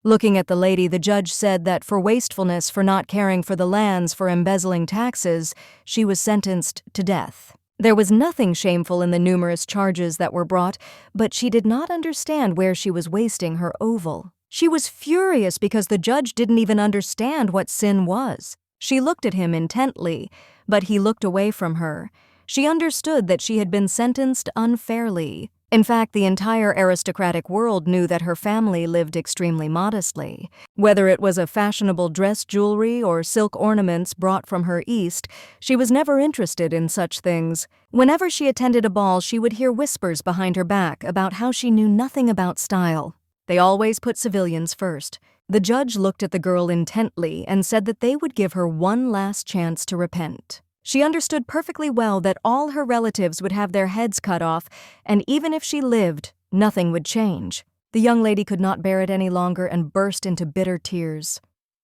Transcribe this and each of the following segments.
Looking at the lady, the judge said that for wastefulness, for not caring for the lands, for embezzling taxes, she was sentenced to death. There was nothing shameful in the numerous charges that were brought, but she did not understand where she was wasting her oval. She was furious because the judge didn't even understand what sin was. She looked at him intently, but he looked away from her. She understood that she had been sentenced unfairly. In fact, the entire aristocratic world knew that her family lived extremely modestly. Whether it was a fashionable dress jewelry or silk ornaments brought from her east, she was never interested in such things. Whenever she attended a ball, she would hear whispers behind her back about how she knew nothing about style. They always put civilians first. The judge looked at the girl intently and said that they would give her one last chance to repent. She understood perfectly well that all her relatives would have their heads cut off, and even if she lived, nothing would change. The young lady could not bear it any longer and burst into bitter tears.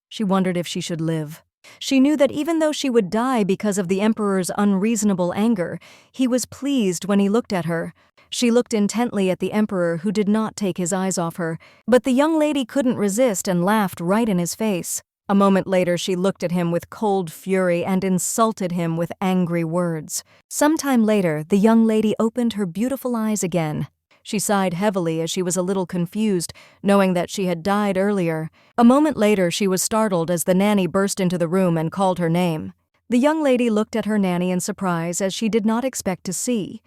She wondered if she should live. She knew that even though she would die because of the emperor's unreasonable anger, he was pleased when he looked at her. She looked intently at the emperor, who did not take his eyes off her, but the young lady couldn't resist and laughed right in his face. A moment later, she looked at him with cold fury and insulted him with angry words. Sometime later, the young lady opened her beautiful eyes again. She sighed heavily as she was a little confused, knowing that she had died earlier. A moment later, she was startled as the nanny burst into the room and called her name. The young lady looked at her nanny in surprise, as she did not expect to see.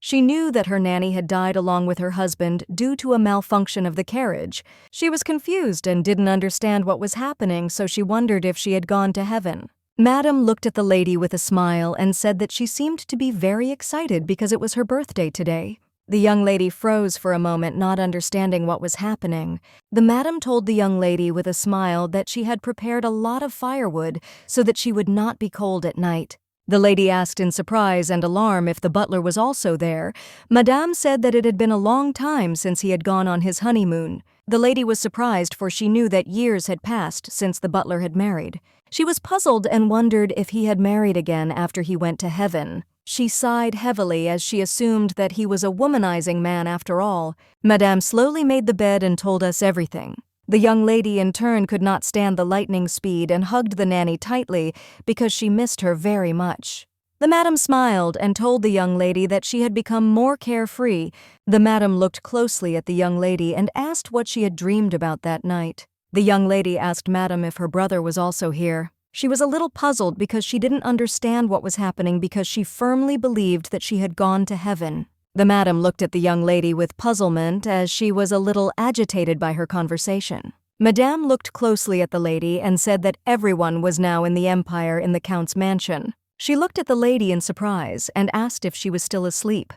She knew that her nanny had died along with her husband due to a malfunction of the carriage. She was confused and didn't understand what was happening, so she wondered if she had gone to heaven. Madame looked at the lady with a smile and said that she seemed to be very excited because it was her birthday today. The young lady froze for a moment, not understanding what was happening. The madam told the young lady with a smile that she had prepared a lot of firewood so that she would not be cold at night. The lady asked in surprise and alarm if the butler was also there. Madame said that it had been a long time since he had gone on his honeymoon. The lady was surprised, for she knew that years had passed since the butler had married. She was puzzled and wondered if he had married again after he went to heaven. She sighed heavily as she assumed that he was a womanizing man after all. Madame slowly made the bed and told us everything. The young lady in turn could not stand the lightning speed and hugged the nanny tightly because she missed her very much. The madam smiled and told the young lady that she had become more carefree. The madam looked closely at the young lady and asked what she had dreamed about that night. The young lady asked madam if her brother was also here. She was a little puzzled because she didn't understand what was happening, because she firmly believed that she had gone to heaven. The madam looked at the young lady with puzzlement, as she was a little agitated by her conversation. Madame looked closely at the lady and said that everyone was now in the empire in the count's mansion. She looked at the lady in surprise and asked if she was still asleep.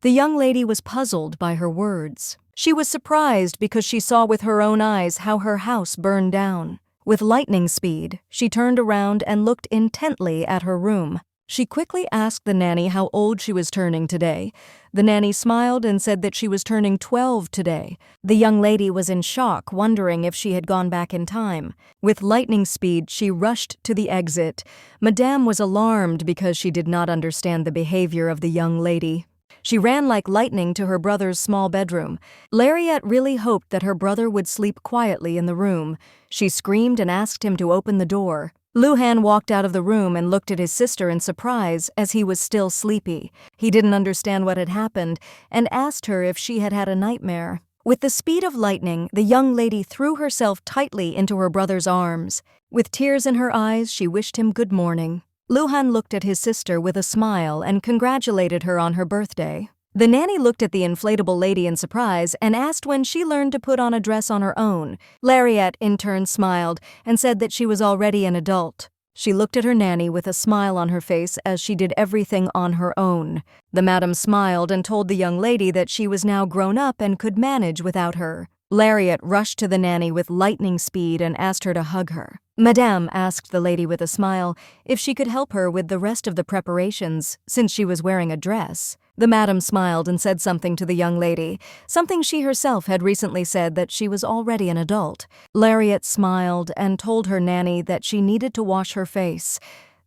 The young lady was puzzled by her words. She was surprised because she saw with her own eyes how her house burned down. With lightning speed, she turned around and looked intently at her room. She quickly asked the nanny how old she was turning today. The nanny smiled and said that she was turning 12 today. The young lady was in shock, wondering if she had gone back in time. With lightning speed, she rushed to the exit. Madame was alarmed because she did not understand the behavior of the young lady. She ran like lightning to her brother's small bedroom. Lariat really hoped that her brother would sleep quietly in the room. She screamed and asked him to open the door. Luhan walked out of the room and looked at his sister in surprise, as he was still sleepy. He didn't understand what had happened and asked her if she had had a nightmare. With the speed of lightning, the young lady threw herself tightly into her brother's arms. With tears in her eyes, she wished him good morning. Luhan looked at his sister with a smile and congratulated her on her birthday. The nanny looked at the inflatable lady in surprise and asked when she learned to put on a dress on her own. Lariat in turn smiled and said that she was already an adult. She looked at her nanny with a smile on her face, as she did everything on her own. The madam smiled and told the young lady that she was now grown up and could manage without her. Lariat rushed to the nanny with lightning speed and asked her to hug her. Madame asked the lady with a smile if she could help her with the rest of the preparations, since she was wearing a dress. The madam smiled and said something to the young lady, something she herself had recently said, that she was already an adult. Lariat smiled and told her nanny that she needed to wash her face.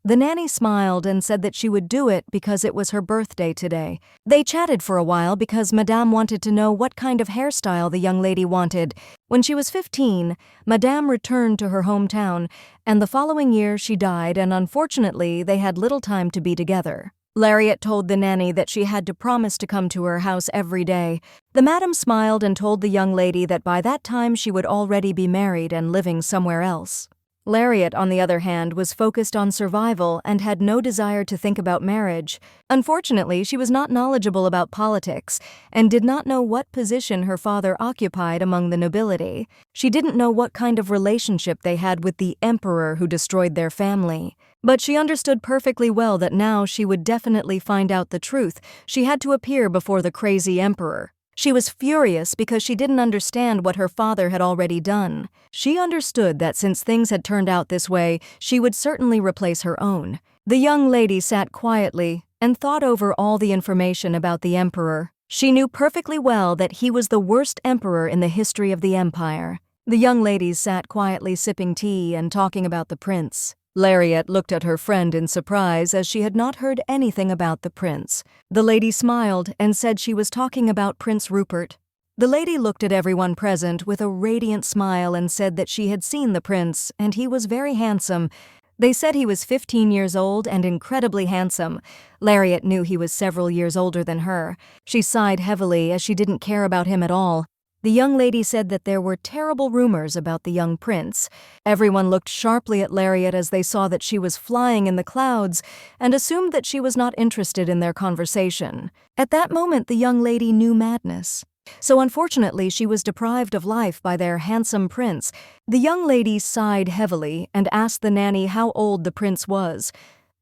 The nanny smiled and said that she would do it because it was her birthday today. They chatted for a while because Madame wanted to know what kind of hairstyle the young lady wanted. When she was 15, Madame returned to her hometown, and the following year she died, and unfortunately they had little time to be together. Lariat told the nanny that she had to promise to come to her house every day. The madam smiled and told the young lady that by that time she would already be married and living somewhere else. Lariat, on the other hand, was focused on survival and had no desire to think about marriage. Unfortunately, she was not knowledgeable about politics and did not know what position her father occupied among the nobility. She didn't know what kind of relationship they had with the emperor who destroyed their family. But she understood perfectly well that now she would definitely find out the truth. She had to appear before the crazy emperor. She was furious because she didn't understand what her father had already done. She understood that since things had turned out this way, she would certainly replace her own. The young lady sat quietly and thought over all the information about the emperor. She knew perfectly well that he was the worst emperor in the history of the empire. The young ladies sat quietly sipping tea and talking about the prince. Lariat looked at her friend in surprise as she had not heard anything about the prince. The lady smiled and said she was talking about Prince Rupert. The lady looked at everyone present with a radiant smile and said that she had seen the prince and he was very handsome. They said he was 15 years old and incredibly handsome. Lariat knew he was several years older than her. She sighed heavily as she didn't care about him at all. The young lady said that there were terrible rumors about the young prince. Everyone looked sharply at Lariat as they saw that she was flying in the clouds and assumed that she was not interested in their conversation. At that moment, the young lady knew madness. So unfortunately, she was deprived of life by their handsome prince. The young lady sighed heavily and asked the nanny how old the prince was.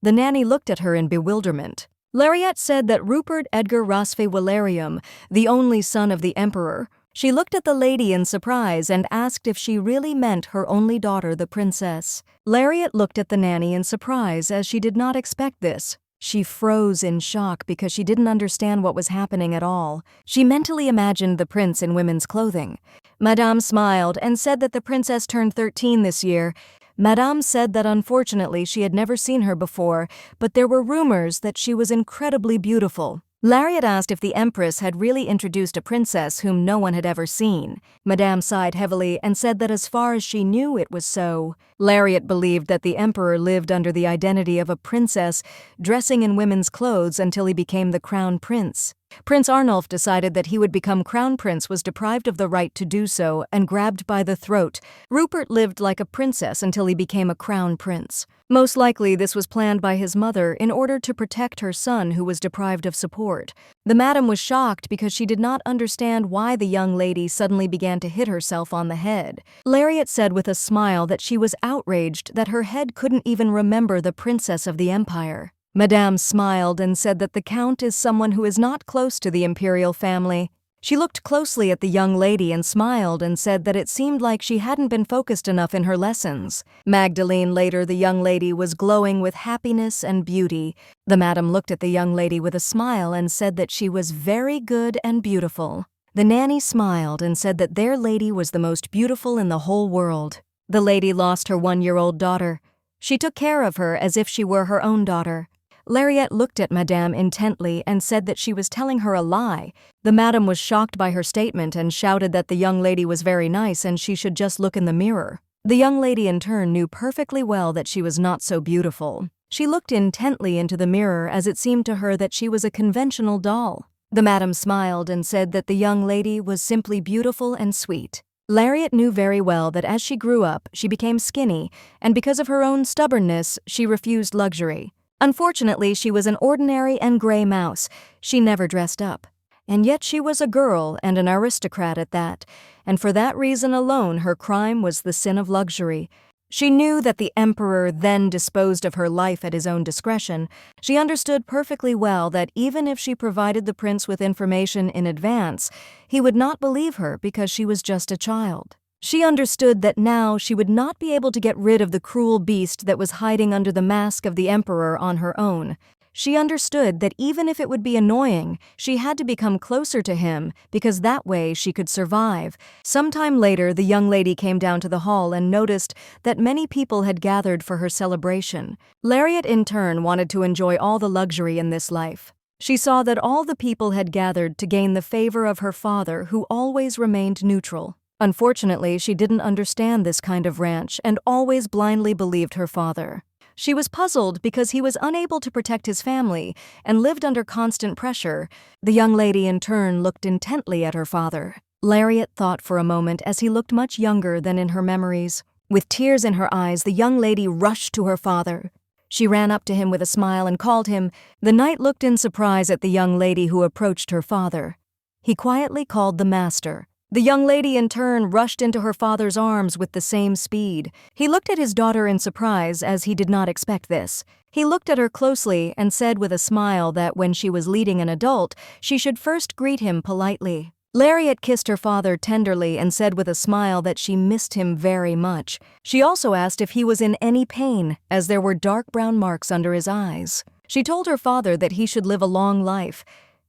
The nanny looked at her in bewilderment. Lariat said that Rupert Edgar Rasfe Valerium, the only son of the emperor. She looked at the lady in surprise and asked if she really meant her only daughter, the princess. Lariat looked at the nanny in surprise as she did not expect this. She froze in shock because she didn't understand what was happening at all. She mentally imagined the prince in women's clothing. Madame smiled and said that the princess turned 13 this year. Madame said that unfortunately she had never seen her before, but there were rumors that she was incredibly beautiful. Lariat asked if the empress had really introduced a princess whom no one had ever seen. Madame sighed heavily and said that as far as she knew it was so. Lariat believed that the emperor lived under the identity of a princess, dressing in women's clothes until he became the crown prince. Prince Arnulf decided that he would become crown prince, was deprived of the right to do so, and grabbed by the throat. Rupert lived like a princess until he became a crown prince. Most likely this was planned by his mother in order to protect her son who was deprived of support. The madam was shocked because she did not understand why the young lady suddenly began to hit herself on the head. Lariat said with a smile that she was outraged that her head couldn't even remember the princess of the empire. Madame smiled and said that the count is someone who is not close to the imperial family. She looked closely at the young lady and smiled and said that it seemed like she hadn't been focused enough in her lessons. Magdalene, later, the young lady, was glowing with happiness and beauty. The madam looked at the young lady with a smile and said that she was very good and beautiful. The nanny smiled and said that their lady was the most beautiful in the whole world. The lady lost her 1-year-old daughter. She took care of her as if she were her own daughter. Lariat looked at Madame intently and said that she was telling her a lie. The madam was shocked by her statement and shouted that the young lady was very nice and she should just look in the mirror. The young lady in turn knew perfectly well that she was not so beautiful. She looked intently into the mirror as it seemed to her that she was a conventional doll. The madam smiled and said that the young lady was simply beautiful and sweet. Lariat knew very well that as she grew up, she became skinny, and because of her own stubbornness, she refused luxury. Unfortunately, she was an ordinary and gray mouse. She never dressed up. And yet she was a girl and an aristocrat at that, and for that reason alone her crime was the sin of luxury. She knew that the emperor then disposed of her life at his own discretion. She understood perfectly well that even if she provided the prince with information in advance, he would not believe her because she was just a child. She understood that now she would not be able to get rid of the cruel beast that was hiding under the mask of the emperor on her own. She understood that even if it would be annoying, she had to become closer to him because that way she could survive. Sometime later, the young lady came down to the hall and noticed that many people had gathered for her celebration. Lariat in turn wanted to enjoy all the luxury in this life. She saw that all the people had gathered to gain the favor of her father, who always remained neutral. Unfortunately, she didn't understand this kind of ranch and always blindly believed her father. She was puzzled because he was unable to protect his family and lived under constant pressure. The young lady in turn looked intently at her father. Lariat thought for a moment as he looked much younger than in her memories. With tears in her eyes, the young lady rushed to her father. She ran up to him with a smile and called him. The knight looked in surprise at the young lady who approached her father. He quietly called the master. The young lady in turn rushed into her father's arms with the same speed. He looked at his daughter in surprise as he did not expect this. He looked at her closely and said with a smile that when she was leading an adult, she should first greet him politely. Lariat kissed her father tenderly and said with a smile that she missed him very much. She also asked if he was in any pain, as there were dark brown marks under his eyes. She told her father that he should live a long life.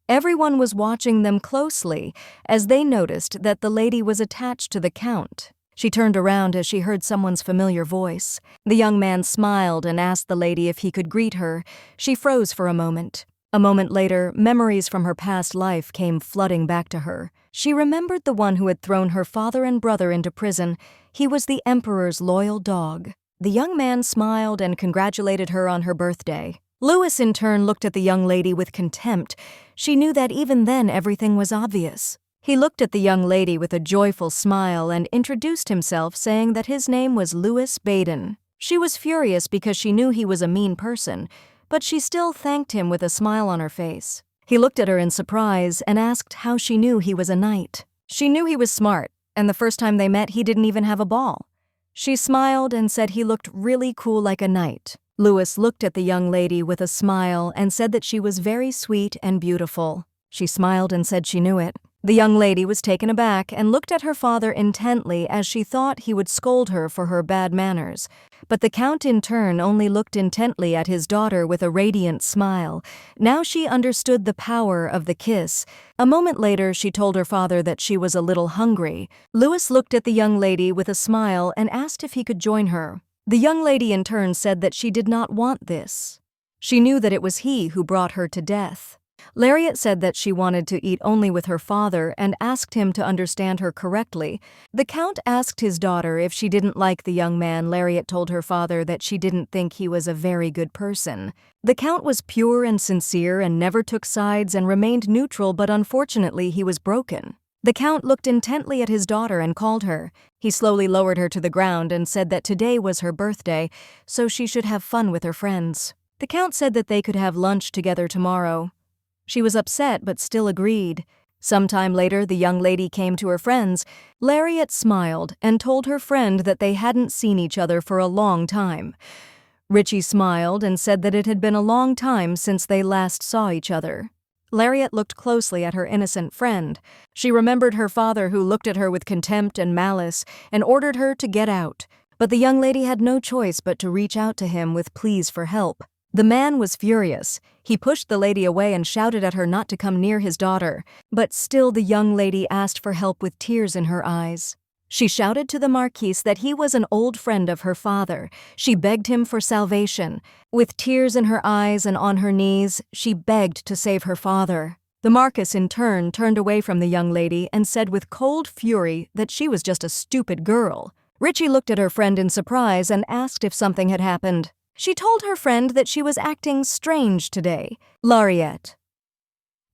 Everyone was watching them closely as they noticed that the lady was attached to the Count. She turned around as she heard someone's familiar voice. The young man smiled and asked the lady if he could greet her. She froze for a moment. A moment later, memories from her past life came flooding back to her. She remembered the one who had thrown her father and brother into prison. He was the Emperor's loyal dog. The young man smiled and congratulated her on her birthday. Louis in turn looked at the young lady with contempt. She knew that even then everything was obvious. He looked at the young lady with a joyful smile and introduced himself, saying that his name was Louis Baden. She was furious because she knew he was a mean person, but she still thanked him with a smile on her face. He looked at her in surprise and asked how she knew he was a knight. She knew he was smart, and the first time they met he didn't even have a ball. She smiled and said he looked really cool like a knight. Louis looked at the young lady with a smile and said that she was very sweet and beautiful. She smiled and said she knew it. The young lady was taken aback and looked at her father intently as she thought he would scold her for her bad manners. But the Count in turn only looked intently at his daughter with a radiant smile. Now she understood the power of the kiss. A moment later, she told her father that she was a little hungry. Louis looked at the young lady with a smile and asked if he could join her. The young lady in turn said that she did not want this. She knew that it was he who brought her to death. Lariat said that she wanted to eat only with her father and asked him to understand her correctly. The Count asked his daughter if she didn't like the young man. Lariat told her father that she didn't think he was a very good person. The Count was pure and sincere and never took sides and remained neutral, but unfortunately he was broken. The Count looked intently at his daughter and called her. He slowly lowered her to the ground and said that today was her birthday, so she should have fun with her friends. The Count said that they could have lunch together tomorrow. She was upset but still agreed. Sometime later, the young lady came to her friends. Lariat smiled and told her friend that they hadn't seen each other for a long time. Richie smiled and said that it had been a long time since they last saw each other. Lariat looked closely at her innocent friend. She remembered her father, who looked at her with contempt and malice and ordered her to get out. But the young lady had no choice but to reach out to him with pleas for help. The man was furious. He pushed the lady away and shouted at her not to come near his daughter. But still the young lady asked for help with tears in her eyes. She shouted to the Marquis that he was an old friend of her father. She begged him for salvation. With tears in her eyes and on her knees, she begged to save her father. The Marquis in turn turned away from the young lady and said with cold fury that she was just a stupid girl. Richie looked at her friend in surprise and asked if something had happened. She told her friend that she was acting strange today. Lariat.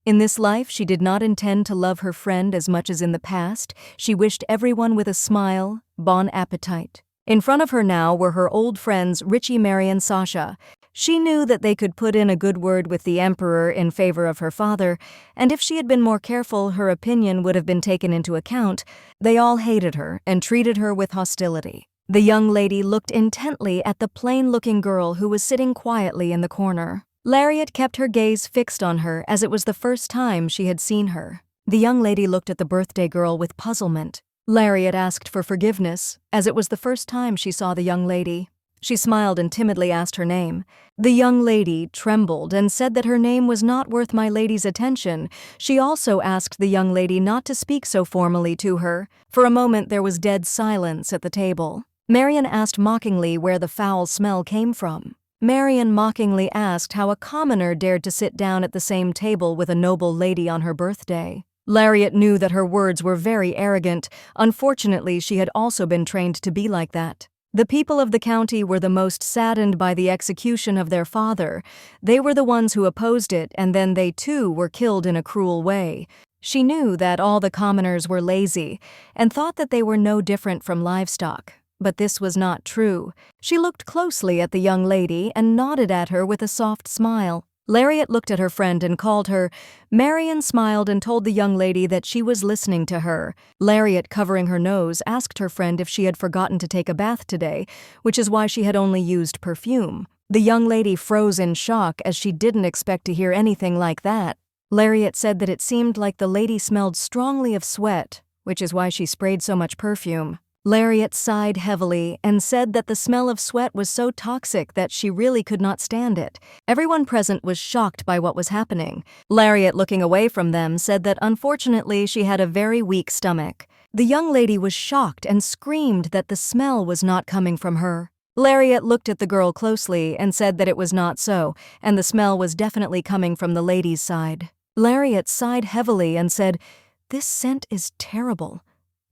In this life, she did not intend to love her friend as much as in the past. She wished everyone with a smile, bon appetit. In front of her now were her old friends Richie, Mary, and Sasha. She knew that they could put in a good word with the Emperor in favor of her father, and if she had been more careful, her opinion would have been taken into account. They all hated her and treated her with hostility. The young lady looked intently at the plain-looking girl who was sitting quietly in the corner. Lariat kept her gaze fixed on her as it was the first time she had seen her. The young lady looked at the birthday girl with puzzlement. Lariat asked for forgiveness, as it was the first time she saw the young lady. She smiled and timidly asked her name. The young lady trembled and said that her name was not worth my lady's attention. She also asked the young lady not to speak so formally to her. For a moment there was dead silence at the table. Marian asked mockingly where the foul smell came from. Marian mockingly asked how a commoner dared to sit down at the same table with a noble lady on her birthday. Lariat knew that her words were very arrogant. Unfortunately, she had also been trained to be like that. The people of the county were the most saddened by the execution of their father. They were the ones who opposed it, and then they too were killed in a cruel way. She knew that all the commoners were lazy, and thought that they were no different from livestock. But this was not true. She looked closely at the young lady and nodded at her with a soft smile. Lariat looked at her friend and called her. Marian smiled and told the young lady that she was listening to her. Lariat, covering her nose, asked her friend if she had forgotten to take a bath today, which is why she had only used perfume. The young lady froze in shock as she didn't expect to hear anything like that. Lariat said that it seemed like the lady smelled strongly of sweat, which is why she sprayed so much perfume. Lariat sighed heavily and said that the smell of sweat was so toxic that she really could not stand it. Everyone present was shocked by what was happening. Lariat, looking away from them, said that unfortunately she had a very weak stomach. The young lady was shocked and screamed that the smell was not coming from her. Lariat looked at the girl closely and said that it was not so, and the smell was definitely coming from the lady's side. Lariat sighed heavily and said, "This scent is terrible."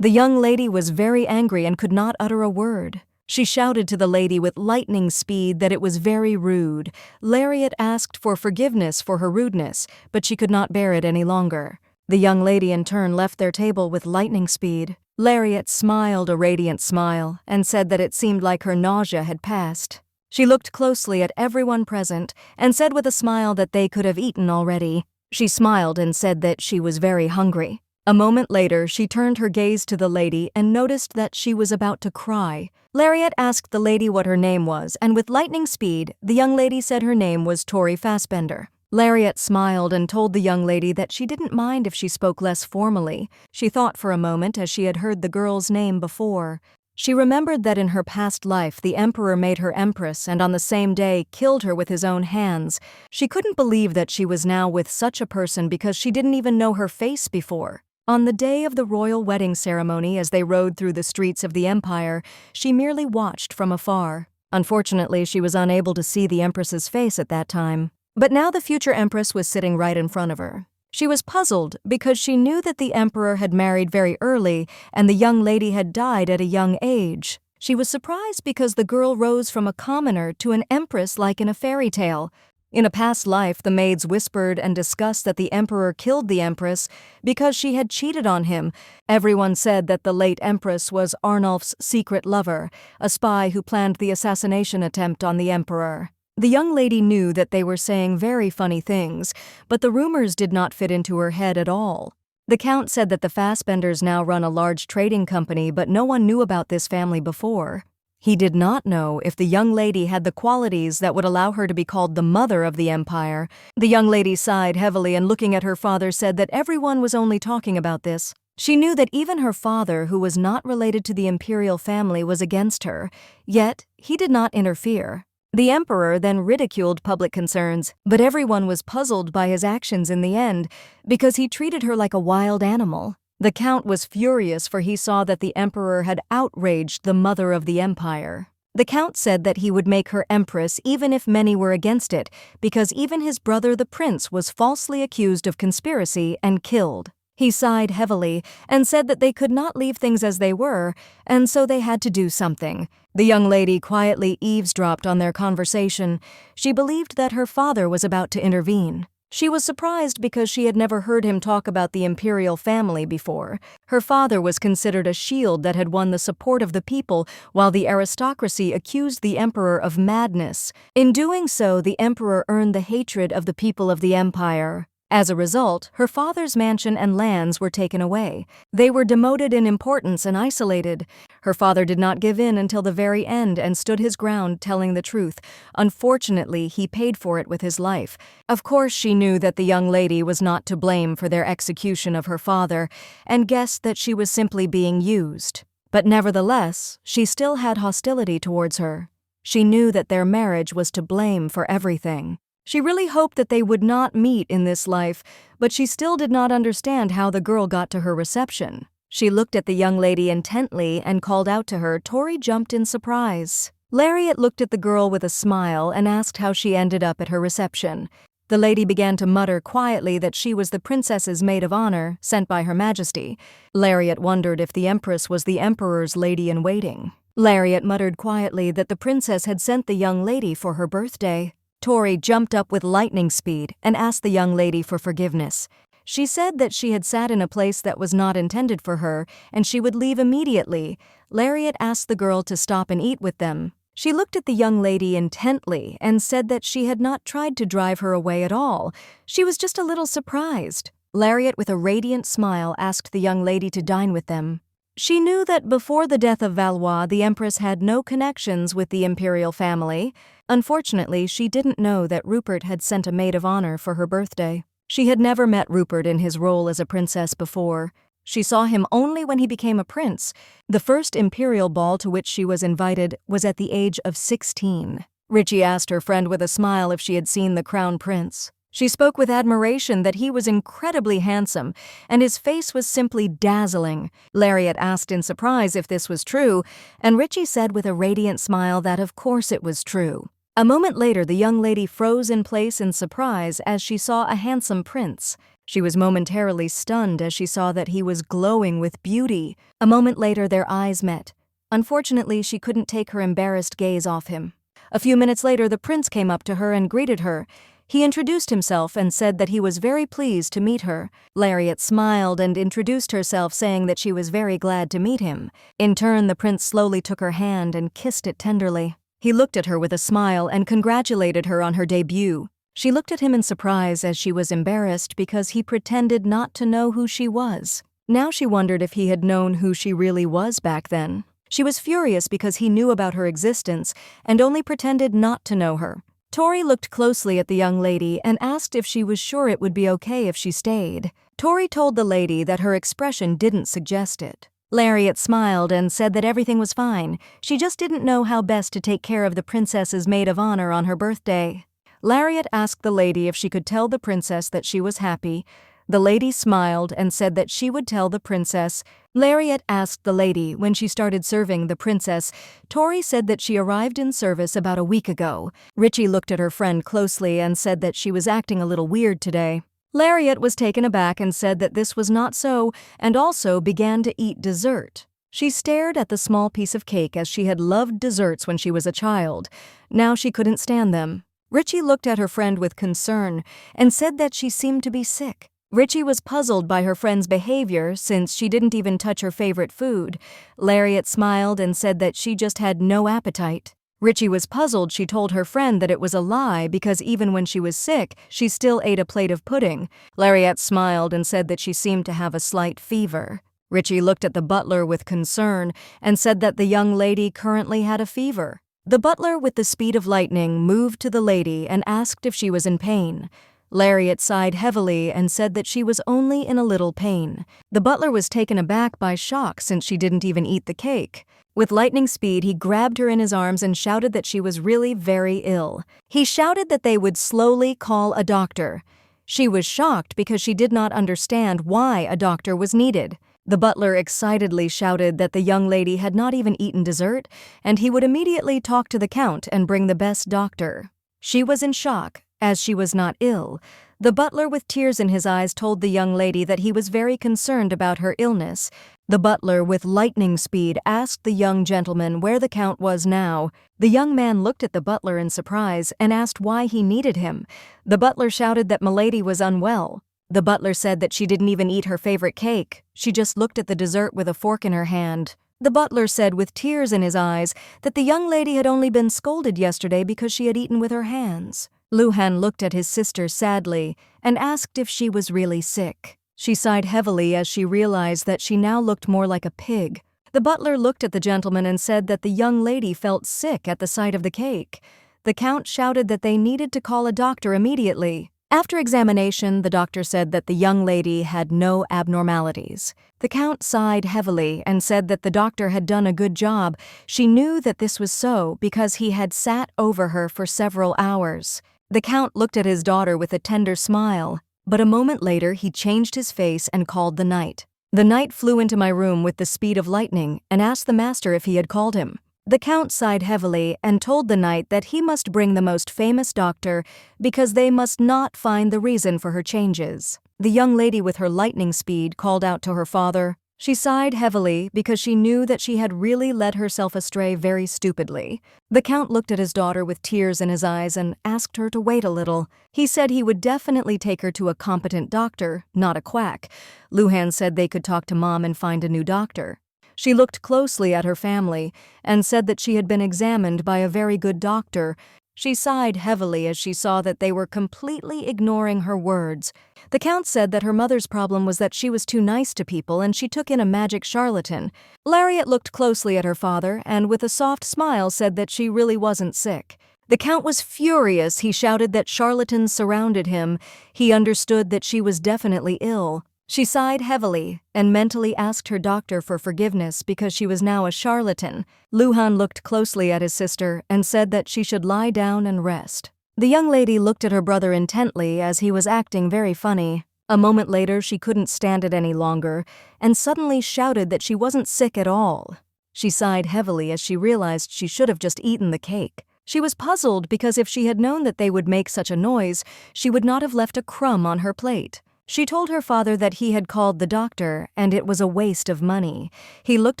The young lady was very angry and could not utter a word. She shouted to the lady with lightning speed that it was very rude. Lariat asked for forgiveness for her rudeness, but she could not bear it any longer. The young lady in turn left their table with lightning speed. Lariat smiled a radiant smile and said that it seemed like her nausea had passed. She looked closely at everyone present and said with a smile that they could have eaten already. She smiled and said that she was very hungry. A moment later, she turned her gaze to the lady and noticed that she was about to cry. Lariat asked the lady what her name was, and with lightning speed, the young lady said her name was Tori Fassbender. Lariat smiled and told the young lady that she didn't mind if she spoke less formally. She thought for a moment as she had heard the girl's name before. She remembered that in her past life the emperor made her empress and on the same day killed her with his own hands. She couldn't believe that she was now with such a person because she didn't even know her face before. On the day of the royal wedding ceremony, as they rode through the streets of the empire, she merely watched from afar. Unfortunately, she was unable to see the empress's face at that time. But now the future empress was sitting right in front of her. She was puzzled because she knew that the emperor had married very early and the young lady had died at a young age. She was surprised because the girl rose from a commoner to an empress like in a fairy tale. In a past life, the maids whispered and discussed that the emperor killed the empress because she had cheated on him. Everyone said that the late empress was Arnulf's secret lover, a spy who planned the assassination attempt on the emperor. The young lady knew that they were saying very funny things, but the rumors did not fit into her head at all. The count said that the Fassbenders now run a large trading company, but no one knew about this family before. He did not know if the young lady had the qualities that would allow her to be called the mother of the empire. The young lady sighed heavily and looking at her father said that everyone was only talking about this. She knew that even her father, who was not related to the imperial family, was against her, yet he did not interfere. The emperor then ridiculed public concerns, but everyone was puzzled by his actions in the end because he treated her like a wild animal. The count was furious for he saw that the emperor had outraged the mother of the empire. The count said that he would make her empress even if many were against it, because even his brother the prince was falsely accused of conspiracy and killed. He sighed heavily and said that they could not leave things as they were, and so they had to do something. The young lady quietly eavesdropped on their conversation. She believed that her father was about to intervene. She was surprised because she had never heard him talk about the imperial family before. Her father was considered a shield that had won the support of the people, while the aristocracy accused the emperor of madness. In doing so, the emperor earned the hatred of the people of the empire. As a result, her father's mansion and lands were taken away. They were demoted in importance and isolated. Her father did not give in until the very end and stood his ground, telling the truth. Unfortunately, he paid for it with his life. Of course, she knew that the young lady was not to blame for their execution of her father, and guessed that she was simply being used. But nevertheless, she still had hostility towards her. She knew that their marriage was to blame for everything. She really hoped that they would not meet in this life, but she still did not understand how the girl got to her reception. She looked at the young lady intently and called out to her. Tori jumped in surprise. Lariat looked at the girl with a smile and asked how she ended up at her reception. The lady began to mutter quietly that she was the princess's maid of honor sent by Her Majesty. Lariat wondered if the empress was the emperor's lady-in-waiting. Lariat muttered quietly that the princess had sent the young lady for her birthday. Tori jumped up with lightning speed and asked the young lady for forgiveness. She said that she had sat in a place that was not intended for her and she would leave immediately. Lariat asked the girl to stop and eat with them. She looked at the young lady intently and said that she had not tried to drive her away at all. She was just a little surprised. Lariat, with a radiant smile, asked the young lady to dine with them. She knew that before the death of Valois, the empress had no connections with the imperial family. Unfortunately, she didn't know that Rupert had sent a maid of honor for her birthday. She had never met Rupert in his role as a princess before. She saw him only when he became a prince. The first imperial ball to which she was invited was at the age of 16. Richie asked her friend with a smile if she had seen the crown prince. She spoke with admiration that he was incredibly handsome, and his face was simply dazzling. Lariat asked in surprise if this was true, and Richie said with a radiant smile that of course it was true. A moment later, the young lady froze in place in surprise as she saw a handsome prince. She was momentarily stunned as she saw that he was glowing with beauty. A moment later, their eyes met. Unfortunately, she couldn't take her embarrassed gaze off him. A few minutes later, the prince came up to her and greeted her. He introduced himself and said that he was very pleased to meet her. Lariat smiled and introduced herself, saying that she was very glad to meet him. In turn, the prince slowly took her hand and kissed it tenderly. He looked at her with a smile and congratulated her on her debut. She looked at him in surprise as she was embarrassed because he pretended not to know who she was. Now she wondered if he had known who she really was back then. She was furious because he knew about her existence and only pretended not to know her. Tori looked closely at the young lady and asked if she was sure it would be okay if she stayed. Tori told the lady that her expression didn't suggest it. Lariat smiled and said that everything was fine. She just didn't know how best to take care of the princess's maid of honor on her birthday. Lariat asked the lady if she could tell the princess that she was happy. The lady smiled and said that she would tell the princess. Lariat asked the lady when she started serving the princess. Tori said that she arrived in service about a week ago. Richie looked at her friend closely and said that she was acting a little weird today. Lariat was taken aback and said that this was not so, and also began to eat dessert. She stared at the small piece of cake as she had loved desserts when she was a child. Now she couldn't stand them. Richie looked at her friend with concern and said that she seemed to be sick. Richie was puzzled by her friend's behavior since she didn't even touch her favorite food. Lariat smiled and said that she just had no appetite. Richie was puzzled. She told her friend that it was a lie because even when she was sick, she still ate a plate of pudding. Lariat smiled and said that she seemed to have a slight fever. Richie looked at the butler with concern and said that the young lady currently had a fever. The butler, with the speed of lightning, moved to the lady and asked if she was in pain. Lariat sighed heavily and said that she was only in a little pain. The butler was taken aback by shock since she didn't even eat the cake. With lightning speed, he grabbed her in his arms and shouted that she was really very ill. He shouted that they would slowly call a doctor. She was shocked because she did not understand why a doctor was needed. The butler excitedly shouted that the young lady had not even eaten dessert, and he would immediately talk to the count and bring the best doctor. She was in shock, as she was not ill. The butler, with tears in his eyes, told the young lady that he was very concerned about her illness. The butler, with lightning speed, asked the young gentleman where the count was now. The young man looked at the butler in surprise and asked why he needed him. The butler shouted that Milady was unwell. The butler said that she didn't even eat her favorite cake. She just looked at the dessert with a fork in her hand. The butler said with tears in his eyes that the young lady had only been scolded yesterday because she had eaten with her hands. Luhan looked at his sister sadly and asked if she was really sick. She sighed heavily as she realized that she now looked more like a pig. The butler looked at the gentleman and said that the young lady felt sick at the sight of the cake. The count shouted that they needed to call a doctor immediately. After examination, the doctor said that the young lady had no abnormalities. The count sighed heavily and said that the doctor had done a good job. She knew that this was so because he had sat over her for several hours. The count looked at his daughter with a tender smile, but a moment later he changed his face and called the knight. The knight flew into my room with the speed of lightning and asked the master if he had called him. The Count sighed heavily and told the knight that he must bring the most famous doctor because they must not find the reason for her changes. The young lady with her lightning speed called out to her father. She sighed heavily because she knew that she had really led herself astray very stupidly. The Count looked at his daughter with tears in his eyes and asked her to wait a little. He said he would definitely take her to a competent doctor, not a quack. Luhan said they could talk to Mom and find a new doctor. She looked closely at her family and said that she had been examined by a very good doctor. She sighed heavily as she saw that they were completely ignoring her words. The Count said that her mother's problem was that she was too nice to people and she took in a magic charlatan. Lariat looked closely at her father and with a soft smile said that she really wasn't sick. The Count was furious. He shouted that charlatans surrounded him. He understood that she was definitely ill. She sighed heavily and mentally asked her doctor for forgiveness because she was now a charlatan. Luhan looked closely at his sister and said that she should lie down and rest. The young lady looked at her brother intently as he was acting very funny. A moment later, she couldn't stand it any longer and suddenly shouted that she wasn't sick at all. She sighed heavily as she realized she should have just eaten the cake. She was puzzled because if she had known that they would make such a noise, she would not have left a crumb on her plate. She told her father that he had called the doctor and it was a waste of money. He looked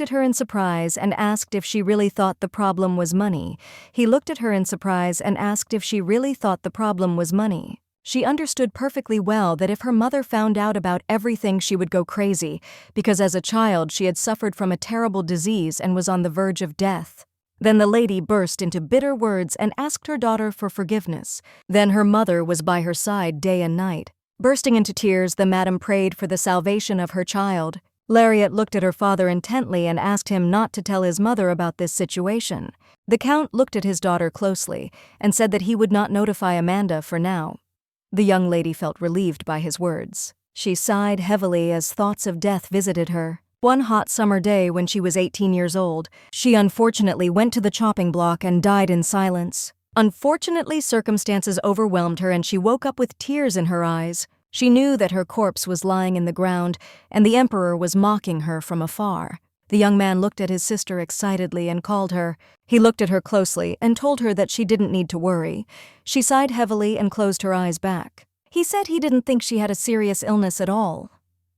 at her in surprise and asked if she really thought the problem was money. She understood perfectly well that if her mother found out about everything she would go crazy, because as a child she had suffered from a terrible disease and was on the verge of death. Then the lady burst into bitter words and asked her daughter for forgiveness. Then her mother was by her side day and night. Bursting into tears, the madam prayed for the salvation of her child. Lariat looked at her father intently and asked him not to tell his mother about this situation. The Count looked at his daughter closely and said that he would not notify Amanda for now. The young lady felt relieved by his words. She sighed heavily as thoughts of death visited her. One hot summer day when she was 18 years old, she unfortunately went to the chopping block and died in silence. Unfortunately, circumstances overwhelmed her and she woke up with tears in her eyes. She knew that her corpse was lying in the ground and the Emperor was mocking her from afar. The young man looked at his sister excitedly and called her. He looked at her closely and told her that she didn't need to worry. She sighed heavily and closed her eyes back. He said he didn't think she had a serious illness at all.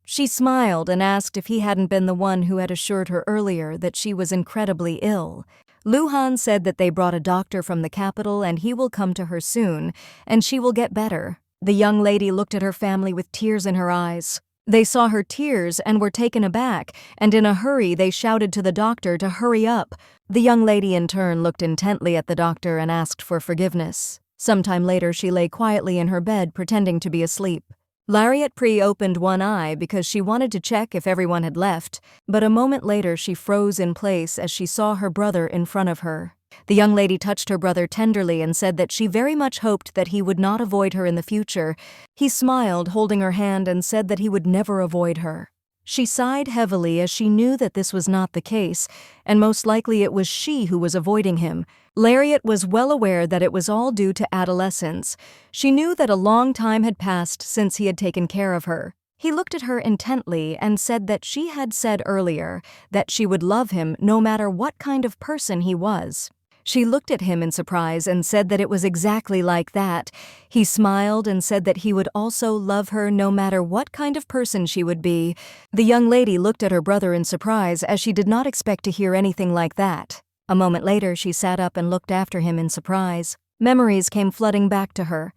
She smiled and asked if he hadn't been the one who had assured her earlier that she was incredibly ill. Luhan said that they brought a doctor from the capital and he will come to her soon, and she will get better. The young lady looked at her family with tears in her eyes. They saw her tears and were taken aback, and in a hurry they shouted to the doctor to hurry up. The young lady in turn looked intently at the doctor and asked for forgiveness. Sometime later she lay quietly in her bed pretending to be asleep. Lariat opened one eye because she wanted to check if everyone had left, but a moment later she froze in place as she saw her brother in front of her. The young lady touched her brother tenderly and said that she very much hoped that he would not avoid her in the future. He smiled, holding her hand, and said that he would never avoid her. She sighed heavily as she knew that this was not the case, and most likely it was she who was avoiding him. Lariat was well aware that it was all due to adolescence. She knew that a long time had passed since he had taken care of her. He looked at her intently and said that she had said earlier that she would love him no matter what kind of person he was. She looked at him in surprise and said that it was exactly like that. He smiled and said that he would also love her no matter what kind of person she would be. The young lady looked at her brother in surprise as she did not expect to hear anything like that. A moment later, she sat up and looked after him in surprise. Memories came flooding back to her.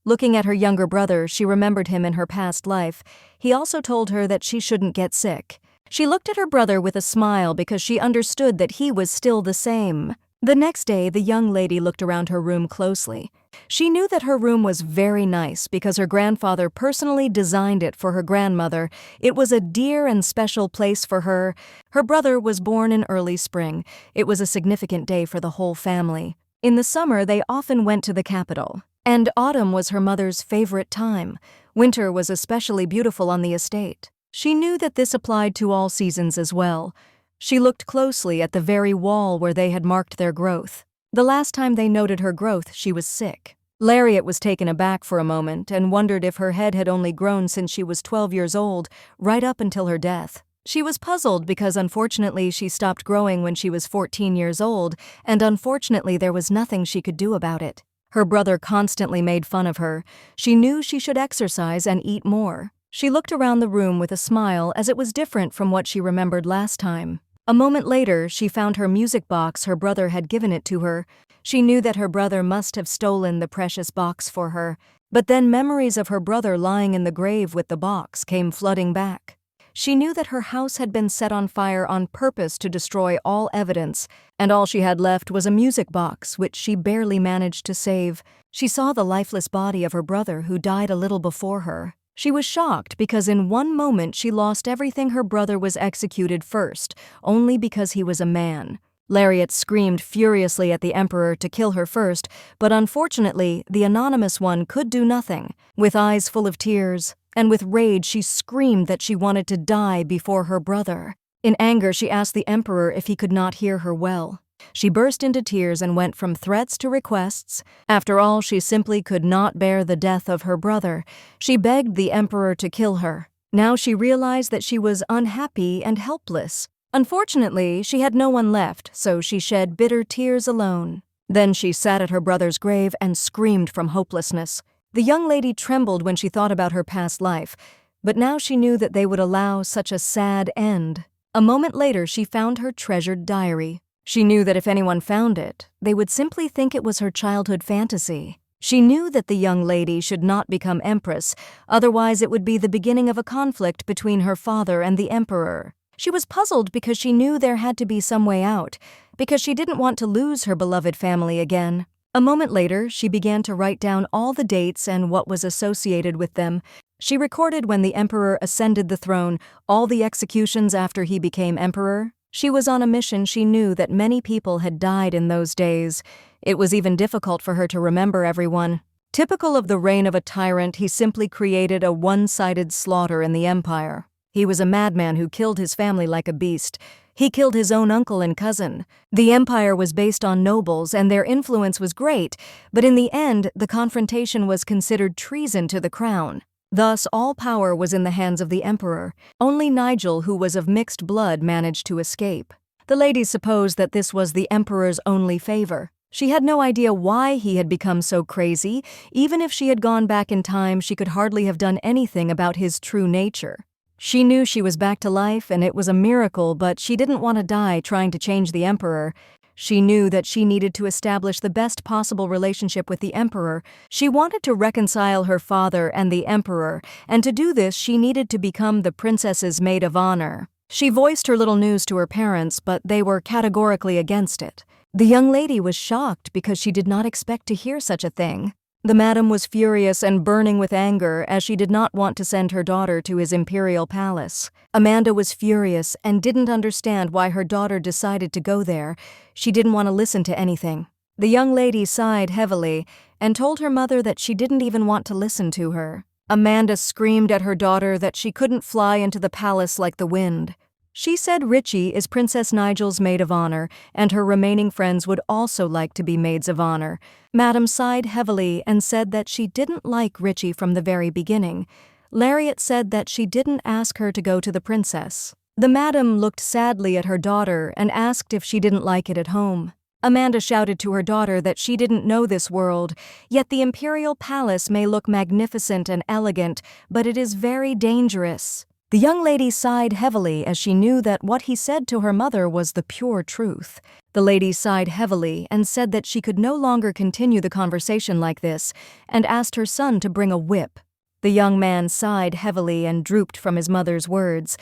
Looking at her younger brother, she remembered him in her past life. He also told her that she shouldn't get sick. She looked at her brother with a smile because she understood that he was still the same. The next day, the young lady looked around her room closely. She knew that her room was very nice because her grandfather personally designed it for her grandmother. It was a dear and special place for her. Her brother was born in early spring. It was a significant day for the whole family. In the summer, they often went to the capital. And autumn was her mother's favorite time. Winter was especially beautiful on the estate. She knew that this applied to all seasons as well. She looked closely at the very wall where they had marked their growth. The last time they noted her growth, she was sick. Lariat was taken aback for a moment and wondered if her head had only grown since she was 12 years old, right up until her death. She was puzzled because unfortunately she stopped growing when she was 14 years old, and unfortunately there was nothing she could do about it. Her brother constantly made fun of her. She knew she should exercise and eat more. She looked around the room with a smile as it was different from what she remembered last time. A moment later, she found her music box. Her brother had given it to her. She knew that her brother must have stolen the precious box for her. But then memories of her brother lying in the grave with the box came flooding back. She knew that her house had been set on fire on purpose to destroy all evidence, and all she had left was a music box which she barely managed to save. She saw the lifeless body of her brother who died a little before her. She was shocked because in one moment she lost everything. Her brother was executed first, only because he was a man. Lariat screamed furiously at the Emperor to kill her first, but unfortunately, the anonymous one could do nothing. With eyes full of tears and with rage, she screamed that she wanted to die before her brother. In anger, she asked the Emperor if he could not hear her well. She burst into tears and went from threats to requests. After all, she simply could not bear the death of her brother. She begged the Emperor to kill her. Now she realized that she was unhappy and helpless. Unfortunately, she had no one left, so she shed bitter tears alone. Then she sat at her brother's grave and screamed from hopelessness. The young lady trembled when she thought about her past life, but now she knew that they would allow such a sad end. A moment later, she found her treasured diary. She knew that if anyone found it, they would simply think it was her childhood fantasy. She knew that the young lady should not become empress, otherwise it would be the beginning of a conflict between her father and the Emperor. She was puzzled because she knew there had to be some way out, because she didn't want to lose her beloved family again. A moment later, she began to write down all the dates and what was associated with them. She recorded when the Emperor ascended the throne, all the executions after he became Emperor. She was on a mission. She knew that many people had died in those days. It was even difficult for her to remember everyone. Typical of the reign of a tyrant, he simply created a one-sided slaughter in the empire. He was a madman who killed his family like a beast. He killed his own uncle and cousin. The empire was based on nobles, and their influence was great, but in the end, the confrontation was considered treason to the crown. Thus, all power was in the hands of the emperor. Only Nigel, who was of mixed blood, managed to escape. The ladies supposed that this was the emperor's only favor. She had no idea why he had become so crazy. Even if she had gone back in time, she could hardly have done anything about his true nature. She knew she was back to life, and it was a miracle, but she didn't want to die trying to change the emperor. She knew that she needed to establish the best possible relationship with the emperor. She wanted to reconcile her father and the emperor, and to do this she needed to become the princess's maid of honor. She voiced her little news to her parents, but they were categorically against it. The young lady was shocked because she did not expect to hear such a thing. The madam was furious and burning with anger as she did not want to send her daughter to his imperial palace. Amanda was furious and didn't understand why her daughter decided to go there. She didn't want to listen to anything. The young lady sighed heavily and told her mother that she didn't even want to listen to her. Amanda screamed at her daughter that she couldn't fly into the palace like the wind. She said Richie is Princess Nigel's maid of honor, and her remaining friends would also like to be maids of honor. Madam sighed heavily and said that she didn't like Richie from the very beginning. Lariat said that she didn't ask her to go to the princess. The madam looked sadly at her daughter and asked if she didn't like it at home. Amanda shouted to her daughter that she didn't know this world, yet the imperial palace may look magnificent and elegant, but it is very dangerous. The young lady sighed heavily as she knew that what he said to her mother was the pure truth. The lady sighed heavily and said that she could no longer continue the conversation like this, and asked her son to bring a whip. The young man sighed heavily and drooped from his mother's words.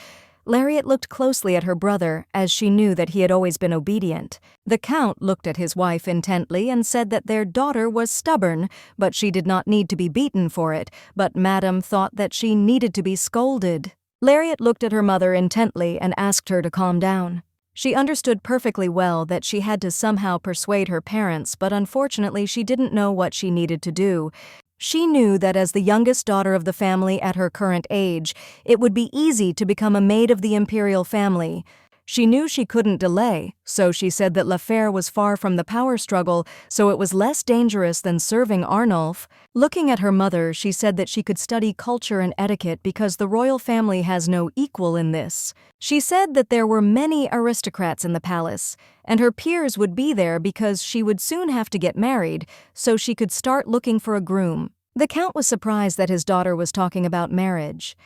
Lariat looked closely at her brother, as she knew that he had always been obedient. The count looked at his wife intently and said that their daughter was stubborn, but she did not need to be beaten for it, but Madame thought that she needed to be scolded. Lariat looked at her mother intently and asked her to calm down. She understood perfectly well that she had to somehow persuade her parents, but unfortunately she didn't know what she needed to do. She knew that as the youngest daughter of the family at her current age, it would be easy to become a maid of the imperial family. She knew she couldn't delay, so she said that l'affaire was far from the power struggle, so it was less dangerous than serving Arnulf. Looking at her mother, she said that she could study culture and etiquette because the royal family has no equal in this. She said that there were many aristocrats in the palace, and her peers would be there because she would soon have to get married, so she could start looking for a groom. The count was surprised that his daughter was talking about marriage.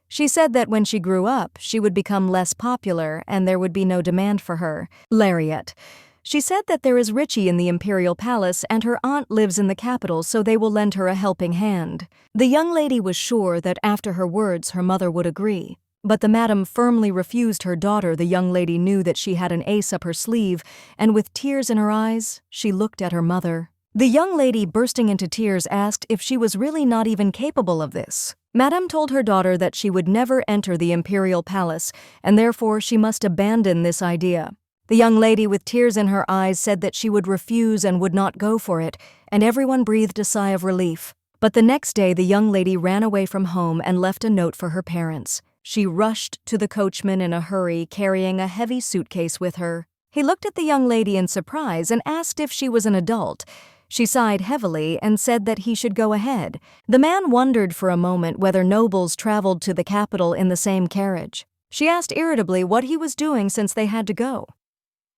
She said that when she grew up, she would become less popular and there would be no demand for her. Lariat. She said that there is Richie in the imperial palace and her aunt lives in the capital, so they will lend her a helping hand. The young lady was sure that after her words her mother would agree. But the madam firmly refused her daughter. The young lady knew that she had an ace up her sleeve, and with tears in her eyes, she looked at her mother. The young lady, bursting into tears, asked if she was really not even capable of this. Madame told her daughter that she would never enter the imperial palace, and therefore she must abandon this idea. The young lady, with tears in her eyes, said that she would refuse and would not go for it, and everyone breathed a sigh of relief. But the next day the young lady ran away from home and left a note for her parents. She rushed to the coachman in a hurry, carrying a heavy suitcase with her. He looked at the young lady in surprise and asked if she was an adult. She sighed heavily and said that he should go ahead. The man wondered for a moment whether nobles traveled to the capital in the same carriage. She asked irritably what he was doing since they had to go.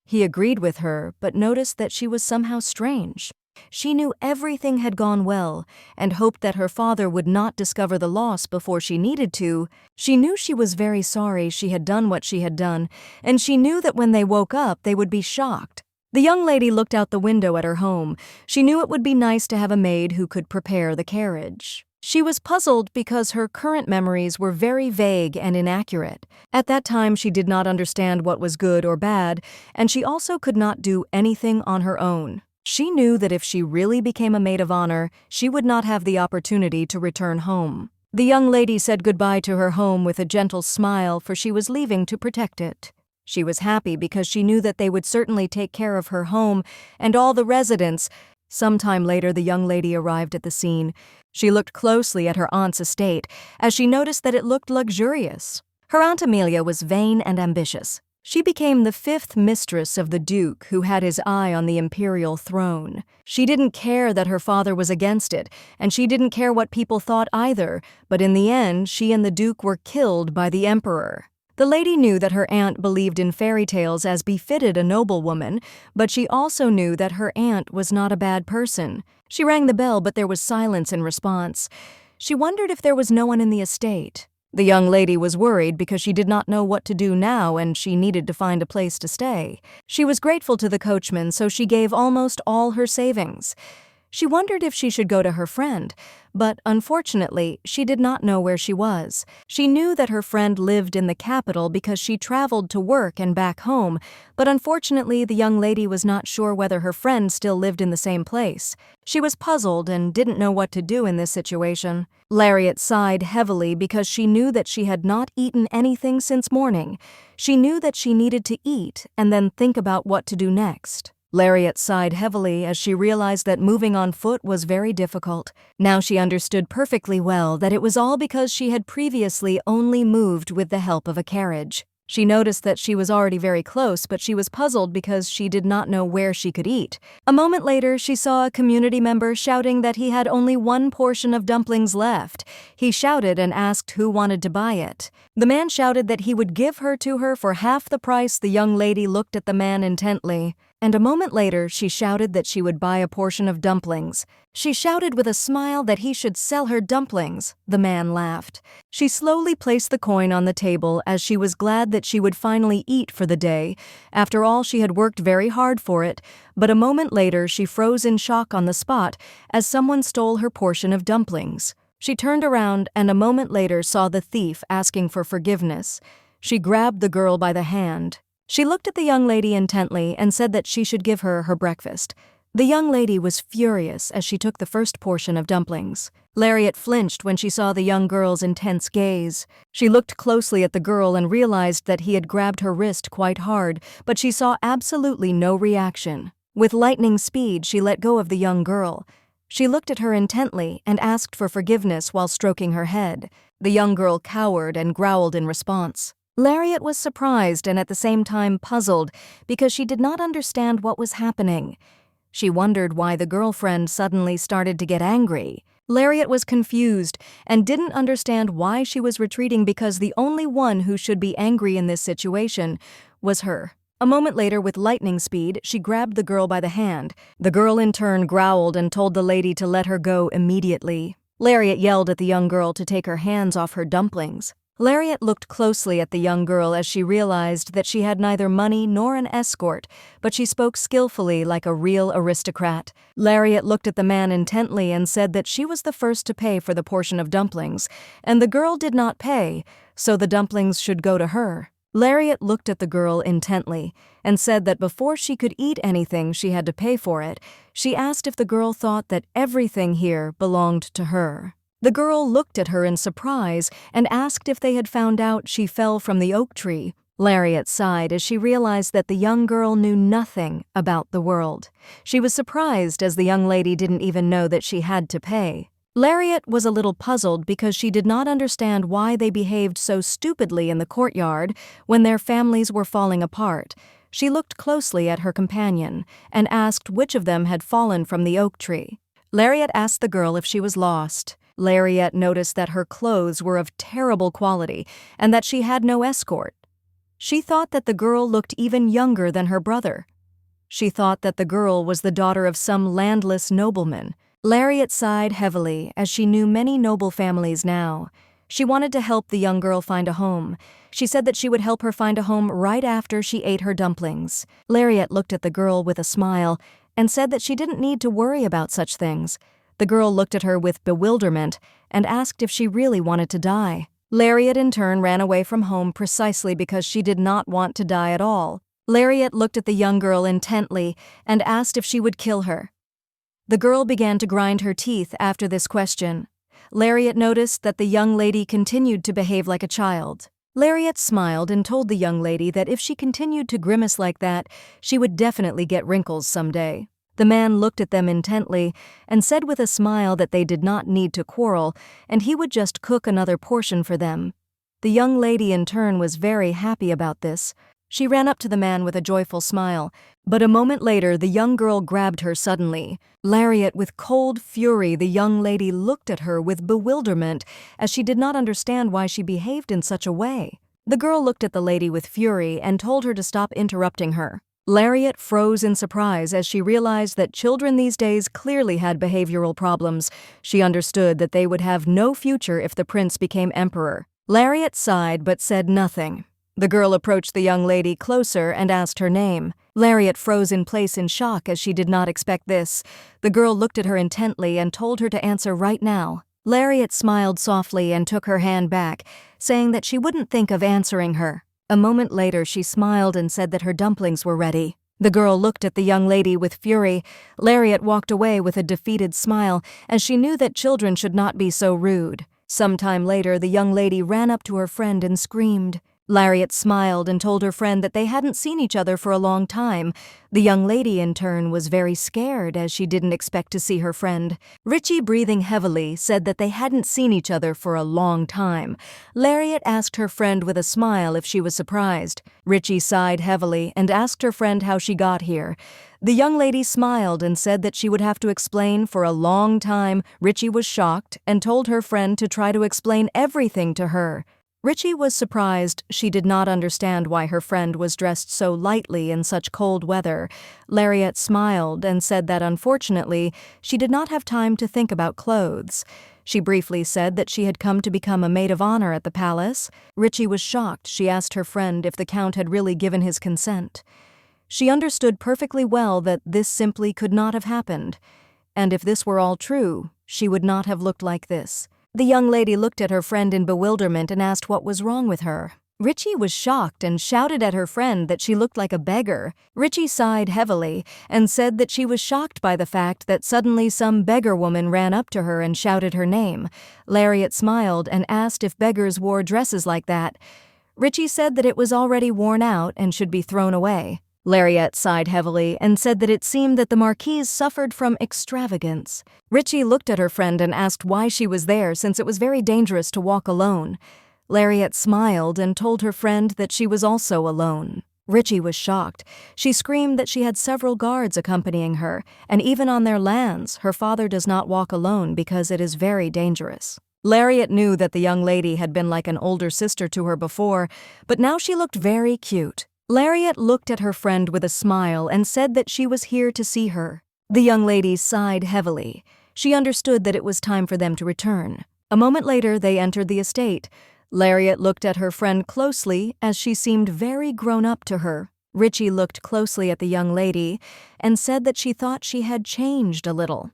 He agreed with her, but noticed that she was somehow strange. She knew everything had gone well and hoped that her father would not discover the loss before she needed to. She knew she was very sorry she had done what she had done, and she knew that when they woke up they would be shocked. The young lady looked out the window at her home. She knew it would be nice to have a maid who could prepare the carriage. She was puzzled because her current memories were very vague and inaccurate. At that time she did not understand what was good or bad, and she also could not do anything on her own. She knew that if she really became a maid of honor, she would not have the opportunity to return home. The young lady said goodbye to her home with a gentle smile, for she was leaving to protect it. She was happy because she knew that they would certainly take care of her home and all the residents. Some time later, the young lady arrived at the scene. She looked closely at her aunt's estate, as she noticed that it looked luxurious. Her Aunt Amelia was vain and ambitious. She became the 5th mistress of the Duke, who had his eye on the imperial throne. She didn't care that her father was against it, and she didn't care what people thought either, but in the end, she and the Duke were killed by the Emperor. The lady knew that her aunt believed in fairy tales as befitted a noblewoman, but she also knew that her aunt was not a bad person. She rang the bell, but there was silence in response. She wondered if there was no one in the estate. The young lady was worried because she did not know what to do now and she needed to find a place to stay. She was grateful to the coachman, so she gave almost all her savings. She wondered if she should go to her friend, but unfortunately, she did not know where she was. She knew that her friend lived in the capital because she traveled to work and back home, but unfortunately, the young lady was not sure whether her friend still lived in the same place. She was puzzled and didn't know what to do in this situation. Lariat sighed heavily because she knew that she had not eaten anything since morning. She knew that she needed to eat and then think about what to do next. Lariat sighed heavily as she realized that moving on foot was very difficult. Now she understood perfectly well that it was all because she had previously only moved with the help of a carriage. She noticed that she was already very close, but she was puzzled because she did not know where she could eat. A moment later, she saw a community member shouting that he had only one portion of dumplings left. He shouted and asked who wanted to buy it. The man shouted that he would give her to her for half the price. The young lady looked at the man intently, and a moment later she shouted that she would buy a portion of dumplings. She shouted with a smile that he should sell her dumplings. The man laughed. She slowly placed the coin on the table as she was glad that she would finally eat for the day. After all, she had worked very hard for it, but a moment later she froze in shock on the spot as someone stole her portion of dumplings. She turned around and a moment later saw the thief asking for forgiveness. She grabbed the girl by the hand. She looked at the young lady intently and said that she should give her her breakfast. The young lady was furious as she took the first portion of dumplings. Lariat flinched when she saw the young girl's intense gaze. She looked closely at the girl and realized that he had grabbed her wrist quite hard, but she saw absolutely no reaction. With lightning speed, she let go of the young girl. She looked at her intently and asked for forgiveness while stroking her head. The young girl cowered and growled in response. Lariat was surprised and at the same time puzzled because she did not understand what was happening. She wondered why the girlfriend suddenly started to get angry. Lariat was confused and didn't understand why she was retreating because the only one who should be angry in this situation was her. A moment later, with lightning speed, she grabbed the girl by the hand. The girl in turn growled and told the lady to let her go immediately. Lariat yelled at the young girl to take her hands off her dumplings. Lariat looked closely at the young girl as she realized that she had neither money nor an escort, but she spoke skillfully like a real aristocrat. Lariat looked at the man intently and said that she was the first to pay for the portion of dumplings, and the girl did not pay, so the dumplings should go to her. Lariat looked at the girl intently and said that before she could eat anything she had to pay for it. She asked if the girl thought that everything here belonged to her. The girl looked at her in surprise and asked if they had found out she fell from the oak tree. Lariat sighed as she realized that the young girl knew nothing about the world. She was surprised as the young lady didn't even know that she had to pay. Lariat was a little puzzled because she did not understand why they behaved so stupidly in the courtyard when their families were falling apart. She looked closely at her companion and asked which of them had fallen from the oak tree. Lariat asked the girl if she was lost. Lariat noticed that her clothes were of terrible quality and that she had no escort. She thought that the girl looked even younger than her brother. She thought that the girl was the daughter of some landless nobleman. Lariat sighed heavily as she knew many noble families now. She wanted to help the young girl find a home. She said that she would help her find a home right after she ate her dumplings. Lariat looked at the girl with a smile and said that she didn't need to worry about such things. The girl looked at her with bewilderment and asked if she really wanted to die. Lariat in turn ran away from home precisely because she did not want to die at all. Lariat looked at the young girl intently and asked if she would kill her. The girl began to grind her teeth after this question. Lariat noticed that the young lady continued to behave like a child. Lariat smiled and told the young lady that if she continued to grimace like that, she would definitely get wrinkles someday. The man looked at them intently and said with a smile that they did not need to quarrel and he would just cook another portion for them. The young lady in turn was very happy about this. She ran up to the man with a joyful smile, but a moment later the young girl grabbed her suddenly. Lariat, with cold fury, the young lady looked at her with bewilderment as she did not understand why she behaved in such a way. The girl looked at the lady with fury and told her to stop interrupting her. Lariat froze in surprise as she realized that children these days clearly had behavioral problems. She understood that they would have no future if the prince became emperor. Lariat sighed but said nothing. The girl approached the young lady closer and asked her name. Lariat froze in place in shock as she did not expect this. The girl looked at her intently and told her to answer right now. Lariat smiled softly and took her hand back, saying that she wouldn't think of answering her. A moment later, she smiled and said that her dumplings were ready. The girl looked at the young lady with fury. Lariat walked away with a defeated smile, as she knew that children should not be so rude. Sometime later, the young lady ran up to her friend and screamed. Lariat smiled and told her friend that they hadn't seen each other for a long time. The young lady, in turn, was very scared as she didn't expect to see her friend. Richie, breathing heavily, said that they hadn't seen each other for a long time. Lariat asked her friend with a smile if she was surprised. Richie sighed heavily and asked her friend how she got here. The young lady smiled and said that she would have to explain for a long time. Richie was shocked and told her friend to try to explain everything to her. Richie was surprised. She did not understand why her friend was dressed so lightly in such cold weather. Lariat smiled and said that unfortunately, she did not have time to think about clothes. She briefly said that she had come to become a maid of honor at the palace. Richie was shocked. She asked her friend if the count had really given his consent. She understood perfectly well that this simply could not have happened. And if this were all true, she would not have looked like this. The young lady looked at her friend in bewilderment and asked what was wrong with her. Richie was shocked and shouted at her friend that she looked like a beggar. Richie sighed heavily and said that she was shocked by the fact that suddenly some beggar woman ran up to her and shouted her name. Lariat smiled and asked if beggars wore dresses like that. Richie said that it was already worn out and should be thrown away. Lariat sighed heavily and said that it seemed that the marquise suffered from extravagance. Richie looked at her friend and asked why she was there since it was very dangerous to walk alone. Lariat smiled and told her friend that she was also alone. Richie was shocked. She screamed that she had several guards accompanying her, and even on their lands, her father does not walk alone because it is very dangerous. Lariat knew that the young lady had been like an older sister to her before, but now she looked very cute. Lariat looked at her friend with a smile and said that she was here to see her. The young lady sighed heavily. She understood that it was time for them to return. A moment later, they entered the estate. Lariat looked at her friend closely as she seemed very grown up to her. Richie looked closely at the young lady and said that she thought she had changed a little.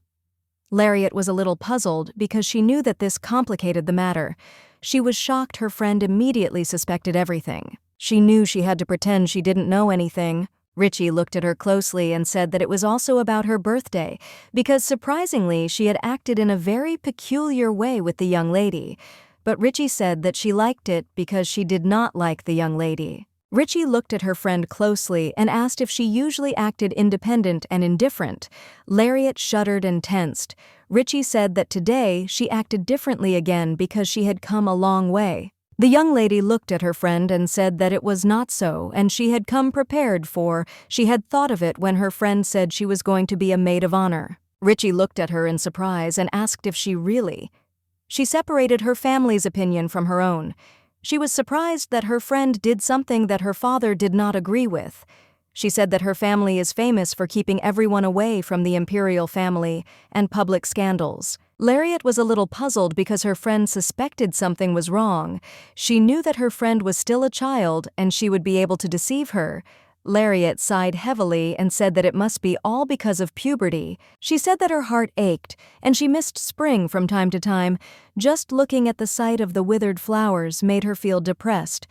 Lariat was a little puzzled because she knew that this complicated the matter. She was shocked her friend immediately suspected everything. She knew she had to pretend she didn't know anything. Richie looked at her closely and said that it was also about her birthday, because surprisingly she had acted in a very peculiar way with the young lady. But Richie said that she liked it because she did not like the young lady. Richie looked at her friend closely and asked if she usually acted independent and indifferent. Lariat shuddered and tensed. Richie said that today she acted differently again because she had come a long way. The young lady looked at her friend and said that it was not so, and she had come prepared for, she had thought of it when her friend said she was going to be a maid of honor. Richie looked at her in surprise and asked if she really. She separated her family's opinion from her own. She was surprised that her friend did something that her father did not agree with. She said that her family is famous for keeping everyone away from the imperial family and public scandals. Lariat was a little puzzled because her friend suspected something was wrong. She knew that her friend was still a child and she would be able to deceive her. Lariat sighed heavily and said that it must be all because of puberty. She said that her heart ached and she missed spring from time to time. Just looking at the sight of the withered flowers made her feel depressed.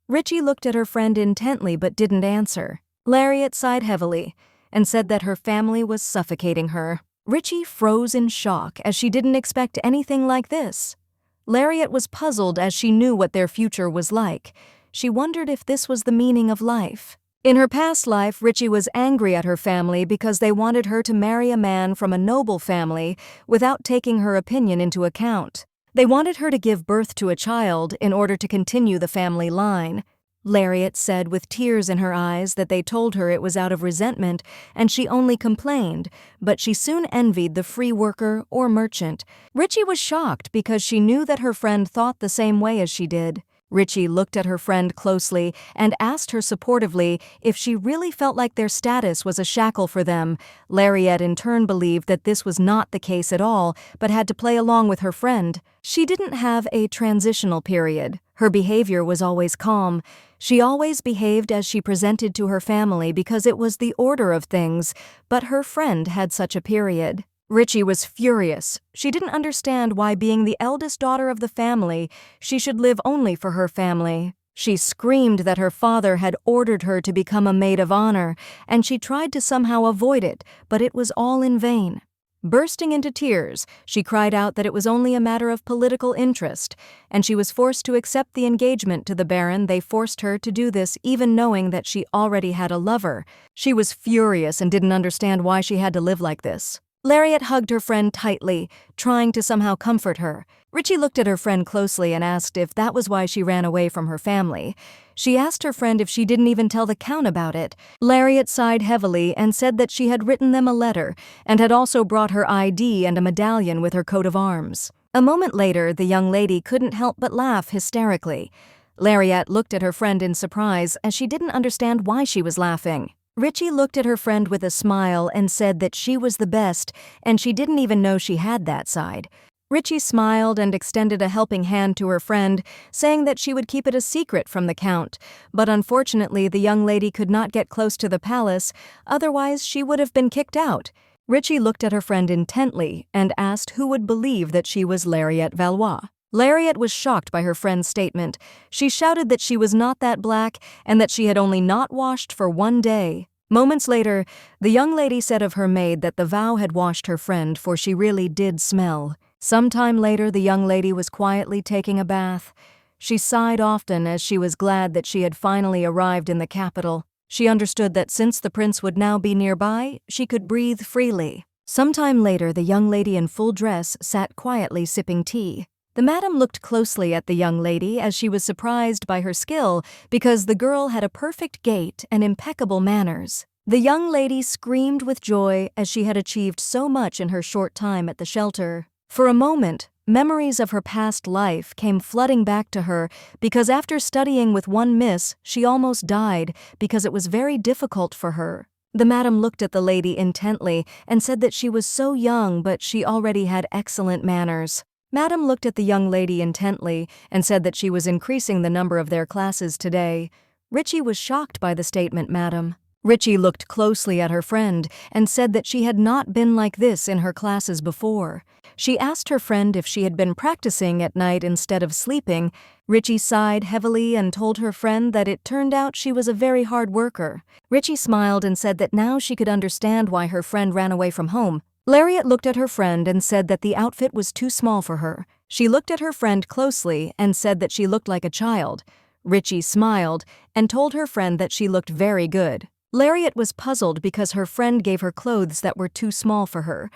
Richie looked at her friend intently but didn't answer. Lariat sighed heavily and said that her family was suffocating her. Richie froze in shock as she didn't expect anything like this. Lariat was puzzled as she knew what their future was like. She wondered if this was the meaning of life. In her past life, Richie was angry at her family because they wanted her to marry a man from a noble family without taking her opinion into account. They wanted her to give birth to a child in order to continue the family line. Lariat said with tears in her eyes that they told her it was out of resentment and she only complained, but she soon envied the free worker or merchant. Richie was shocked because she knew that her friend thought the same way as she did. Richie looked at her friend closely and asked her supportively if she really felt like their status was a shackle for them. Lariat in turn believed that this was not the case at all, but had to play along with her friend. She didn't have a transitional period. Her behavior was always calm. She always behaved as she presented to her family because it was the order of things, but her friend had such a period. Richie was furious. She didn't understand why, being the eldest daughter of the family, she should live only for her family. She screamed that her father had ordered her to become a maid of honor, and she tried to somehow avoid it, but it was all in vain. Bursting into tears, she cried out that it was only a matter of political interest, and she was forced to accept the engagement to the Baron. They forced her to do this even knowing that she already had a lover. She was furious and didn't understand why she had to live like this. Lariat hugged her friend tightly, trying to somehow comfort her. Richie looked at her friend closely and asked if that was why she ran away from her family. She asked her friend if she didn't even tell the Count about it. Lariat sighed heavily and said that she had written them a letter and had also brought her ID and a medallion with her coat of arms. A moment later, the young lady couldn't help but laugh hysterically. Lariat looked at her friend in surprise as she didn't understand why she was laughing. Richie looked at her friend with a smile and said that she was the best, and she didn't even know she had that side. Richie smiled and extended a helping hand to her friend, saying that she would keep it a secret from the Count, but unfortunately the young lady could not get close to the palace, otherwise she would have been kicked out. Richie looked at her friend intently and asked who would believe that she was Lariat Valois. Lariat was shocked by her friend's statement. She shouted that she was not that black and that she had only not washed for 1 day. Moments later, the young lady said of her maid that the vow had washed her friend, for she really did smell. Some time later, the young lady was quietly taking a bath. She sighed often as she was glad that she had finally arrived in the capital. She understood that since the prince would now be nearby, she could breathe freely. Some time later, the young lady in full dress sat quietly sipping tea. The madam looked closely at the young lady as she was surprised by her skill because the girl had a perfect gait and impeccable manners. The young lady screamed with joy as she had achieved so much in her short time at the shelter. For a moment, memories of her past life came flooding back to her because after studying with one miss, she almost died because it was very difficult for her. The madam looked at the lady intently and said that she was so young but she already had excellent manners. Madam looked at the young lady intently and said that she was increasing the number of their classes today. Richie was shocked by the statement, madam. Richie looked closely at her friend and said that she had not been like this in her classes before. She asked her friend if she had been practicing at night instead of sleeping. Richie sighed heavily and told her friend that it turned out she was a very hard worker. Richie smiled and said that now she could understand why her friend ran away from home. Lariat looked at her friend and said that the outfit was too small for her. She looked at her friend closely and said that she looked like a child. Richie smiled and told her friend that she looked very good. Lariat was puzzled because her friend gave her clothes that were too small for her.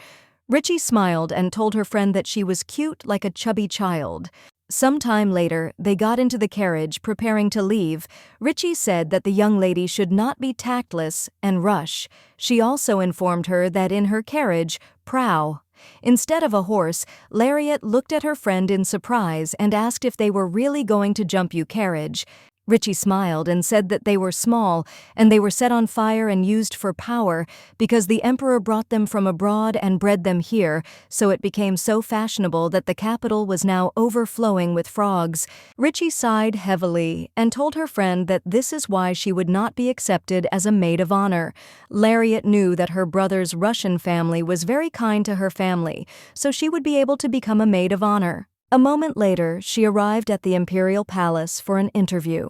Richie smiled and told her friend that she was cute like a chubby child. Some time later, they got into the carriage preparing to leave. Richie said that the young lady should not be tactless and rush. She also informed her that in her carriage, prow. Instead of a horse, Lariat looked at her friend in surprise and asked if they were really going to jump you carriage. Richie smiled and said that they were small and they were set on fire and used for power because the emperor brought them from abroad and bred them here, so it became so fashionable that the capital was now overflowing with frogs. Richie sighed heavily and told her friend that this is why she would not be accepted as a maid of honor. Lariat knew that her brother's Russian family was very kind to her family, so she would be able to become a maid of honor. A moment later, she arrived at the imperial palace for an interview.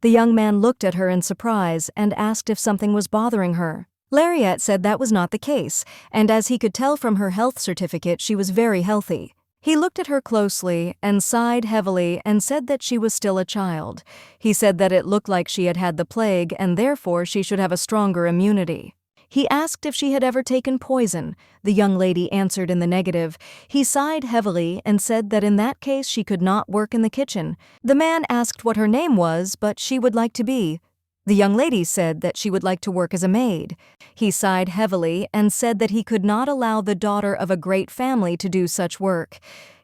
The young man looked at her in surprise and asked if something was bothering her. Lariat said that was not the case, and as he could tell from her health certificate, she was very healthy. He looked at her closely and sighed heavily and said that she was still a child. He said that it looked like she had had the plague and therefore she should have a stronger immunity. He asked if she had ever taken poison. The young lady answered in the negative. He sighed heavily and said that in that case she could not work in the kitchen. The man asked what her name was, but she would like to be. The young lady said that she would like to work as a maid. He sighed heavily and said that he could not allow the daughter of a great family to do such work.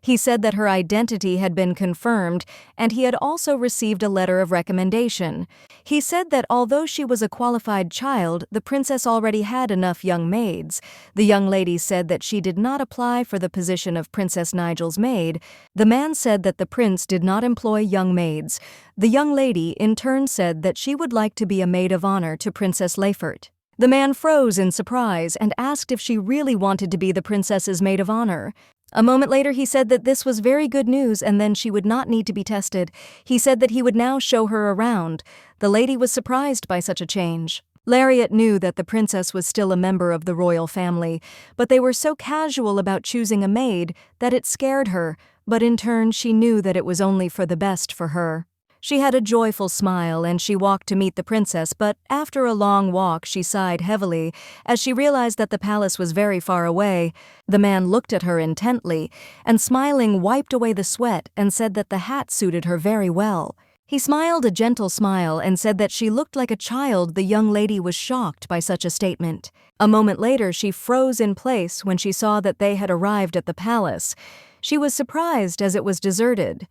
He said that her identity had been confirmed, and he had also received a letter of recommendation. He said that although she was a qualified child, the princess already had enough young maids. The young lady said that she did not apply for the position of Princess Nigel's maid. The man said that the prince did not employ young maids. The young lady in turn said that she would like to be a maid of honor to Princess Leifert. The man froze in surprise and asked if she really wanted to be the princess's maid of honor. A moment later he said that this was very good news and then she would not need to be tested. He said that he would now show her around. The lady was surprised by such a change. Lariat knew that the princess was still a member of the royal family, but they were so casual about choosing a maid that it scared her, but in turn she knew that it was only for the best for her. She had a joyful smile and she walked to meet the princess, but after a long walk she sighed heavily as she realized that the palace was very far away. The man looked at her intently and smiling wiped away the sweat and said that the hat suited her very well. He smiled a gentle smile and said that she looked like a child. The young lady was shocked by such a statement. A moment later she froze in place when she saw that they had arrived at the palace. She was surprised as it was deserted.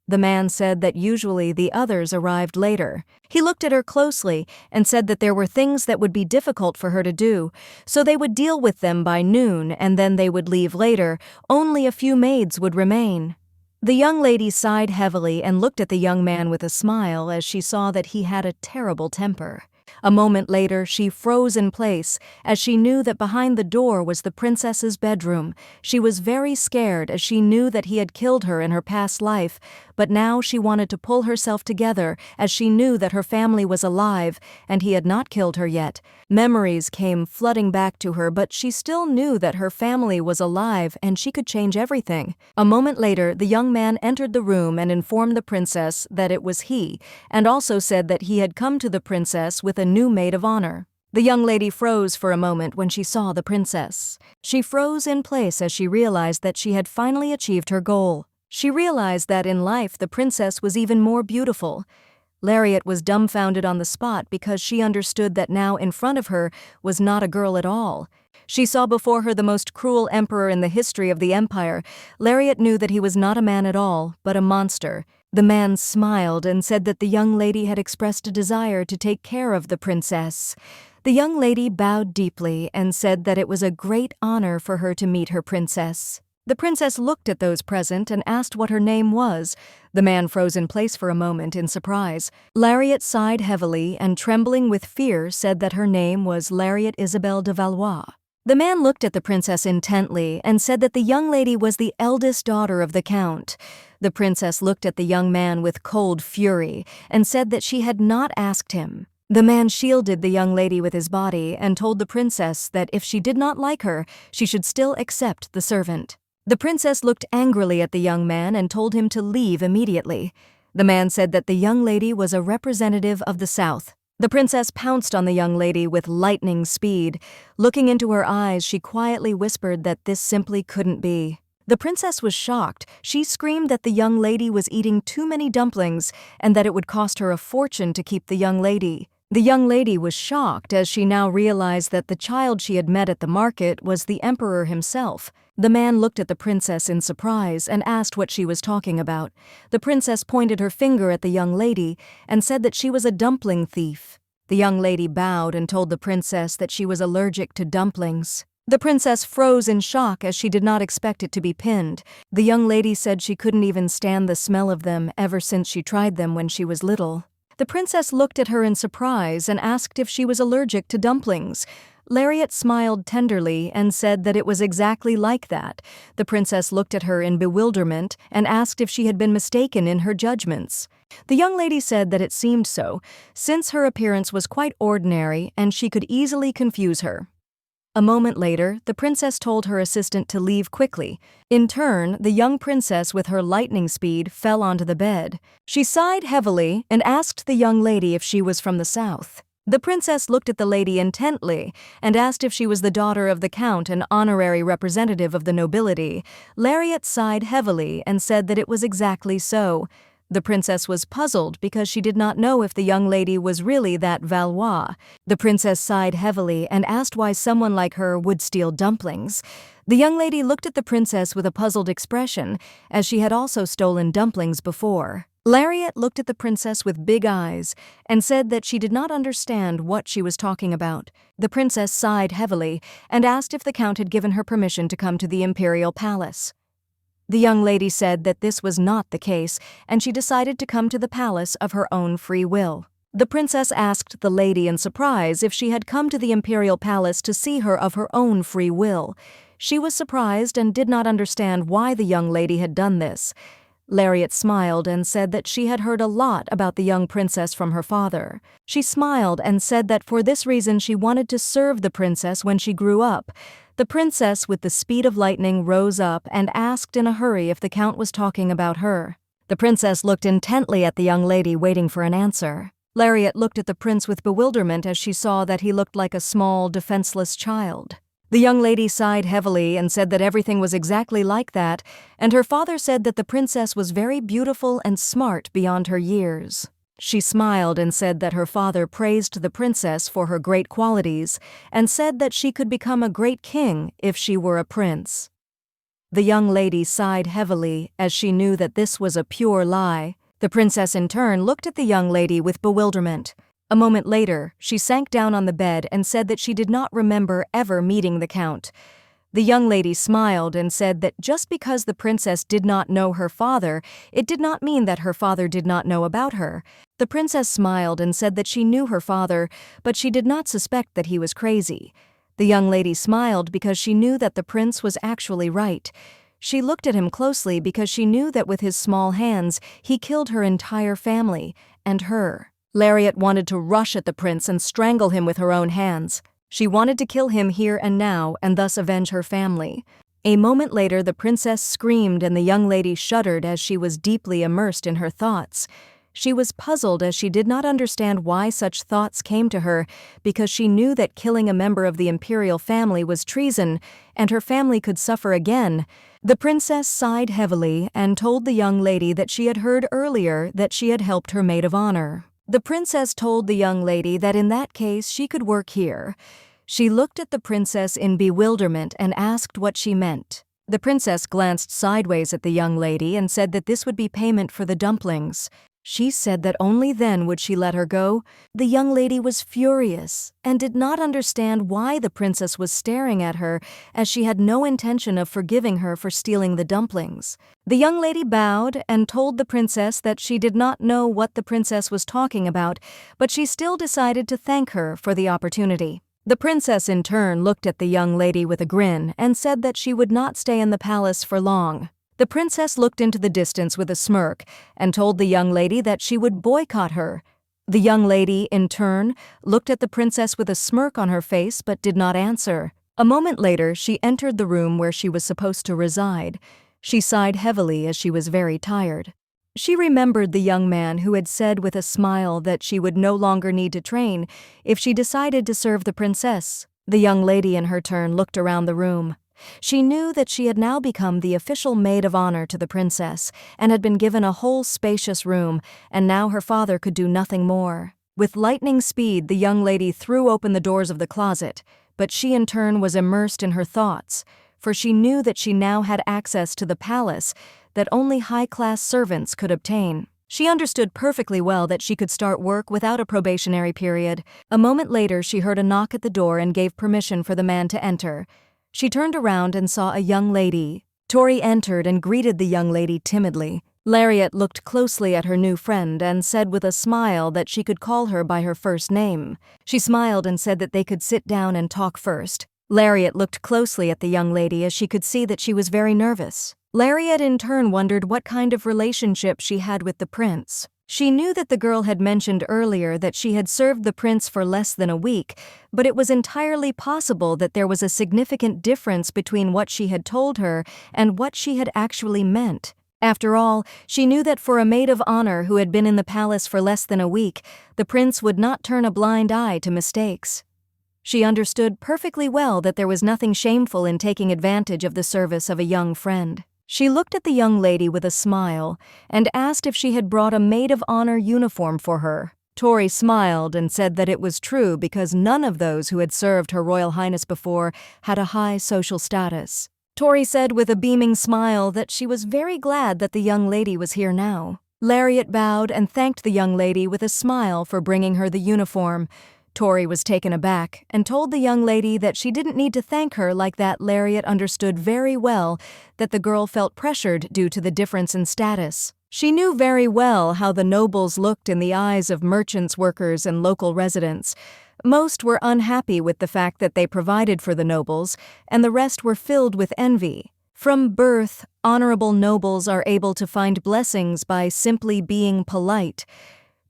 The man said that usually the others arrived later. He looked at her closely and said that there were things that would be difficult for her to do, so they would deal with them by noon and then they would leave later. Only a few maids would remain. The young lady sighed heavily and looked at the young man with a smile as she saw that he had a terrible temper. A moment later, she froze in place as she knew that behind the door was the princess's bedroom. She was very scared as she knew that he had killed her in her past life, but now she wanted to pull herself together as she knew that her family was alive and he had not killed her yet. Memories came flooding back to her, but she still knew that her family was alive and she could change everything. A moment later, the young man entered the room and informed the princess that it was he, and also said that he had come to the princess with a new maid of honor. The young lady froze for a moment when she saw the princess. She froze in place as she realized that she had finally achieved her goal. She realized that in life the princess was even more beautiful. Lariat was dumbfounded on the spot because she understood that now in front of her was not a girl at all. She saw before her the most cruel emperor in the history of the empire. Lariat knew that he was not a man at all, but a monster. The man smiled and said that the young lady had expressed a desire to take care of the princess. The young lady bowed deeply and said that it was a great honor for her to meet her princess. The princess looked at those present and asked what her name was. The man froze in place for a moment in surprise. Lariat sighed heavily and, trembling with fear, said that her name was Lariat Isabelle de Valois. The man looked at the princess intently and said that the young lady was the eldest daughter of the count. The princess looked at the young man with cold fury and said that she had not asked him. The man shielded the young lady with his body and told the princess that if she did not like her, she should still accept the servant. The princess looked angrily at the young man and told him to leave immediately. The man said that the young lady was a representative of the South. The princess pounced on the young lady with lightning speed. Looking into her eyes, she quietly whispered that this simply couldn't be. The princess was shocked. She screamed that the young lady was eating too many dumplings and that it would cost her a fortune to keep the young lady. The young lady was shocked as she now realized that the child she had met at the market was the emperor himself. The man looked at the princess in surprise and asked what she was talking about. The princess pointed her finger at the young lady and said that she was a dumpling thief. The young lady bowed and told the princess that she was allergic to dumplings. The princess froze in shock as she did not expect it to be pinned. The young lady said she couldn't even stand the smell of them ever since she tried them when she was little. The princess looked at her in surprise and asked if she was allergic to dumplings. Lariat smiled tenderly and said that it was exactly like that. The princess looked at her in bewilderment and asked if she had been mistaken in her judgments. The young lady said that it seemed so, since her appearance was quite ordinary and she could easily confuse her. A moment later, the princess told her assistant to leave quickly. In turn, the young princess with her lightning speed fell onto the bed. She sighed heavily and asked the young lady if she was from the south. The princess looked at the lady intently and asked if she was the daughter of the count and honorary representative of the nobility. Lariat sighed heavily and said that it was exactly so. The princess was puzzled because she did not know if the young lady was really that Valois. The princess sighed heavily and asked why someone like her would steal dumplings. The young lady looked at the princess with a puzzled expression, as she had also stolen dumplings before. Lariat looked at the princess with big eyes and said that she did not understand what she was talking about. The princess sighed heavily and asked if the count had given her permission to come to the imperial palace. The young lady said that this was not the case, and she decided to come to the palace of her own free will. The princess asked the lady in surprise if she had come to the imperial palace to see her of her own free will. She was surprised and did not understand why the young lady had done this. Lariat smiled and said that she had heard a lot about the young princess from her father. She smiled and said that for this reason she wanted to serve the princess when she grew up. The princess, with the speed of lightning, rose up and asked in a hurry if the count was talking about her. The princess looked intently at the young lady, waiting for an answer. Lariat looked at the prince with bewilderment as she saw that he looked like a small, defenseless child. The young lady sighed heavily and said that everything was exactly like that, and her father said that the princess was very beautiful and smart beyond her years. She smiled and said that her father praised the princess for her great qualities and said that she could become a great king if she were a prince. The young lady sighed heavily as she knew that this was a pure lie. The princess in turn looked at the young lady with bewilderment. A moment later, she sank down on the bed and said that she did not remember ever meeting the count. The young lady smiled and said that just because the princess did not know her father, it did not mean that her father did not know about her. The princess smiled and said that she knew her father, but she did not suspect that he was crazy. The young lady smiled because she knew that the prince was actually right. She looked at him closely because she knew that with his small hands, he killed her entire family, and her. Lariat wanted to rush at the prince and strangle him with her own hands. She wanted to kill him here and now and thus avenge her family. A moment later, the princess screamed and the young lady shuddered as she was deeply immersed in her thoughts. She was puzzled as she did not understand why such thoughts came to her, because she knew that killing a member of the imperial family was treason, and her family could suffer again. The princess sighed heavily and told the young lady that she had heard earlier that she had helped her maid of honor. The princess told the young lady that in that case she could work here. She looked at the princess in bewilderment and asked what she meant. The princess glanced sideways at the young lady and said that this would be payment for the dumplings. She said that only then would she let her go. The young lady was furious and did not understand why the princess was staring at her, as she had no intention of forgiving her for stealing the dumplings. The young lady bowed and told the princess that she did not know what the princess was talking about, but she still decided to thank her for the opportunity. The princess in turn looked at the young lady with a grin and said that she would not stay in the palace for long. The princess looked into the distance with a smirk and told the young lady that she would boycott her. The young lady, in turn, looked at the princess with a smirk on her face but did not answer. A moment later, she entered the room where she was supposed to reside. She sighed heavily as she was very tired. She remembered the young man who had said with a smile that she would no longer need to train if she decided to serve the princess. The young lady, in her turn, looked around the room. She knew that she had now become the official maid of honor to the princess and had been given a whole spacious room, and now her father could do nothing more. With lightning speed, the young lady threw open the doors of the closet, but she in turn was immersed in her thoughts, for she knew that she now had access to the palace that only high-class servants could obtain. She understood perfectly well that she could start work without a probationary period. A moment later, she heard a knock at the door and gave permission for the man to enter. She turned around and saw a young lady. Tori entered and greeted the young lady timidly. Lariat looked closely at her new friend and said with a smile that she could call her by her first name. She smiled and said that they could sit down and talk first. Lariat looked closely at the young lady as she could see that she was very nervous. Lariat in turn wondered what kind of relationship she had with the prince. She knew that the girl had mentioned earlier that she had served the prince for less than a week, but it was entirely possible that there was a significant difference between what she had told her and what she had actually meant. After all, she knew that for a maid of honor who had been in the palace for less than a week, the prince would not turn a blind eye to mistakes. She understood perfectly well that there was nothing shameful in taking advantage of the service of a young friend. She looked at the young lady with a smile and asked if she had brought a maid of honor uniform for her. Tori smiled and said that it was true because none of those who had served Her Royal Highness before had a high social status. Tori said with a beaming smile that she was very glad that the young lady was here now. Lariat bowed and thanked the young lady with a smile for bringing her the uniform. Tori was taken aback and told the young lady that she didn't need to thank her like that. Lariat understood very well that the girl felt pressured due to the difference in status. She knew very well how the nobles looked in the eyes of merchants, workers, and local residents. Most were unhappy with the fact that they provided for the nobles, and the rest were filled with envy. From birth, honorable nobles are able to find blessings by simply being polite.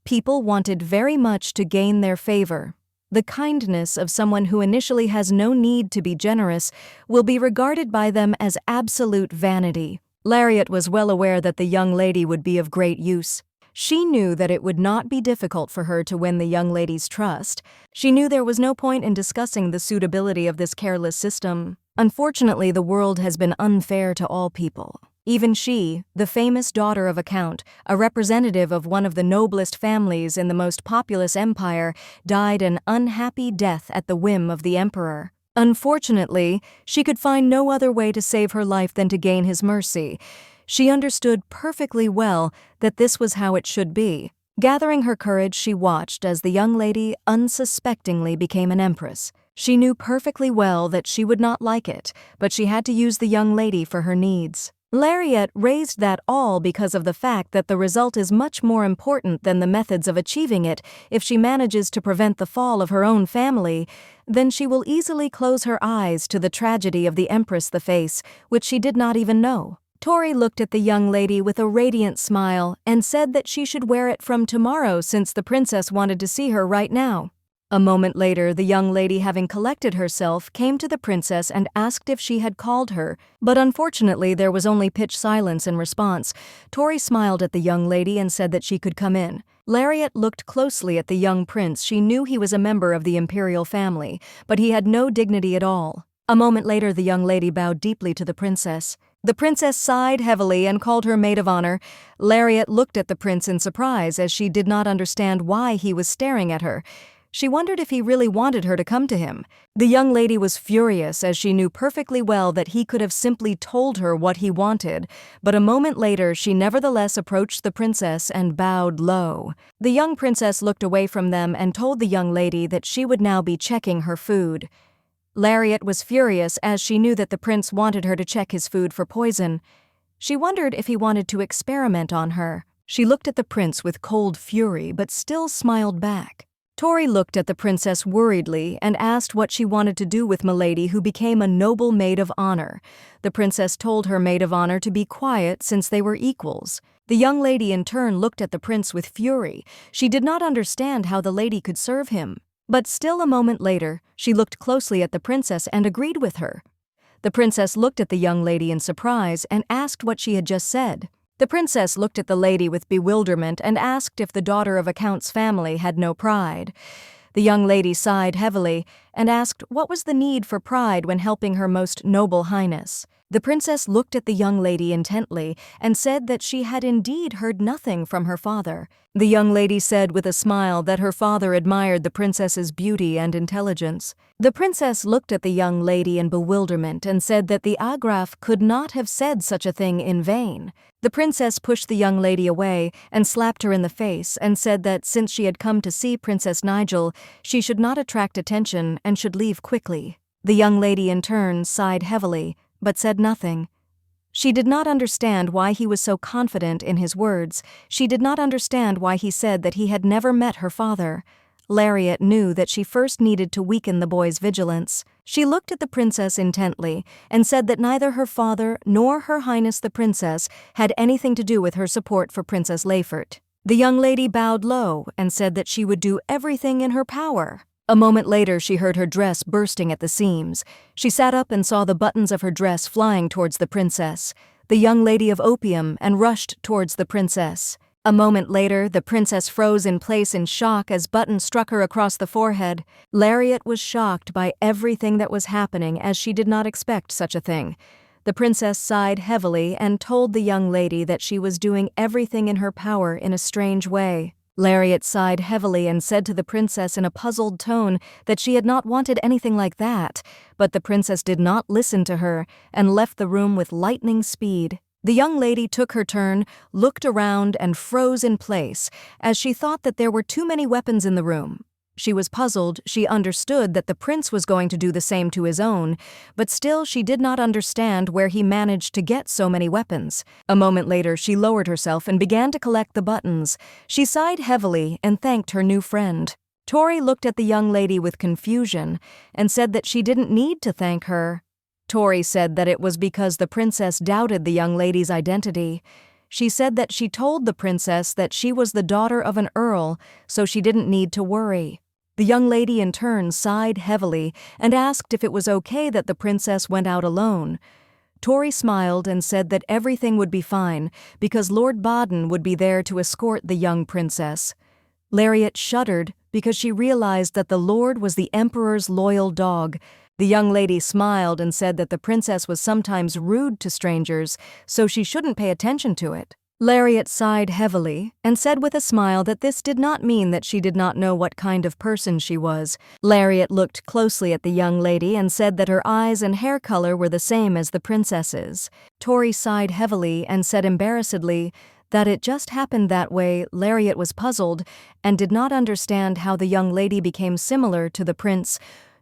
People wanted very much to gain their favor. The kindness of someone who initially has no need to be generous will be regarded by them as absolute vanity. Lariat was well aware that the young lady would be of great use. She knew that it would not be difficult for her to win the young lady's trust. She knew there was no point in discussing the suitability of this careless system. Unfortunately, the world has been unfair to all people. Even she, the famous daughter of a count, a representative of one of the noblest families in the most populous empire, died an unhappy death at the whim of the emperor. Unfortunately, she could find no other way to save her life than to gain his mercy. She understood perfectly well that this was how it should be. Gathering her courage, she watched as the young lady unsuspectingly became an empress. She knew perfectly well that she would not like it, but she had to use the young lady for her needs. Lariat raised that all because of the fact that the result is much more important than the methods of achieving it. If she manages to prevent the fall of her own family, then she will easily close her eyes to the tragedy of the empress, the face, which she did not even know. Tori looked at the young lady with a radiant smile and said that she should wear it from tomorrow since the princess wanted to see her right now. A moment later, the young lady, having collected herself, came to the princess and asked if she had called her, but unfortunately there was only pitch silence in response. Tori smiled at the young lady and said that she could come in. Lariat looked closely at the young prince. She knew he was a member of the imperial family, but he had no dignity at all. A moment later, the young lady bowed deeply to the princess. The princess sighed heavily and called her maid of honor. Lariat looked at the prince in surprise as she did not understand why he was staring at her. She wondered if he really wanted her to come to him. The young lady was furious as she knew perfectly well that he could have simply told her what he wanted, but a moment later she nevertheless approached the princess and bowed low. The young princess looked away from them and told the young lady that she would now be checking her food. Lariat was furious as she knew that the prince wanted her to check his food for poison. She wondered if he wanted to experiment on her. She looked at the prince with cold fury but still smiled back. Tori looked at the princess worriedly and asked what she wanted to do with Milady, who became a noble maid of honor. The princess told her maid of honor to be quiet since they were equals. The young lady in turn looked at the prince with fury. She did not understand how the lady could serve him. But still a moment later, she looked closely at the princess and agreed with her. The princess looked at the young lady in surprise and asked what she had just said. The princess looked at the lady with bewilderment and asked if the daughter of a count's family had no pride. The young lady sighed heavily and asked what was the need for pride when helping her most noble highness. The princess looked at the young lady intently and said that she had indeed heard nothing from her father. The young lady said with a smile that her father admired the princess's beauty and intelligence. The princess looked at the young lady in bewilderment and said that the Agraf could not have said such a thing in vain. The princess pushed the young lady away and slapped her in the face and said that since she had come to see Princess Nigel, she should not attract attention and should leave quickly. The young lady in turn sighed heavily, but said nothing. She did not understand why he was so confident in his words. She did not understand why he said that he had never met her father. Lariat knew that she first needed to weaken the boy's vigilance. She looked at the princess intently and said that neither her father nor Her Highness the Princess had anything to do with her support for Princess Leifert. The young lady bowed low and said that she would do everything in her power. A moment later, she heard her dress bursting at the seams. She sat up and saw the buttons of her dress flying towards the princess, the young lady of opium, and rushed towards the princess. A moment later, the princess froze in place in shock as buttons struck her across the forehead. Lariat was shocked by everything that was happening as she did not expect such a thing. The princess sighed heavily and told the young lady that she was doing everything in her power in a strange way. Lariat sighed heavily and said to the princess in a puzzled tone that she had not wanted anything like that, but the princess did not listen to her and left the room with lightning speed. The young lady took her turn, looked around, and froze in place, as she thought that there were too many weapons in the room. She was puzzled. She understood that the prince was going to do the same to his own, but still she did not understand where he managed to get so many weapons. A moment later, she lowered herself and began to collect the buttons. She sighed heavily and thanked her new friend. Tori looked at the young lady with confusion and said that she didn't need to thank her. Tori said that it was because the princess doubted the young lady's identity. She said that she told the princess that she was the daughter of an earl, so she didn't need to worry. The young lady in turn sighed heavily and asked if it was okay that the princess went out alone. Tori smiled and said that everything would be fine because Lord Baden would be there to escort the young princess. Lariat shuddered because she realized that the lord was the emperor's loyal dog. The young lady smiled and said that the princess was sometimes rude to strangers, so she shouldn't pay attention to it. Lariat sighed heavily and said with a smile that this did not mean that she did not know what kind of person she was. Lariat looked closely at the young lady and said that her eyes and hair color were the same as the princess's. Tori sighed heavily and said embarrassedly that it just happened that way. Lariat was puzzled and did not understand how the young lady became similar to the prince.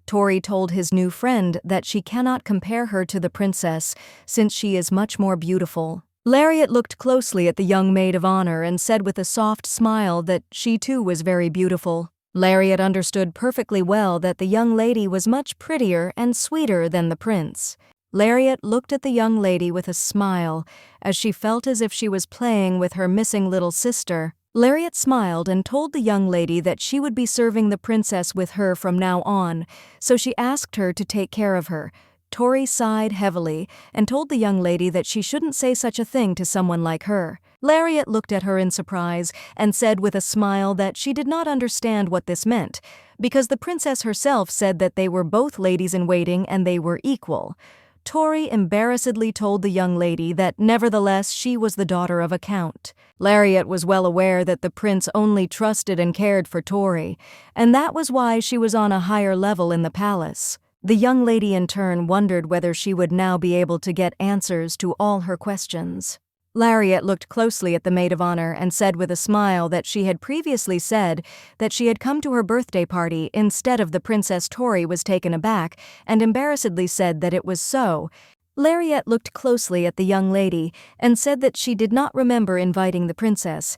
Tori told his new friend that she cannot compare her to the princess since she is much more beautiful. Lariat looked closely at the young maid of honor and said with a soft smile that she too was very beautiful. Lariat understood perfectly well that the young lady was much prettier and sweeter than the prince. Lariat looked at the young lady with a smile as she felt as if she was playing with her missing little sister. Lariat smiled and told the young lady that she would be serving the princess with her from now on, so she asked her to take care of her. Tori sighed heavily and told the young lady that she shouldn't say such a thing to someone like her. Lariat looked at her in surprise and said with a smile that she did not understand what this meant, because the princess herself said that they were both ladies-in-waiting and they were equal. Tori embarrassedly told the young lady that nevertheless she was the daughter of a count. Lariat was well aware that the prince only trusted and cared for Tori, and that was why she was on a higher level in the palace. The young lady in turn wondered whether she would now be able to get answers to all her questions. Lariat looked closely at the maid of honor and said with a smile that she had previously said that she had come to her birthday party instead of the princess. Tori was taken aback and embarrassedly said that it was so. Lariat looked closely at the young lady and said that she did not remember inviting the princess.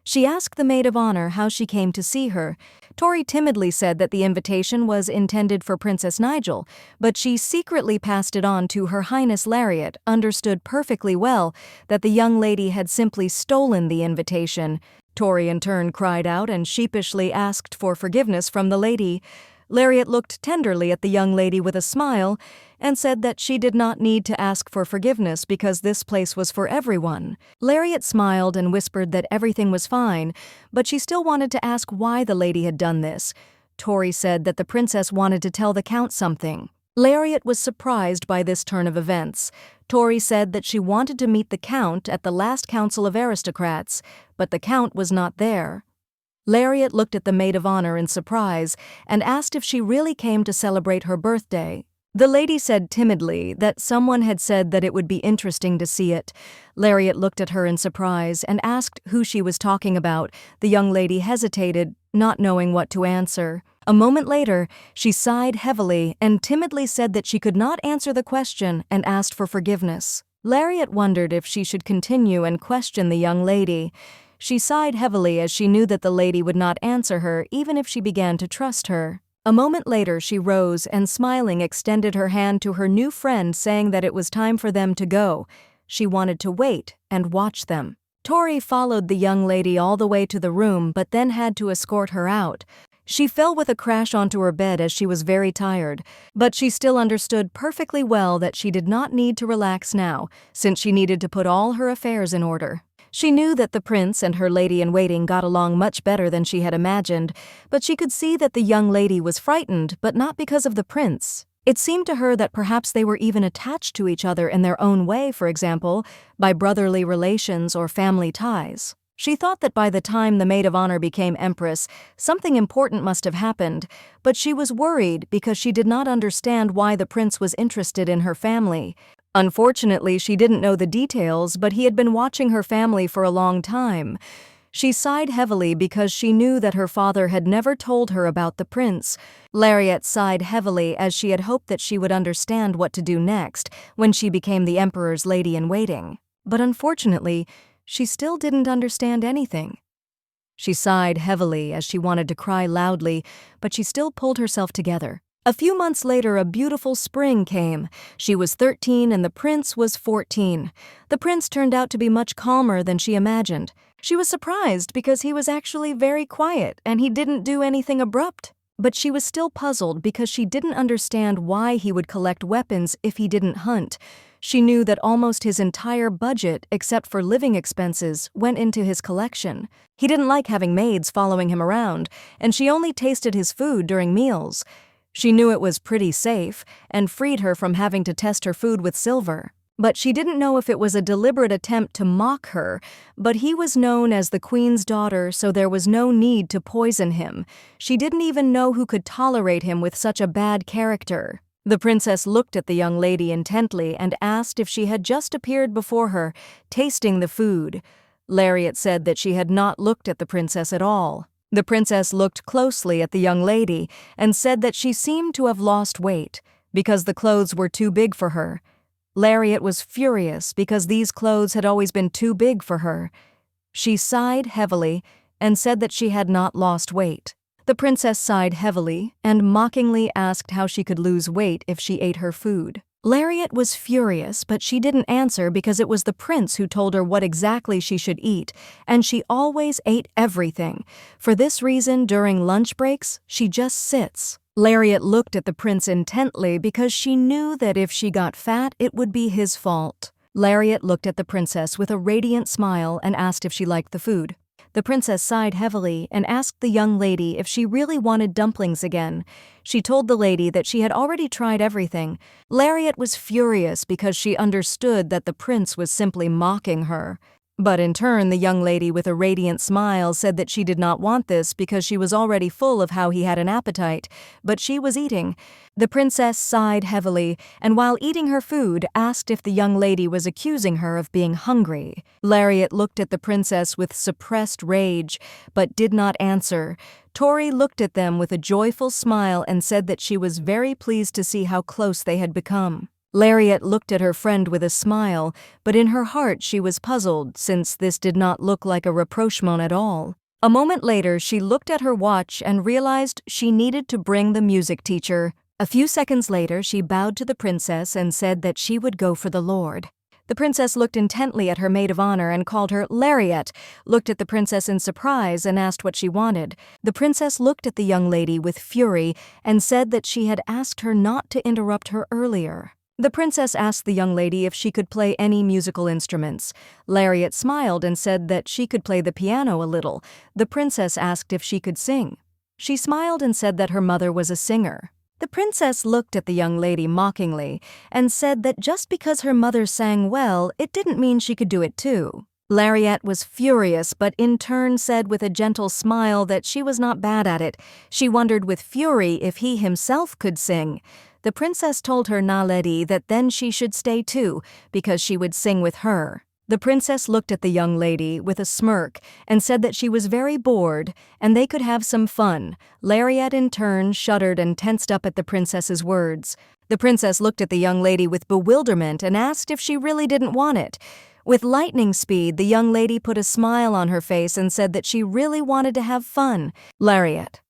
She asked the maid of honor how she came to see her. Tori timidly said that the invitation was intended for Princess Nigel, but she secretly passed it on to Her Highness. Lariat understood perfectly well that the young lady had simply stolen the invitation. Tori in turn cried out and sheepishly asked for forgiveness from the lady. Lariat looked tenderly at the young lady with a smile and said that she did not need to ask for forgiveness because this place was for everyone. Lariat smiled and whispered that everything was fine, but she still wanted to ask why the lady had done this. Tori said that the princess wanted to tell the count something. Lariat was surprised by this turn of events. Tori said that she wanted to meet the count at the last council of aristocrats, but the count was not there. Lariat looked at the maid of honor in surprise and asked if she really came to celebrate her birthday. The lady said timidly that someone had said that it would be interesting to see it. Lariat looked at her in surprise and asked who she was talking about. The young lady hesitated, not knowing what to answer. A moment later, she sighed heavily and timidly said that she could not answer the question and asked for forgiveness. Lariat wondered if she should continue and question the young lady. She sighed heavily as she knew that the lady would not answer her even if she began to trust her. A moment later she rose and smiling extended her hand to her new friend saying that it was time for them to go. She wanted to wait and watch them. Tori followed the young lady all the way to the room but then had to escort her out. She fell with a crash onto her bed as she was very tired, but she still understood perfectly well that she did not need to relax now, since she needed to put all her affairs in order. She knew that the prince and her lady-in-waiting got along much better than she had imagined, but she could see that the young lady was frightened, but not because of the prince. It seemed to her that perhaps they were even attached to each other in their own way, for example, by brotherly relations or family ties. She thought that by the time the maid of honor became empress, something important must have happened, but she was worried because she did not understand why the prince was interested in her family. Unfortunately, she didn't know the details, but he had been watching her family for a long time. She sighed heavily because she knew that her father had never told her about the prince. Lariat sighed heavily as she had hoped that she would understand what to do next when she became the emperor's lady-in-waiting. But unfortunately, she still didn't understand anything. She sighed heavily as she wanted to cry loudly, but she still pulled herself together. A few months later, a beautiful spring came. She was 13 and the prince was 14. The prince turned out to be much calmer than she imagined. She was surprised because he was actually very quiet and he didn't do anything abrupt. But she was still puzzled because she didn't understand why he would collect weapons if he didn't hunt. She knew that almost his entire budget, except for living expenses, went into his collection. He didn't like having maids following him around, and she only tasted his food during meals. She knew it was pretty safe and freed her from having to test her food with silver. But she didn't know if it was a deliberate attempt to mock her, but he was known as the queen's daughter, so there was no need to poison him. She didn't even know who could tolerate him with such a bad character. The princess looked at the young lady intently and asked if she had just appeared before her, tasting the food. Lariat said that she had not looked at the princess at all. The princess looked closely at the young lady and said that she seemed to have lost weight because the clothes were too big for her. Lariat was furious because these clothes had always been too big for her. She sighed heavily and said that she had not lost weight. The princess sighed heavily and mockingly asked how she could lose weight if she ate her food. Lariat was furious, but she didn't answer because it was the prince who told her what exactly she should eat, and she always ate everything. For this reason, during lunch breaks, she just sits. Lariat looked at the prince intently because she knew that if she got fat, it would be his fault. Lariat looked at the princess with a radiant smile and asked if she liked the food. The princess sighed heavily and asked the young lady if she really wanted dumplings again. She told the lady that she had already tried everything. Lariat was furious because she understood that the prince was simply mocking her. But in turn, the young lady with a radiant smile said that she did not want this because she was already full of how he had an appetite, but she was eating. The princess sighed heavily, and while eating her food, asked if the young lady was accusing her of being hungry. Lariat looked at the princess with suppressed rage, but did not answer. Tori looked at them with a joyful smile and said that she was very pleased to see how close they had become. Lariat looked at her friend with a smile, but in her heart she was puzzled since this did not look like a rapprochement at all. A moment later, she looked at her watch and realized she needed to bring the music teacher. A few seconds later, she bowed to the princess and said that she would go for the lord. The princess looked intently at her maid of honor and called her Lariat, looked at the princess in surprise and asked what she wanted. The princess looked at the young lady with fury and said that she had asked her not to interrupt her earlier. The princess asked the young lady if she could play any musical instruments. Lariat smiled and said that she could play the piano a little. The princess asked if she could sing. She smiled and said that her mother was a singer. The princess looked at the young lady mockingly and said that just because her mother sang well, it didn't mean she could do it too. Lariat was furious, but in turn said with a gentle smile that she was not bad at it. She wondered with fury if he himself could sing. The princess told her naledi that then she should stay too, because she would sing with her. The princess looked at the young lady with a smirk and said that she was very bored and they could have some fun. Lariat in turn shuddered and tensed up at the princess's words. The princess looked at the young lady with bewilderment and asked if she really didn't want it. With lightning speed, the young lady put a smile on her face and said that she really wanted to have fun. Lariat.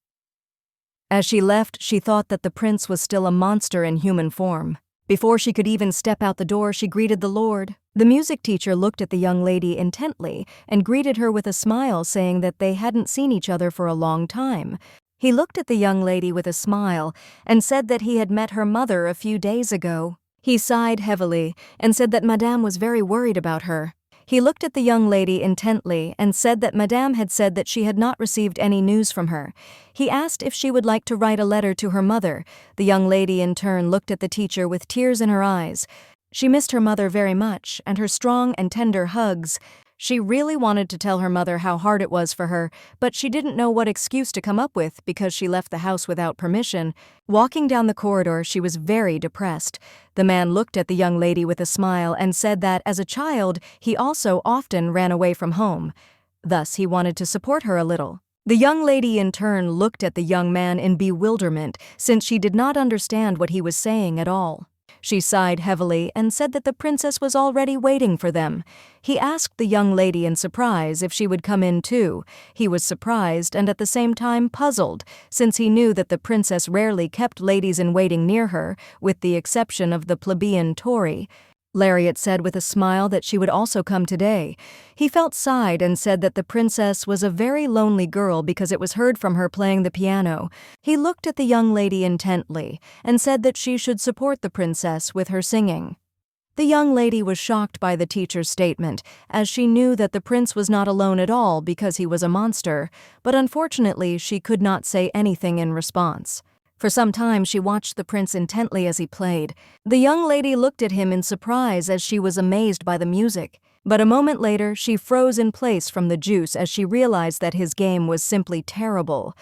As she left, she thought that the prince was still a monster in human form. Before she could even step out the door, she greeted the lord. The music teacher looked at the young lady intently and greeted her with a smile, saying that they hadn't seen each other for a long time. He looked at the young lady with a smile and said that he had met her mother a few days ago. He sighed heavily and said that Madame was very worried about her. He looked at the young lady intently and said that Madame had said that she had not received any news from her. He asked if she would like to write a letter to her mother. The young lady in turn looked at the teacher with tears in her eyes. She missed her mother very much, and her strong and tender hugs. She really wanted to tell her mother how hard it was for her, but she didn't know what excuse to come up with because she left the house without permission. Walking down the corridor, she was very depressed. The man looked at the young lady with a smile and said that, as a child, he also often ran away from home. Thus, he wanted to support her a little. The young lady in turn looked at the young man in bewilderment, since she did not understand what he was saying at all. She sighed heavily and said that the princess was already waiting for them. He asked the young lady in surprise if she would come in too. He was surprised and at the same time puzzled, since he knew that the princess rarely kept ladies in waiting near her, with the exception of the plebeian Tori. Lariat said with a smile that she would also come today. He felt sighed and said that the princess was a very lonely girl because it was heard from her playing the piano. He looked at the young lady intently and said that she should support the princess with her singing. The young lady was shocked by the teacher's statement, as she knew that the prince was not alone at all because he was a monster, but unfortunately she could not say anything in response. For some time she watched the prince intently as he played. The young lady looked at him in surprise as she was amazed by the music. But a moment later she froze in place from the juice as she realized that his game was simply terrible.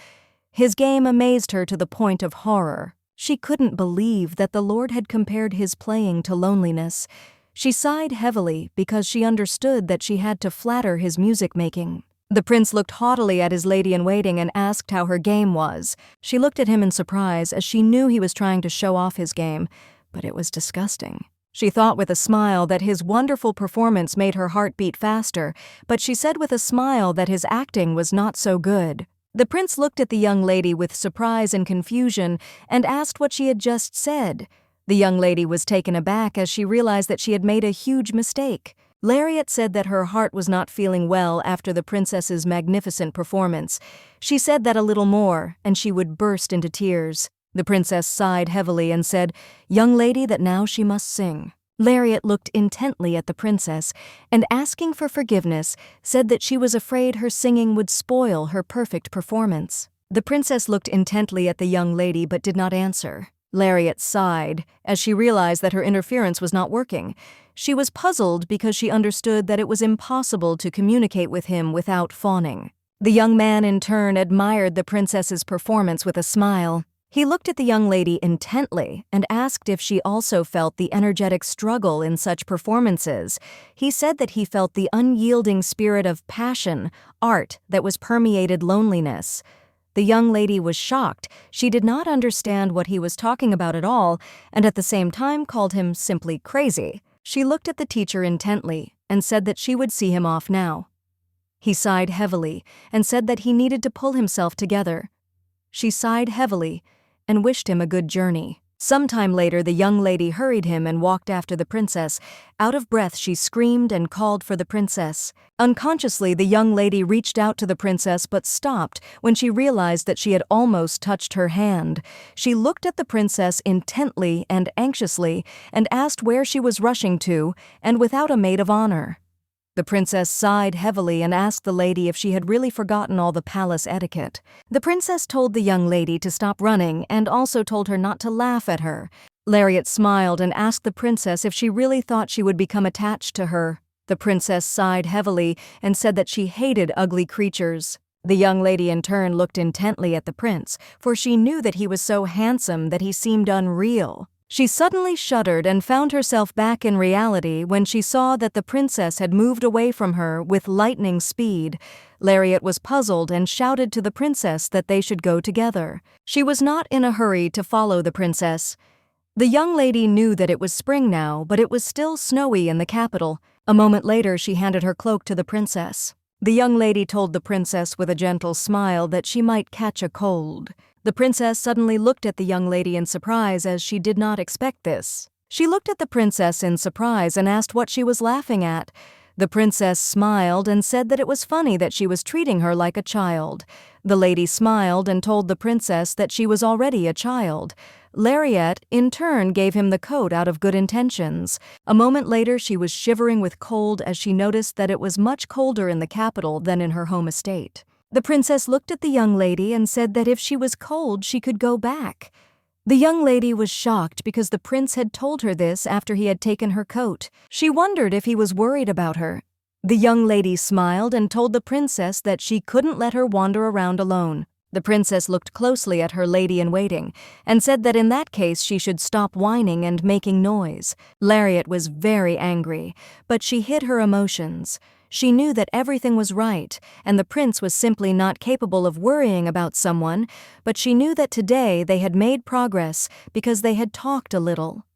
His game amazed her to the point of horror. She couldn't believe that the Lord had compared his playing to loneliness. She sighed heavily because she understood that she had to flatter his music-making. The prince looked haughtily at his lady-in-waiting and asked how her game was. She looked at him in surprise as she knew he was trying to show off his game, but it was disgusting. She thought with a smile that his wonderful performance made her heart beat faster, but she said with a smile that his acting was not so good. The prince looked at the young lady with surprise and confusion and asked what she had just said. The young lady was taken aback as she realized that she had made a huge mistake. Lariat said that her heart was not feeling well after the princess's magnificent performance. She said that a little more, and she would burst into tears. The princess sighed heavily and said, "Young lady, that now she must sing." Lariat looked intently at the princess and, asking for forgiveness, said that she was afraid her singing would spoil her perfect performance. The princess looked intently at the young lady but did not answer. Lariat sighed as she realized that her interference was not working. She was puzzled because she understood that it was impossible to communicate with him without fawning. The young man in turn admired the princess's performance with a smile. He looked at the young lady intently and asked if she also felt the energetic struggle in such performances. He said that he felt the unyielding spirit of passion, art that was permeated loneliness. The young lady was shocked. She did not understand what he was talking about at all, and at the same time called him simply crazy. She looked at the teacher intently and said that she would see him off now. He sighed heavily and said that he needed to pull himself together. She sighed heavily and wished him a good journey. Sometime later, the young lady hurried him and walked after the princess. Out of breath, she screamed and called for the princess. Unconsciously, the young lady reached out to the princess but stopped when she realized that she had almost touched her hand. She looked at the princess intently and anxiously and asked where she was rushing to, and without a maid of honor. The princess sighed heavily and asked the lady if she had really forgotten all the palace etiquette. The princess told the young lady to stop running and also told her not to laugh at her. Lariat smiled and asked the princess if she really thought she would become attached to her. The princess sighed heavily and said that she hated ugly creatures. The young lady in turn looked intently at the prince, for she knew that he was so handsome that he seemed unreal. She suddenly shuddered and found herself back in reality when she saw that the princess had moved away from her with lightning speed. Lariat was puzzled and shouted to the princess that they should go together. She was not in a hurry to follow the princess. The young lady knew that it was spring now, but it was still snowy in the capital. A moment later, she handed her cloak to the princess. The young lady told the princess with a gentle smile that she might catch a cold. The princess suddenly looked at the young lady in surprise as she did not expect this. She looked at the princess in surprise and asked what she was laughing at. The princess smiled and said that it was funny that she was treating her like a child. The lady smiled and told the princess that she was already a child. Lariat, in turn, gave him the coat out of good intentions. A moment later, she was shivering with cold as she noticed that it was much colder in the capital than in her home estate. The princess looked at the young lady and said that if she was cold, she could go back. The young lady was shocked because the prince had told her this after he had taken her coat. She wondered if he was worried about her. The young lady smiled and told the princess that she couldn't let her wander around alone. The princess looked closely at her lady-in-waiting and said that in that case she should stop whining and making noise. Lariat was very angry, but she hid her emotions. She knew that everything was right, and the prince was simply not capable of worrying about someone, but she knew that today they had made progress because they had talked a little.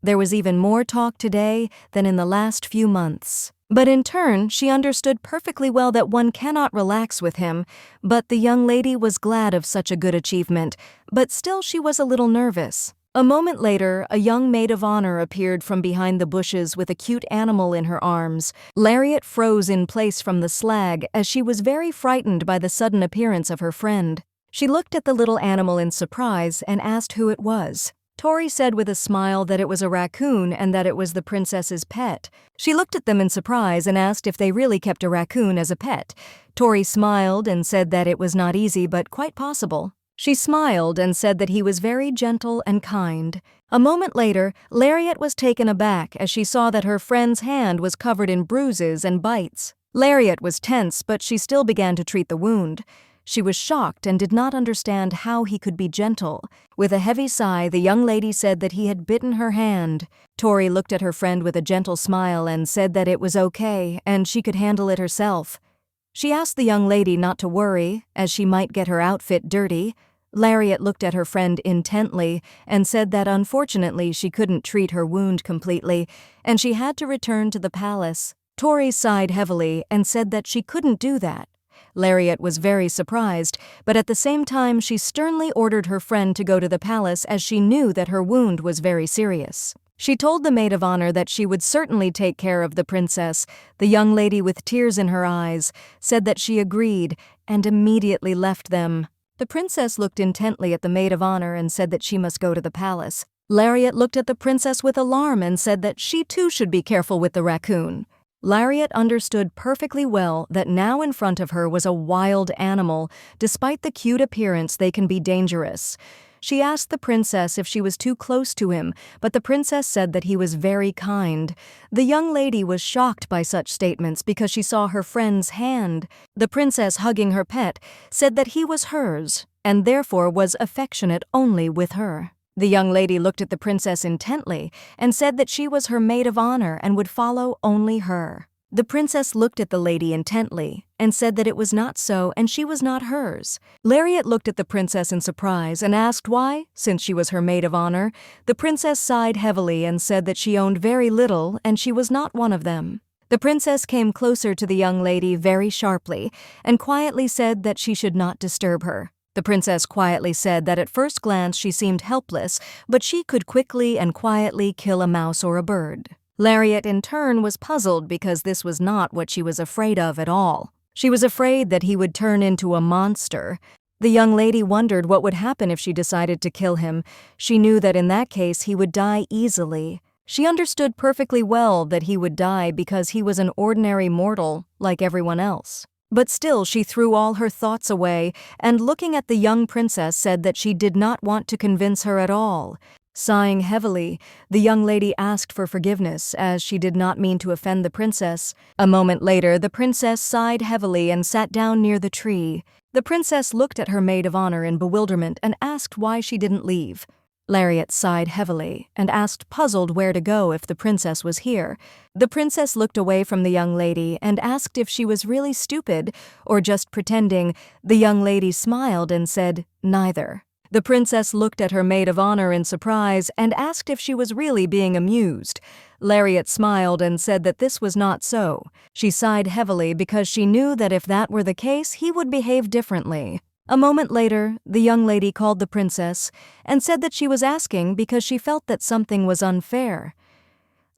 There was even more talk today than in the last few months. But in turn, she understood perfectly well that one cannot relax with him, but the young lady was glad of such a good achievement, but still she was a little nervous. A moment later, a young maid of honor appeared from behind the bushes with a cute animal in her arms. Lariat froze in place from the slag as she was very frightened by the sudden appearance of her friend. She looked at the little animal in surprise and asked who it was. Tori said with a smile that it was a raccoon and that it was the princess's pet. She looked at them in surprise and asked if they really kept a raccoon as a pet. Tori smiled and said that it was not easy but quite possible. She smiled and said that he was very gentle and kind. A moment later, Lariat was taken aback as she saw that her friend's hand was covered in bruises and bites. Lariat was tense, but she still began to treat the wound. She was shocked and did not understand how he could be gentle. With a heavy sigh, the young lady said that he had bitten her hand. Tori looked at her friend with a gentle smile and said that it was okay and she could handle it herself. She asked the young lady not to worry, as she might get her outfit dirty. Lariat looked at her friend intently and said that unfortunately she couldn't treat her wound completely, and she had to return to the palace. Tori sighed heavily and said that she couldn't do that. Lariat was very surprised, but at the same time she sternly ordered her friend to go to the palace as she knew that her wound was very serious. She told the maid of honor that she would certainly take care of the princess. The young lady, with tears in her eyes, said that she agreed and immediately left them. The princess looked intently at the maid of honor and said that she must go to the palace. Lariat looked at the princess with alarm and said that she too should be careful with the raccoon. Lariat understood perfectly well that now in front of her was a wild animal. Despite the cute appearance, they can be dangerous. She asked the princess if she was too close to him, but the princess said that he was very kind. The young lady was shocked by such statements because she saw her friend's hand. The princess, hugging her pet, said that he was hers and therefore was affectionate only with her. The young lady looked at the princess intently and said that she was her maid of honor and would follow only her. The princess looked at the lady intently and said that it was not so and she was not hers. Lariat looked at the princess in surprise and asked why, since she was her maid of honor. The princess sighed heavily and said that she owned very little and she was not one of them. The princess came closer to the young lady very sharply and quietly said that she should not disturb her. The princess quietly said that at first glance she seemed helpless, but she could quickly and quietly kill a mouse or a bird. Lariat in turn was puzzled because this was not what she was afraid of at all. She was afraid that he would turn into a monster. The young lady wondered what would happen if she decided to kill him. She knew that in that case he would die easily. She understood perfectly well that he would die because he was an ordinary mortal like everyone else. But still she threw all her thoughts away and looking at the young princess said that she did not want to convince her at all. Sighing heavily, the young lady asked for forgiveness as she did not mean to offend the princess. A moment later, the princess sighed heavily and sat down near the tree. The princess looked at her maid of honor in bewilderment and asked why she didn't leave. Lariat sighed heavily and asked, puzzled, where to go if the princess was here. The princess looked away from the young lady and asked if she was really stupid or just pretending. The young lady smiled and said, neither. The princess looked at her maid of honor in surprise and asked if she was really being amused. Lariat smiled and said that this was not so. She sighed heavily because she knew that if that were the case, he would behave differently. A moment later, the young lady called the princess and said that she was asking because she felt that something was unfair.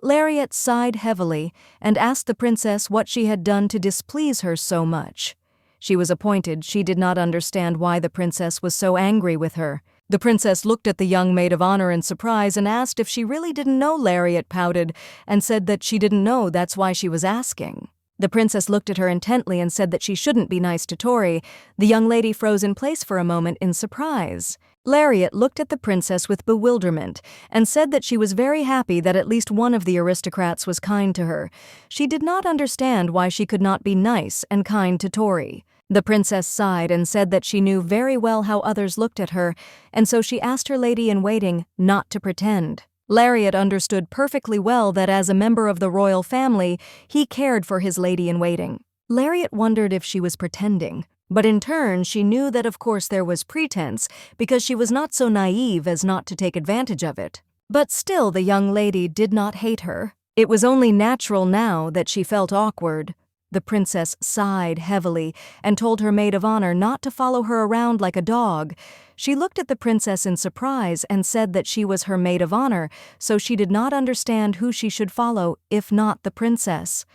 Lariat sighed heavily and asked the princess what she had done to displease her so much. She was appointed. She did not understand why the princess was so angry with her. The princess looked at the young maid of honor in surprise and asked if she really didn't know. Lariat pouted and said that she didn't know, that's why she was asking. The princess looked at her intently and said that she shouldn't be nice to Tori. The young lady froze in place for a moment in surprise. Lariat looked at the princess with bewilderment and said that she was very happy that at least one of the aristocrats was kind to her. She did not understand why she could not be nice and kind to Tori. The princess sighed and said that she knew very well how others looked at her, and so she asked her lady-in-waiting not to pretend. Lariat understood perfectly well that as a member of the royal family, he cared for his lady-in-waiting. Lariat wondered if she was pretending, but in turn she knew that of course there was pretense because she was not so naive as not to take advantage of it. But still the young lady did not hate her. It was only natural now that she felt awkward. The princess sighed heavily and told her maid of honor not to follow her around like a dog. She looked at the princess in surprise and said that she was her maid of honor, so she did not understand who she should follow if not the princess.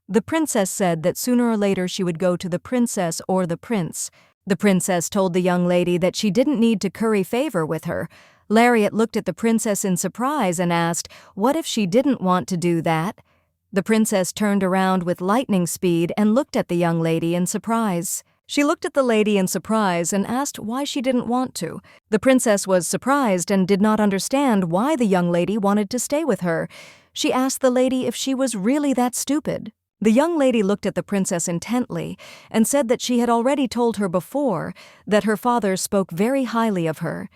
The princess said that sooner or later she would go to the princess or the prince. The princess told the young lady that she didn't need to curry favor with her. Lariat looked at the princess in surprise and asked, what if she didn't want to do that? The princess turned around with lightning speed and looked at the young lady in surprise. She looked at the lady in surprise and asked why she didn't want to. The princess was surprised and did not understand why the young lady wanted to stay with her. She asked the lady if she was really that stupid. The young lady looked at the princess intently and said that she had already told her before that her father spoke very highly of her.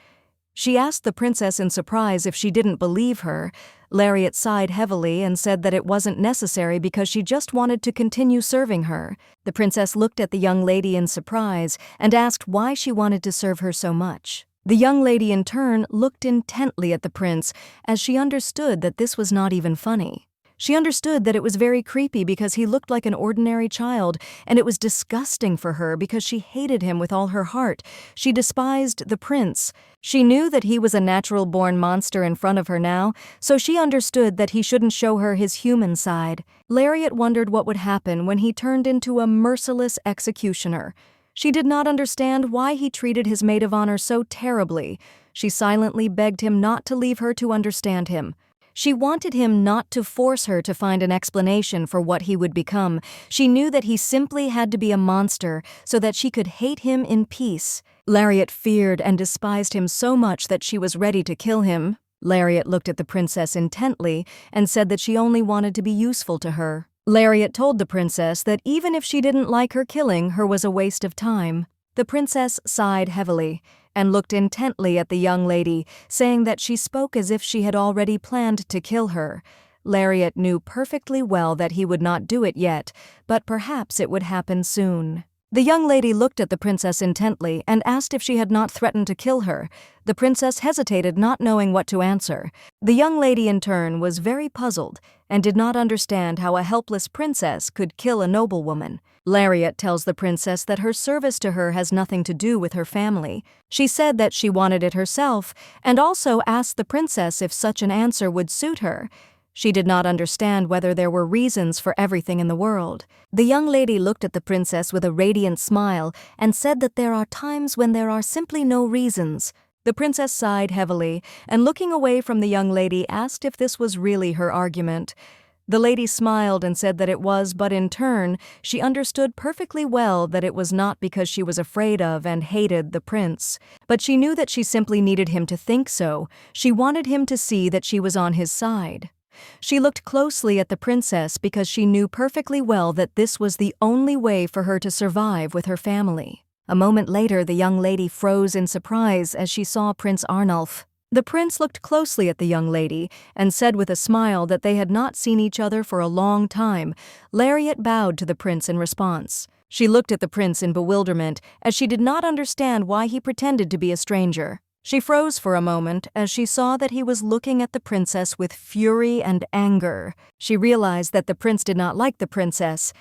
She asked the princess in surprise if she didn't believe her. Lariat sighed heavily and said that it wasn't necessary because she just wanted to continue serving her. The princess looked at the young lady in surprise and asked why she wanted to serve her so much. The young lady in turn looked intently at the prince as she understood that this was not even funny. She understood that it was very creepy because he looked like an ordinary child, and it was disgusting for her because she hated him with all her heart. She despised the prince. She knew that he was a natural-born monster in front of her now, so she understood that he shouldn't show her his human side. Lariat wondered what would happen when he turned into a merciless executioner. She did not understand why he treated his maid of honor so terribly. She silently begged him not to leave her to understand him. She wanted him not to force her to find an explanation for what he would become. She knew that he simply had to be a monster so that she could hate him in peace. Lariat feared and despised him so much that she was ready to kill him. Lariat looked at the princess intently and said that she only wanted to be useful to her. Lariat told the princess that even if she didn't like her killing, her was a waste of time. The princess sighed heavily and looked intently at the young lady, saying that she spoke as if she had already planned to kill her. Lariat knew perfectly well that he would not do it yet, but perhaps it would happen soon. The young lady looked at the princess intently and asked if she had not threatened to kill her. The princess hesitated, not knowing what to answer. The young lady in turn was very puzzled and did not understand how a helpless princess could kill a noblewoman. Lariat tells the princess that her service to her has nothing to do with her family. She said that she wanted it herself, and also asked the princess if such an answer would suit her. She did not understand whether there were reasons for everything in the world. The young lady looked at the princess with a radiant smile and said that there are times when there are simply no reasons. The princess sighed heavily and, looking away from the young lady, asked if this was really her argument. The lady smiled and said that it was, but in turn, she understood perfectly well that it was not because she was afraid of and hated the prince. But she knew that she simply needed him to think so. She wanted him to see that she was on his side. She looked closely at the princess because she knew perfectly well that this was the only way for her to survive with her family. A moment later, the young lady froze in surprise as she saw Prince Arnulf. The prince looked closely at the young lady and said with a smile that they had not seen each other for a long time. Lariat bowed to the prince in response. She looked at the prince in bewilderment as she did not understand why he pretended to be a stranger. She froze for a moment as she saw that he was looking at the princess with fury and anger. She realized that the prince did not like the princess.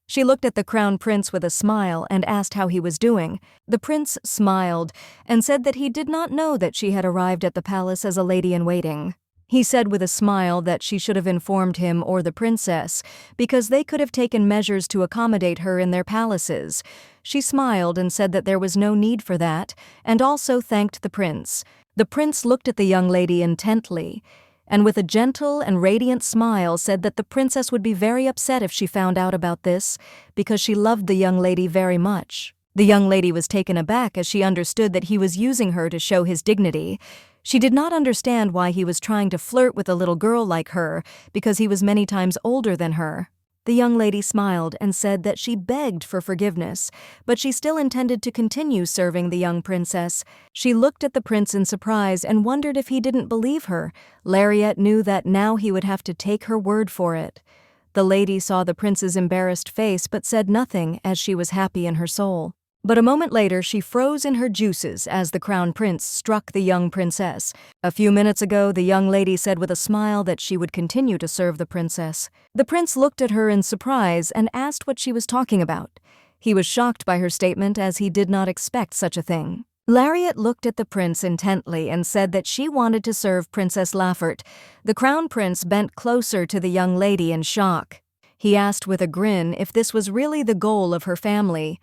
She looked at the crown prince with a smile and asked how he was doing. The prince smiled and said that he did not know that she had arrived at the palace as a lady-in-waiting. He said with a smile that she should have informed him or the princess, because they could have taken measures to accommodate her in their palaces. She smiled and said that there was no need for that, and also thanked the prince. The prince looked at the young lady intently, and with a gentle and radiant smile said that the princess would be very upset if she found out about this, because she loved the young lady very much. The young lady was taken aback as she understood that he was using her to show his dignity. She did not understand why he was trying to flirt with a little girl like her, because he was many times older than her. The young lady smiled and said that she begged for forgiveness, but she still intended to continue serving the young princess. She looked at the prince in surprise and wondered if he didn't believe her. Lariat knew that now he would have to take her word for it. The lady saw the prince's embarrassed face but said nothing, as she was happy in her soul. But a moment later she froze in her juices as the crown prince struck the young princess. A few minutes ago, the young lady said with a smile that she would continue to serve the princess. The prince looked at her in surprise and asked what she was talking about. He was shocked by her statement as he did not expect such a thing. Lariat looked at the prince intently and said that she wanted to serve Princess Laffert. The crown prince bent closer to the young lady in shock. He asked with a grin if this was really the goal of her family.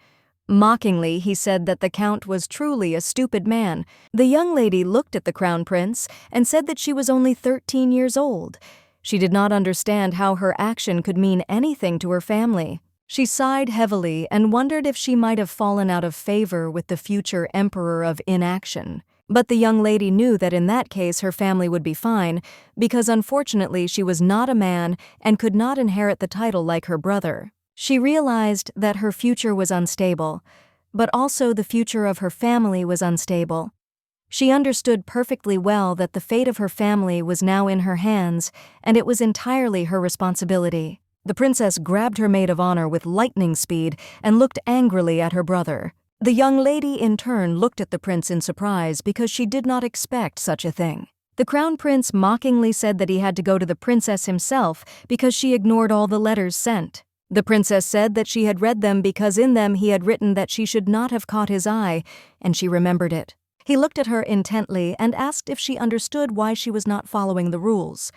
Mockingly, he said that the count was truly a stupid man. The young lady looked at the crown prince and said that she was only 13 years old. She did not understand how her action could mean anything to her family. She sighed heavily and wondered if she might have fallen out of favor with the future emperor of inaction. But the young lady knew that in that case her family would be fine, because unfortunately she was not a man and could not inherit the title like her brother. She realized that her future was unstable, but also the future of her family was unstable. She understood perfectly well that the fate of her family was now in her hands, and it was entirely her responsibility. The princess grabbed her maid of honor with lightning speed and looked angrily at her brother. The young lady in turn looked at the prince in surprise because she did not expect such a thing. The crown prince mockingly said that he had to go to the princess himself because she ignored all the letters sent. The princess said that she had read them because in them he had written that she should not have caught his eye, and she remembered it. He looked at her intently and asked if she understood why she was not following the rules.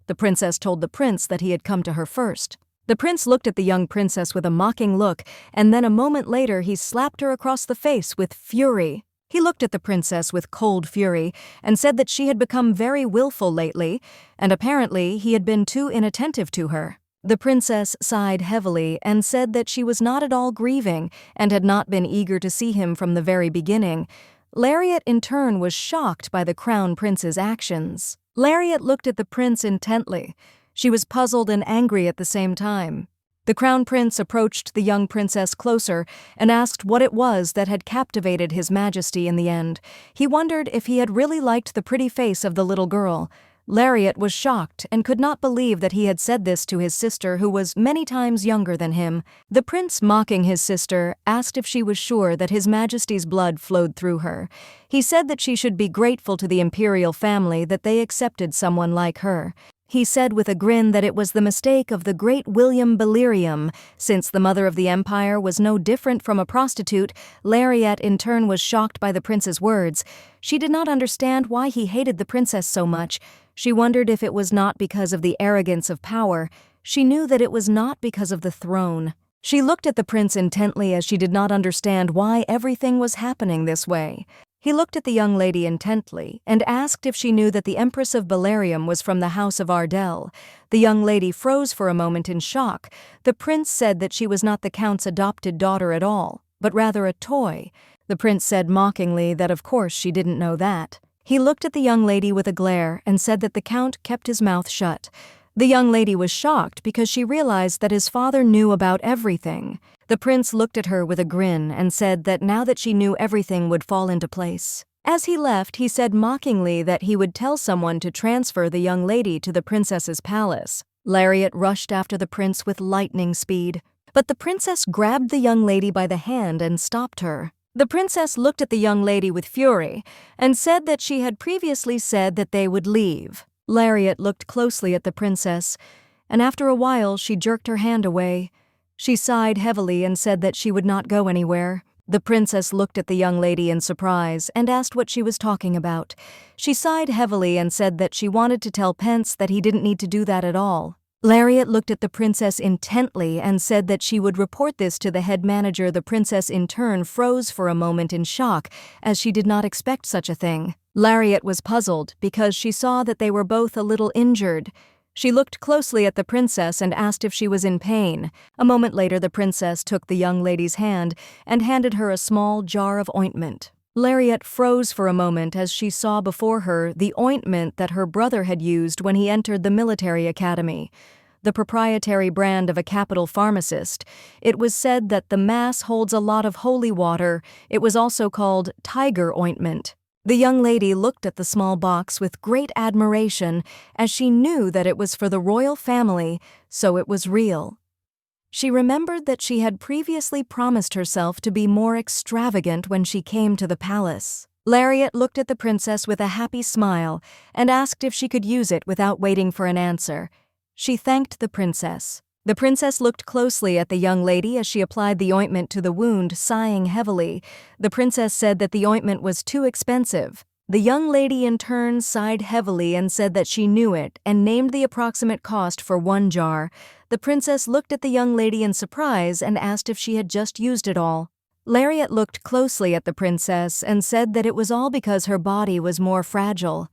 The princess told the prince that he had come to her first. The prince looked at the young princess with a mocking look, and then a moment later he slapped her across the face with fury. He looked at the princess with cold fury and said that she had become very willful lately, and apparently he had been too inattentive to her. The princess sighed heavily and said that she was not at all grieving and had not been eager to see him from the very beginning. Lariat in turn was shocked by the crown prince's actions. Lariat looked at the prince intently. She was puzzled and angry at the same time. The crown prince approached the young princess closer and asked what it was that had captivated His Majesty in the end. He wondered if he had really liked the pretty face of the little girl. Lariat was shocked and could not believe that he had said this to his sister, who was many times younger than him. The prince, mocking his sister, asked if she was sure that His Majesty's blood flowed through her. He said that she should be grateful to the imperial family that they accepted someone like her. He said with a grin that it was the mistake of the great William Belerium. Since the mother of the empire was no different from a prostitute, Lariat in turn was shocked by the prince's words. She did not understand why he hated the princess so much. She wondered if it was not because of the arrogance of power. She knew that it was not because of the throne. She looked at the prince intently as she did not understand why everything was happening this way. He looked at the young lady intently and asked if she knew that the Empress of Belerium was from the house of Ardell. The young lady froze for a moment in shock. The prince said that she was not the count's adopted daughter at all, but rather a toy. The prince said mockingly that of course she didn't know that. He looked at the young lady with a glare and said that the count kept his mouth shut. The young lady was shocked because she realized that his father knew about everything. The prince looked at her with a grin and said that now that she knew, everything would fall into place. As he left, he said mockingly that he would tell someone to transfer the young lady to the princess's palace. Lariat rushed after the prince with lightning speed, but the princess grabbed the young lady by the hand and stopped her. The princess looked at the young lady with fury and said that she had previously said that they would leave. Lariat looked closely at the princess, and after a while she jerked her hand away. She sighed heavily and said that she would not go anywhere. The princess looked at the young lady in surprise and asked what she was talking about. She sighed heavily and said that she wanted to tell Pence that he didn't need to do that at all. Lariat looked at the princess intently and said that she would report this to the head manager. The princess in turn froze for a moment in shock, as she did not expect such a thing. Lariat was puzzled because she saw that they were both a little injured. She looked closely at the princess and asked if she was in pain. A moment later, the princess took the young lady's hand and handed her a small jar of ointment. Lariat froze for a moment as she saw before her the ointment that her brother had used when he entered the military academy, the proprietary brand of a capital pharmacist. It was said that the mass holds a lot of holy water. It was also called tiger ointment. The young lady looked at the small box with great admiration, as she knew that it was for the royal family, so it was real. She remembered that she had previously promised herself to be more extravagant when she came to the palace. Lariat looked at the princess with a happy smile and asked if she could use it without waiting for an answer. She thanked the princess. The princess looked closely at the young lady as she applied the ointment to the wound, sighing heavily. The princess said that the ointment was too expensive. The young lady in turn sighed heavily and said that she knew it and named the approximate cost for one jar. The princess looked at the young lady in surprise and asked if she had just used it all. Lariat looked closely at the princess and said that it was all because her body was more fragile.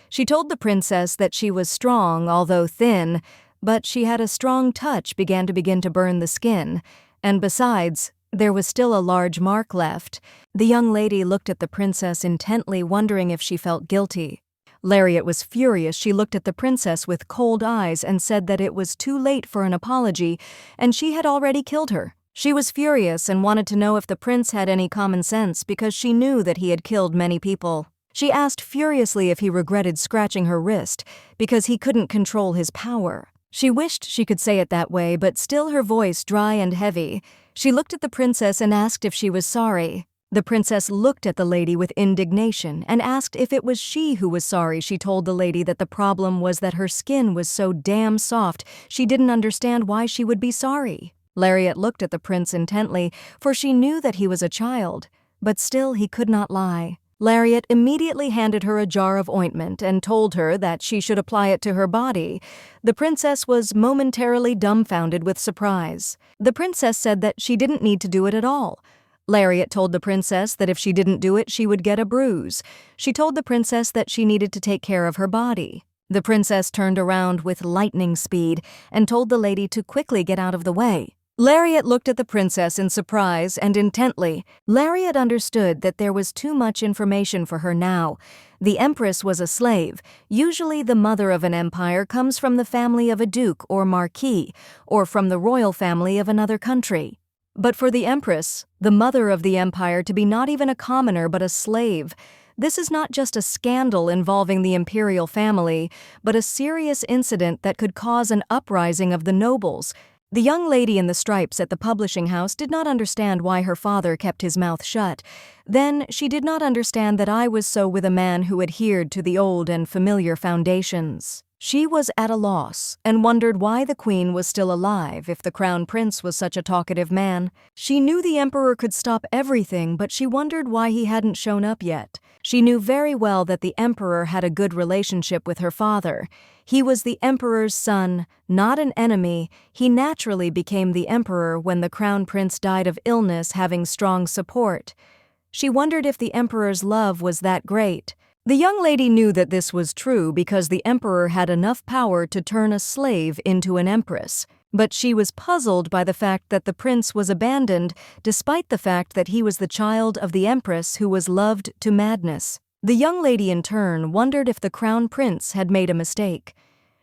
She told the princess that she was strong, although thin, but she had a strong touch began to burn the skin, and besides, there was still a large mark left. The young lady looked at the princess intently, wondering if she felt guilty. Lariat was furious. She looked at the princess with cold eyes and said that it was too late for an apology, and she had already killed her. She was furious and wanted to know if the prince had any common sense because she knew that he had killed many people. She asked furiously if he regretted scratching her wrist because he couldn't control his power. She wished she could say it that way, but still her voice dry and heavy. She looked at the princess and asked if she was sorry. The princess looked at the lady with indignation and asked if it was she who was sorry. She told the lady that the problem was that her skin was so damn soft she didn't understand why she would be sorry. Lariat looked at the prince intently, for she knew that he was a child, but still he could not lie. Lariat immediately handed her a jar of ointment and told her that she should apply it to her body. The princess was momentarily dumbfounded with surprise. The princess said that she didn't need to do it at all. Lariat told the princess that if she didn't do it, she would get a bruise. She told the princess that she needed to take care of her body. The princess turned around with lightning speed and told the lady to quickly get out of the way. Lariat looked at the princess in surprise and intently. Lariat understood that there was too much information for her now. The empress was a slave. Usually the mother of an empire comes from the family of a duke or marquis, or from the royal family of another country. But for the empress, the mother of the empire, to be not even a commoner but a slave, this is not just a scandal involving the imperial family, but a serious incident that could cause an uprising of the nobles. The young lady in the stripes at the publishing house did not understand why her father kept his mouth shut. Then she did not understand that I was so with a man who adhered to the old and familiar foundations. She was at a loss and wondered why the queen was still alive if the crown prince was such a talkative man. She knew the emperor could stop everything, but she wondered why he hadn't shown up yet. She knew very well that the emperor had a good relationship with her father. He was the emperor's son, not an enemy. He naturally became the emperor when the crown prince died of illness, having strong support. She wondered if the emperor's love was that great. The young lady knew that this was true because the emperor had enough power to turn a slave into an empress. But she was puzzled by the fact that the prince was abandoned, despite the fact that he was the child of the empress who was loved to madness. The young lady in turn wondered if the crown prince had made a mistake.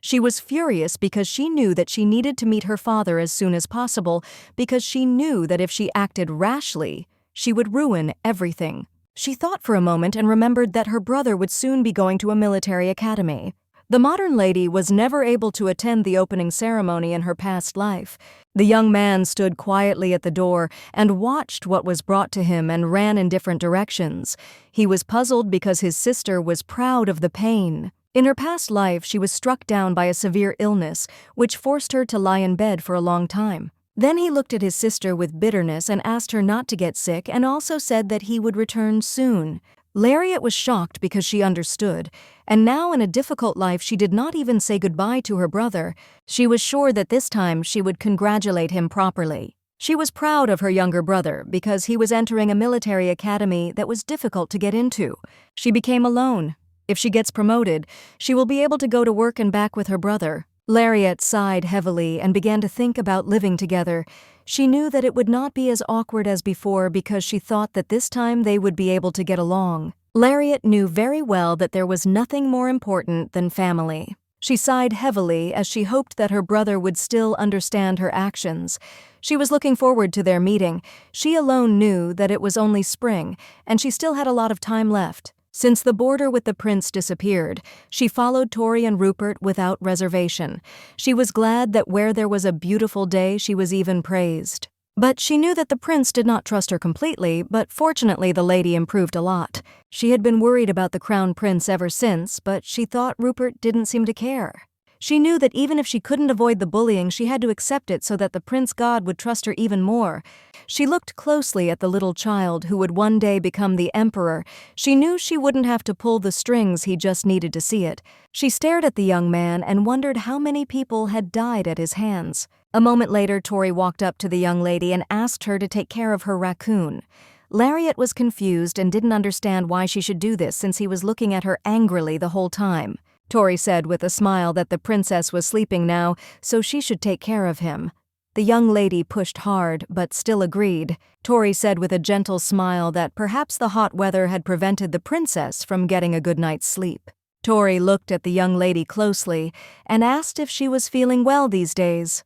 She was furious because she knew that she needed to meet her father as soon as possible, because she knew that if she acted rashly, she would ruin everything. She thought for a moment and remembered that her brother would soon be going to a military academy. The modern lady was never able to attend the opening ceremony in her past life. The young man stood quietly at the door and watched what was brought to him and ran in different directions. He was puzzled because his sister was proud of the pain. In her past life, she was struck down by a severe illness, which forced her to lie in bed for a long time. Then he looked at his sister with bitterness and asked her not to get sick, and also said that he would return soon. Lariat was shocked because she understood, and now in a difficult life she did not even say goodbye to her brother. She was sure that this time she would congratulate him properly. She was proud of her younger brother because he was entering a military academy that was difficult to get into. She became alone. If she gets promoted, she will be able to go to work and back with her brother. Lariat sighed heavily and began to think about living together. She knew that it would not be as awkward as before because she thought that this time they would be able to get along. Lariat knew very well that there was nothing more important than family. She sighed heavily as she hoped that her brother would still understand her actions. She was looking forward to their meeting. She alone knew that it was only spring, and she still had a lot of time left. Since the border with the prince disappeared, she followed Tori and Rupert without reservation. She was glad that where there was a beautiful day, she was even praised. But she knew that the prince did not trust her completely, but fortunately the lady improved a lot. She had been worried about the crown prince ever since, but she thought Rupert didn't seem to care. She knew that even if she couldn't avoid the bullying, she had to accept it so that the prince god would trust her even more. She looked closely at the little child who would one day become the emperor. She knew she wouldn't have to pull the strings, he just needed to see it. She stared at the young man and wondered how many people had died at his hands. A moment later, Tori walked up to the young lady and asked her to take care of her raccoon. Lariat was confused and didn't understand why she should do this since he was looking at her angrily the whole time. Tori said with a smile that the princess was sleeping now, so she should take care of him. The young lady pushed hard, but still agreed. Tori said with a gentle smile that perhaps the hot weather had prevented the princess from getting a good night's sleep. Tori looked at the young lady closely and asked if she was feeling well these days.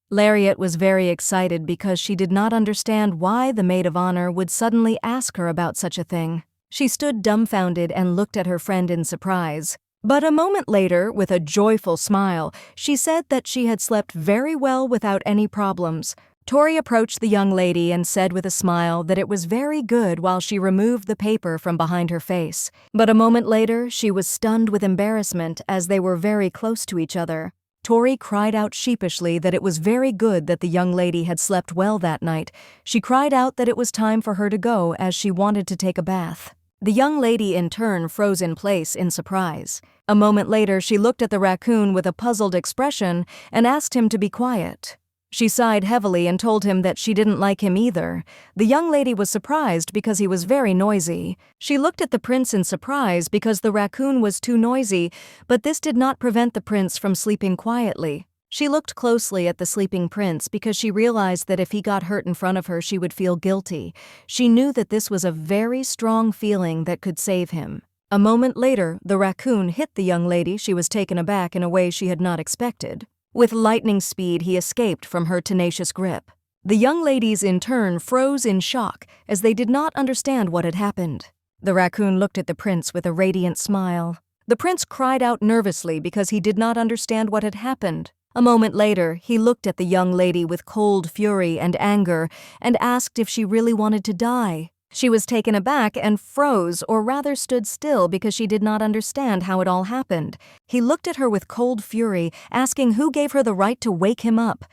Lariat was very excited because she did not understand why the maid of honor would suddenly ask her about such a thing. She stood dumbfounded and looked at her friend in surprise. But a moment later, with a joyful smile, she said that she had slept very well without any problems. Tori approached the young lady and said with a smile that it was very good while she removed the paper from behind her face. But a moment later, she was stunned with embarrassment as they were very close to each other. Tori cried out sheepishly that it was very good that the young lady had slept well that night. She cried out that it was time for her to go as she wanted to take a bath. The young lady in turn froze in place in surprise. A moment later, she looked at the raccoon with a puzzled expression and asked him to be quiet. She sighed heavily and told him that she didn't like him either. The young lady was surprised because he was very noisy. She looked at the prince in surprise because the raccoon was too noisy, but this did not prevent the prince from sleeping quietly. She looked closely at the sleeping prince because she realized that if he got hurt in front of her, she would feel guilty. She knew that this was a very strong feeling that could save him. A moment later, the raccoon hit the young lady. She was taken aback in a way she had not expected. With lightning speed, he escaped from her tenacious grip. The young ladies in turn froze in shock as they did not understand what had happened. The raccoon looked at the prince with a radiant smile. The prince cried out nervously because he did not understand what had happened. A moment later, he looked at the young lady with cold fury and anger and asked if she really wanted to die. She was taken aback and froze, or rather stood still, because she did not understand how it all happened. He looked at her with cold fury, asking who gave her the right to wake him up.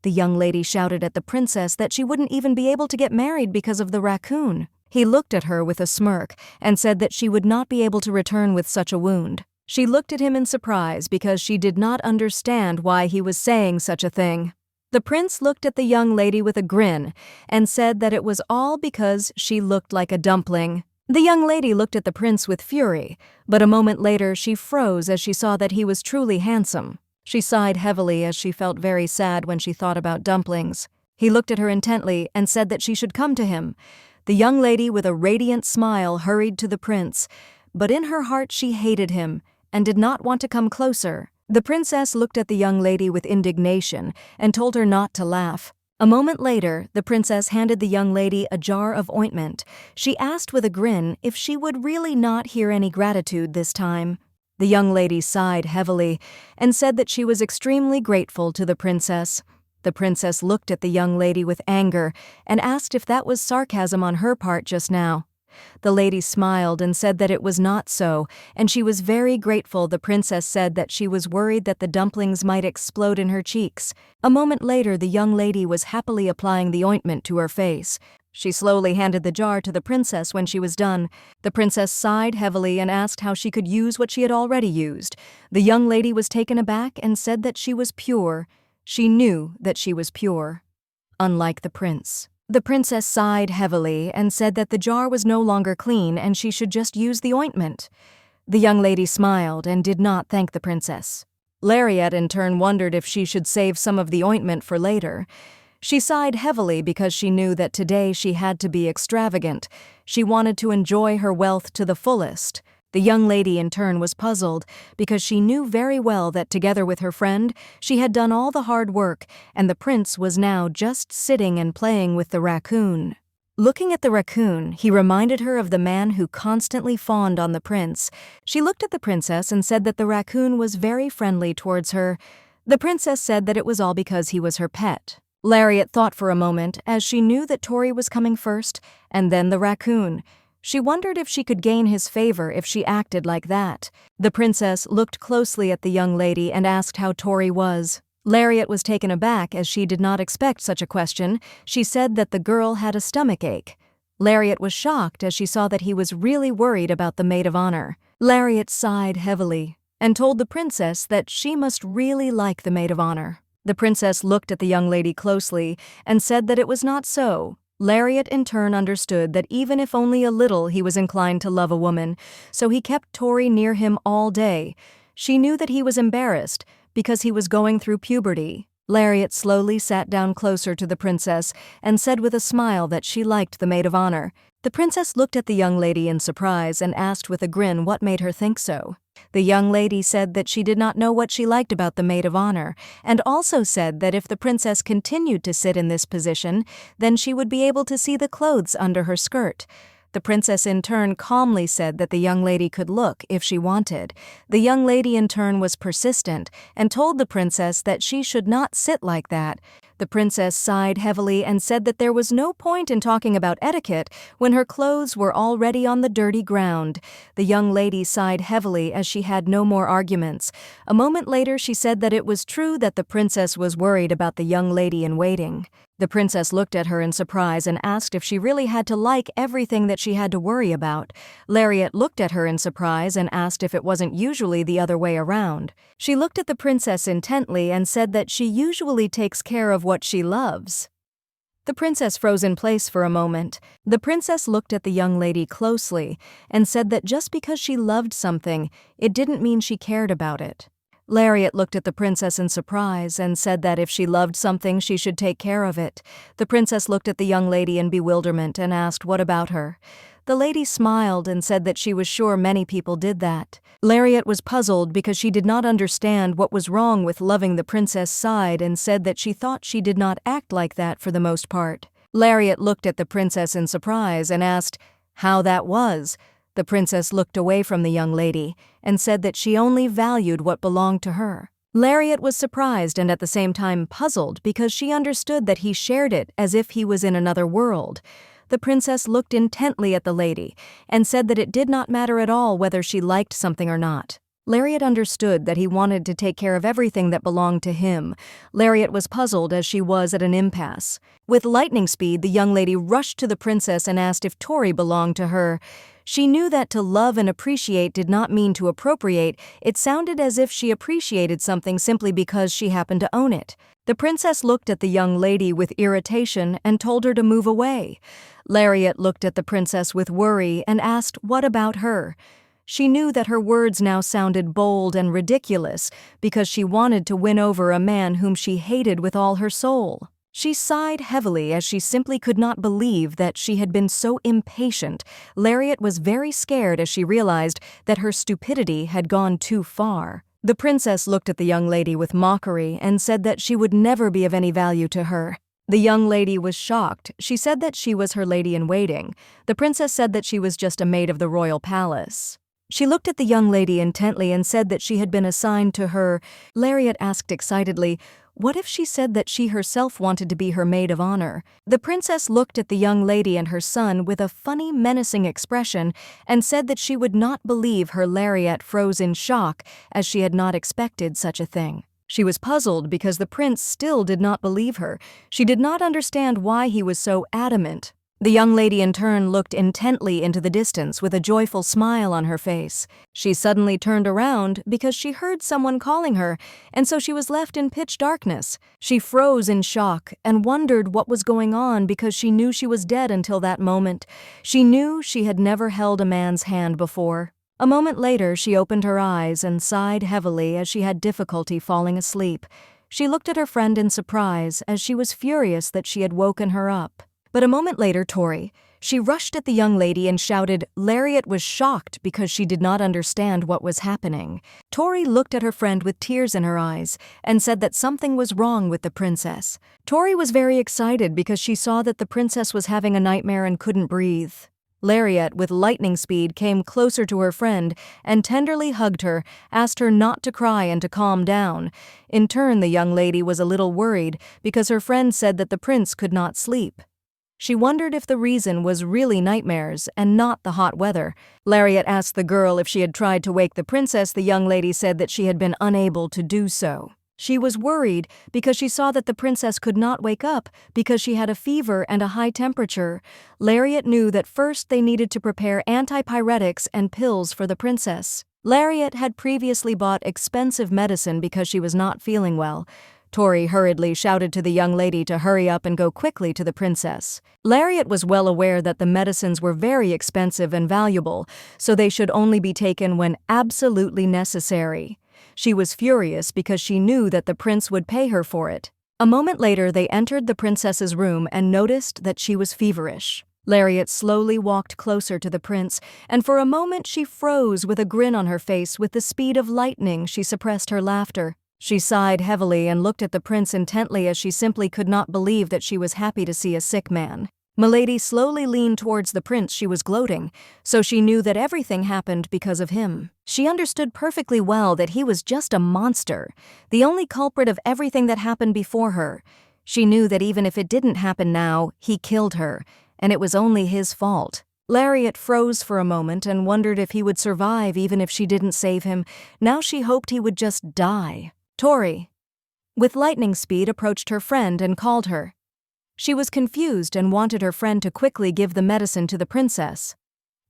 The young lady shouted at the princess that she wouldn't even be able to get married because of the raccoon. He looked at her with a smirk and said that she would not be able to return with such a wound. She looked at him in surprise because she did not understand why he was saying such a thing. The prince looked at the young lady with a grin and said that it was all because she looked like a dumpling. The young lady looked at the prince with fury, but a moment later she froze as she saw that he was truly handsome. She sighed heavily as she felt very sad when she thought about dumplings. He looked at her intently and said that she should come to him. The young lady with a radiant smile hurried to the prince, but in her heart she hated him and did not want to come closer. The princess looked at the young lady with indignation and told her not to laugh. A moment later, the princess handed the young lady a jar of ointment. She asked with a grin if she would really not hear any gratitude this time. The young lady sighed heavily and said that she was extremely grateful to the princess. The princess looked at the young lady with anger and asked if that was sarcasm on her part just now. The lady smiled and said that it was not so, and she was very grateful. The princess said that she was worried that the dumplings might explode in her cheeks. A moment later, the young lady was happily applying the ointment to her face. She slowly handed the jar to the princess when she was done. The princess sighed heavily and asked how she could use what she had already used. The young lady was taken aback and said that she was pure. She knew that she was pure, unlike the prince. The princess sighed heavily and said that the jar was no longer clean and she should just use the ointment. The young lady smiled and did not thank the princess. Lariat in turn wondered if she should save some of the ointment for later. She sighed heavily because she knew that today she had to be extravagant. She wanted to enjoy her wealth to the fullest. The young lady in turn was puzzled because she knew very well that together with her friend, she had done all the hard work, and the prince was now just sitting and playing with the raccoon. Looking at the raccoon, he reminded her of the man who constantly fawned on the prince. She looked at the princess and said that the raccoon was very friendly towards her. The princess said that it was all because he was her pet. Lariat thought for a moment as she knew that Tori was coming first, and then the raccoon. She wondered if she could gain his favor if she acted like that. The princess looked closely at the young lady and asked how Tori was. Lariat was taken aback as she did not expect such a question. She said that the girl had a stomachache. Lariat was shocked as she saw that he was really worried about the maid of honor. Lariat sighed heavily and told the princess that she must really like the maid of honor. The princess looked at the young lady closely and said that it was not so. Lariat in turn understood that even if only a little he was inclined to love a woman, so he kept Tori near him all day. She knew that he was embarrassed because he was going through puberty. Lariat slowly sat down closer to the princess and said with a smile that she liked the maid of honor. The princess looked at the young lady in surprise and asked with a grin what made her think so. The young lady said that she did not know what she liked about the maid of honor, and also said that if the princess continued to sit in this position, then she would be able to see the clothes under her skirt. The The princess in turn calmly said that the young lady could look if she wanted. The young lady in turn was persistent and told the princess that she should not sit like that. The princess sighed heavily and said that there was no point in talking about etiquette when her clothes were already on the dirty ground. The young lady sighed heavily as she had no more arguments. A moment later she said that it was true that the princess was worried about the young lady in waiting. The princess looked at her in surprise and asked if she really had to like everything that she had to worry about. Lariat looked at her in surprise and asked if it wasn't usually the other way around. She looked at the princess intently and said that she usually takes care of what she loves. The princess froze in place for a moment. The princess looked at the young lady closely and said that just because she loved something, it didn't mean she cared about it. Lariat looked at the princess in surprise and said that if she loved something, she should take care of it. The princess looked at the young lady in bewilderment and asked what about her. The lady smiled and said that she was sure many people did that. Lariat was puzzled because she did not understand what was wrong with loving. The princess sighed and said that she thought she did not act like that for the most part. Lariat looked at the princess in surprise and asked how that was. The princess looked away from the young lady and said that she only valued what belonged to her. Lariat was surprised and at the same time puzzled because she understood that he shared it as if he was in another world. The princess looked intently at the lady and said that it did not matter at all whether she liked something or not. Lariat understood that he wanted to take care of everything that belonged to him. Lariat was puzzled as she was at an impasse. With lightning speed, the young lady rushed to the princess and asked if Tori belonged to her. She knew that to love and appreciate did not mean to appropriate. It sounded as if she appreciated something simply because she happened to own it. The princess looked at the young lady with irritation and told her to move away. Lariat looked at the princess with worry and asked what about her. She knew that her words now sounded bold and ridiculous because she wanted to win over a man whom she hated with all her soul. She sighed heavily as she simply could not believe that she had been so impatient. Lariat was very scared as she realized that her stupidity had gone too far. The princess looked at the young lady with mockery and said that she would never be of any value to her. The young lady was shocked. She said that she was her lady-in-waiting. The princess said that she was just a maid of the royal palace. She looked at the young lady intently and said that she had been assigned to her. Lariat asked excitedly, what if she said that she herself wanted to be her maid of honor? The princess looked at the young lady and her son with a funny, menacing expression and said that she would not believe her. Lariat froze in shock as she had not expected such a thing. She was puzzled because the prince still did not believe her. She did not understand why he was so adamant. The young lady in turn looked intently into the distance with a joyful smile on her face. She suddenly turned around because she heard someone calling her, and so she was left in pitch darkness. She froze in shock and wondered what was going on because she knew she was dead until that moment. She knew she had never held a man's hand before. A moment later, she opened her eyes and sighed heavily as she had difficulty falling asleep. She looked at her friend in surprise as she was furious that she had woken her up. But a moment later, she rushed at the young lady and shouted. Lariat was shocked because she did not understand what was happening. Tori looked at her friend with tears in her eyes and said that something was wrong with the princess. Tori was very excited because she saw that the princess was having a nightmare and couldn't breathe. Lariat, with lightning speed, came closer to her friend and tenderly hugged her, asked her not to cry and to calm down. In turn, the young lady was a little worried because her friend said that the prince could not sleep. She wondered if the reason was really nightmares and not the hot weather. Lariat asked the girl if she had tried to wake the princess. The young lady said that she had been unable to do so. She was worried because she saw that the princess could not wake up because she had a fever and a high temperature. Lariat knew that first they needed to prepare antipyretics and pills for the princess. Lariat had previously bought expensive medicine because she was not feeling well. Tori hurriedly shouted to the young lady to hurry up and go quickly to the princess. Lariat was well aware that the medicines were very expensive and valuable, so they should only be taken when absolutely necessary. She was furious because she knew that the prince would pay her for it. A moment later, they entered the princess's room and noticed that she was feverish. Lariat slowly walked closer to the prince, and for a moment she froze with a grin on her face. With the speed of lightning, she suppressed her laughter. She sighed heavily and looked at the prince intently as she simply could not believe that she was happy to see a sick man. Milady slowly leaned towards the prince she was gloating, so she knew that everything happened because of him. She understood perfectly well that he was just a monster, the only culprit of everything that happened before her. She knew that even if it didn't happen now, he killed her, and it was only his fault. Lariat froze for a moment and wondered if he would survive even if she didn't save him. Now she hoped he would just die. Tori, with lightning speed, approached her friend and called her. She was confused and wanted her friend to quickly give the medicine to the princess.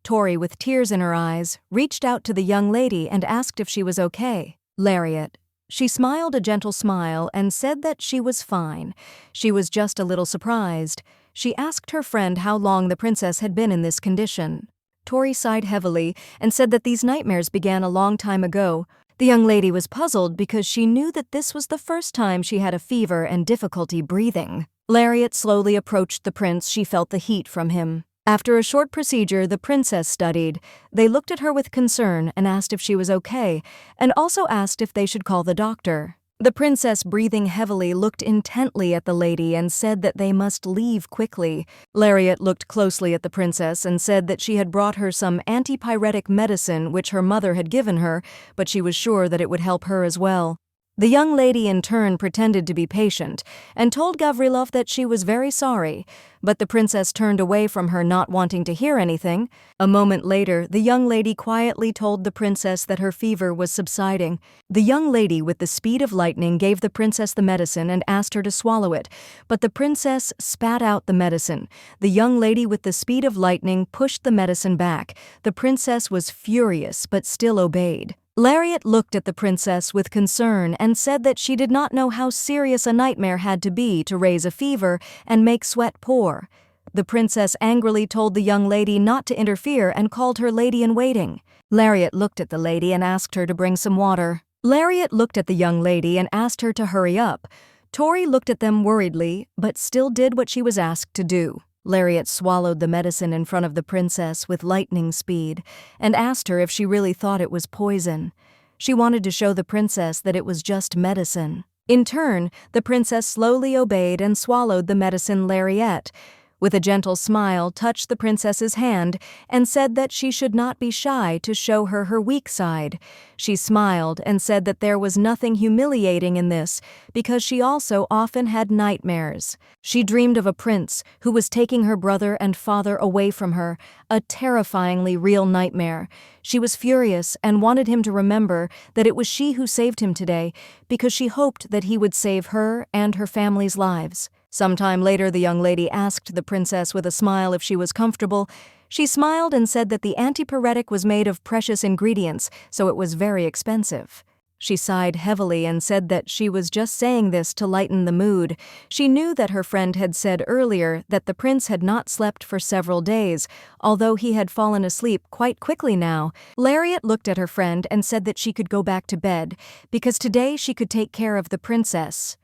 Tori, with tears in her eyes, reached out to the young lady and asked if she was okay. Lariat. She smiled a gentle smile and said that she was fine. She was just a little surprised. She asked her friend how long the princess had been in this condition. Tori sighed heavily and said that these nightmares began a long time ago. The young lady was puzzled because she knew that this was the first time she had a fever and difficulty breathing. Lariat slowly approached the prince. She felt the heat from him. After a short procedure the princess studied. They looked at her with concern and asked if she was okay, and also asked if they should call the doctor. The princess, breathing heavily, looked intently at the lady and said that they must leave quickly. Lariat looked closely at the princess and said that she had brought her some antipyretic medicine which her mother had given her, but she was sure that it would help her as well. The young lady in turn pretended to be patient and told Gavrilov that she was very sorry, but the princess turned away from her, not wanting to hear anything. A moment later, the young lady quietly told the princess that her fever was subsiding. The young lady with the speed of lightning gave the princess the medicine and asked her to swallow it, but the princess spat out the medicine. The young lady with the speed of lightning pushed the medicine back. The princess was furious but still obeyed. Lariat looked at the princess with concern and said that she did not know how serious a nightmare had to be to raise a fever and make sweat pour. The princess angrily told the young lady not to interfere and called her lady-in-waiting. Lariat looked at the lady and asked her to bring some water. Lariat looked at the young lady and asked her to hurry up. Tori looked at them worriedly, but still did what she was asked to do. Lariat swallowed the medicine in front of the princess with lightning speed and asked her if she really thought it was poison. She wanted to show the princess that it was just medicine. In turn, the princess slowly obeyed and swallowed the medicine. Lariat, with a gentle smile, touched the princess's hand and said that she should not be shy to show her weak side. She smiled and said that there was nothing humiliating in this because she also often had nightmares. She dreamed of a prince who was taking her brother and father away from her, a terrifyingly real nightmare. She was furious and wanted him to remember that it was she who saved him today because she hoped that he would save her and her family's lives. Sometime later, the young lady asked the princess with a smile if she was comfortable. She smiled and said that the antipyretic was made of precious ingredients, so it was very expensive. She sighed heavily and said that she was just saying this to lighten the mood. She knew that her friend had said earlier that the prince had not slept for several days, although he had fallen asleep quite quickly now. Lariat looked at her friend and said that she could go back to bed, because today she could take care of the princess.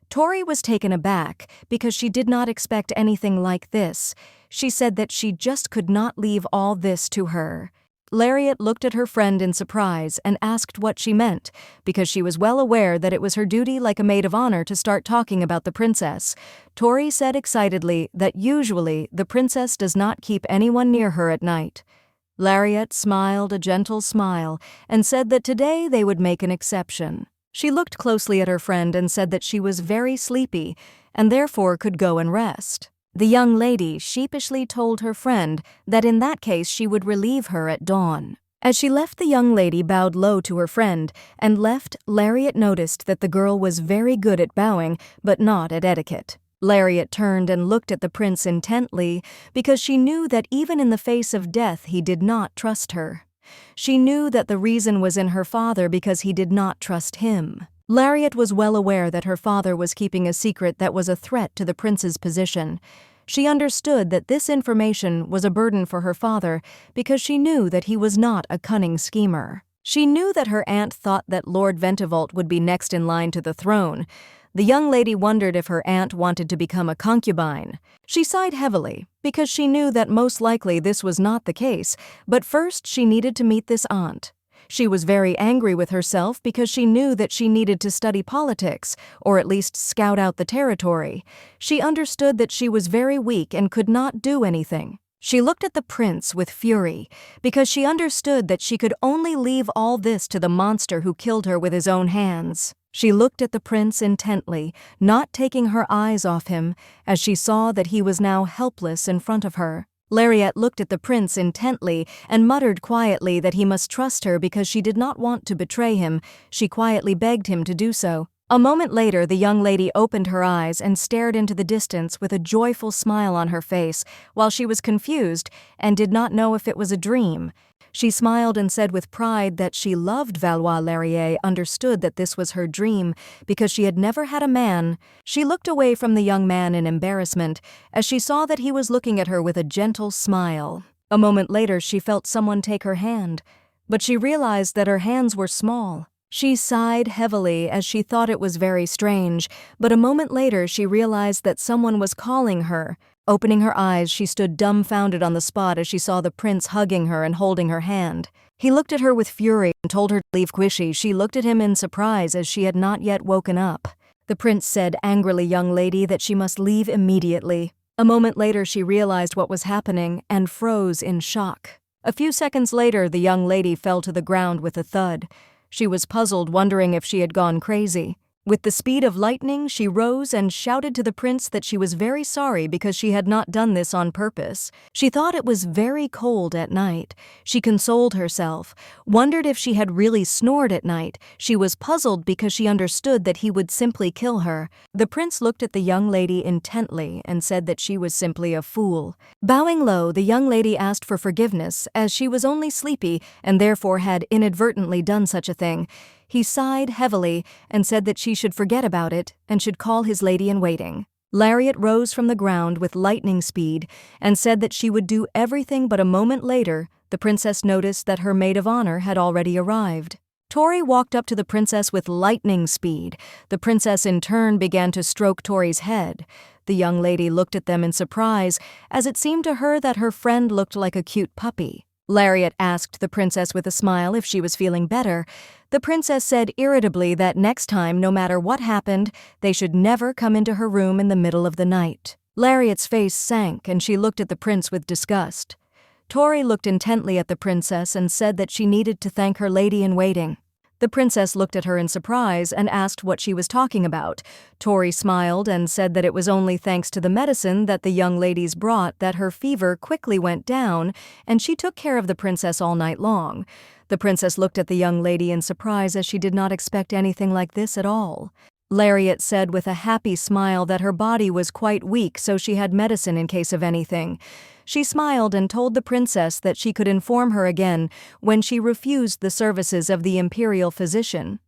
Tori was taken aback because she did not expect anything like this. She said that she just could not leave all this to her. Lariat looked at her friend in surprise and asked what she meant, because she was well aware that it was her duty like a maid of honor to start talking about the princess. Tori said excitedly that usually the princess does not keep anyone near her at night. Lariat smiled a gentle smile and said that today they would make an exception. She looked closely at her friend and said that she was very sleepy and therefore could go and rest. The young lady sheepishly told her friend that in that case she would relieve her at dawn. As she left, the young lady bowed low to her friend and left. Lariat noticed that the girl was very good at bowing, but not at etiquette. Lariat turned and looked at the prince intently because she knew that even in the face of death he did not trust her. She knew that the reason was in her father because he did not trust him. Lariat was well aware that her father was keeping a secret that was a threat to the prince's position. She understood that this information was a burden for her father because she knew that he was not a cunning schemer. She knew that her aunt thought that Lord Ventivolt would be next in line to the throne. The young lady wondered if her aunt wanted to become a concubine. She sighed heavily, because she knew that most likely this was not the case, but first she needed to meet this aunt. She was very angry with herself because she knew that she needed to study politics, or at least scout out the territory. She understood that she was very weak and could not do anything. She looked at the prince with fury, because she understood that she could only leave all this to the monster who killed her with his own hands. She looked at the prince intently, not taking her eyes off him, as she saw that he was now helpless in front of her. Lariat looked at the prince intently and muttered quietly that he must trust her because she did not want to betray him. She quietly begged him to do so. A moment later, the young lady opened her eyes and stared into the distance with a joyful smile on her face, while she was confused and did not know if it was a dream. She smiled and said with pride that she loved Valois Lariat, understood that this was her dream because she had never had a man. She looked away from the young man in embarrassment as she saw that he was looking at her with a gentle smile. A moment later, she felt someone take her hand, but she realized that her hands were small. She sighed heavily as she thought it was very strange, but a moment later she realized that someone was calling her. Opening her eyes, she stood dumbfounded on the spot as she saw the prince hugging her and holding her hand. He looked at her with fury and told her to leave quickly. She looked at him in surprise as she had not yet woken up. The prince said angrily, "Young lady," that she must leave immediately. A moment later she realized what was happening and froze in shock. A few seconds later, the young lady fell to the ground with a thud. She was puzzled, wondering if she had gone crazy. With the speed of lightning, she rose and shouted to the prince that she was very sorry because she had not done this on purpose. She thought it was very cold at night. She consoled herself, wondered if she had really snored at night. She was puzzled because she understood that he would simply kill her. The prince looked at the young lady intently and said that she was simply a fool. Bowing low, the young lady asked for forgiveness as she was only sleepy and therefore had inadvertently done such a thing. He sighed heavily and said that she should forget about it and should call his lady-in-waiting. Lariat rose from the ground with lightning speed and said that she would do everything, but a moment later, the princess noticed that her maid of honor had already arrived. Tori walked up to the princess with lightning speed. The princess in turn began to stroke Tori's head. The young lady looked at them in surprise, as it seemed to her that her friend looked like a cute puppy. Lariat asked the princess with a smile if she was feeling better. The princess said irritably that next time, no matter what happened, they should never come into her room in the middle of the night. Lariat's face sank and she looked at the prince with disgust. Tori looked intently at the princess and said that she needed to thank her lady-in-waiting. The princess looked at her in surprise and asked what she was talking about. Tori smiled and said that it was only thanks to the medicine that the young ladies brought that her fever quickly went down, and she took care of the princess all night long. The princess looked at the young lady in surprise as she did not expect anything like this at all. Lariat said with a happy smile that her body was quite weak, so she had medicine in case of anything. She smiled and told the princess that she could inform her again when she refused the services of the imperial physician.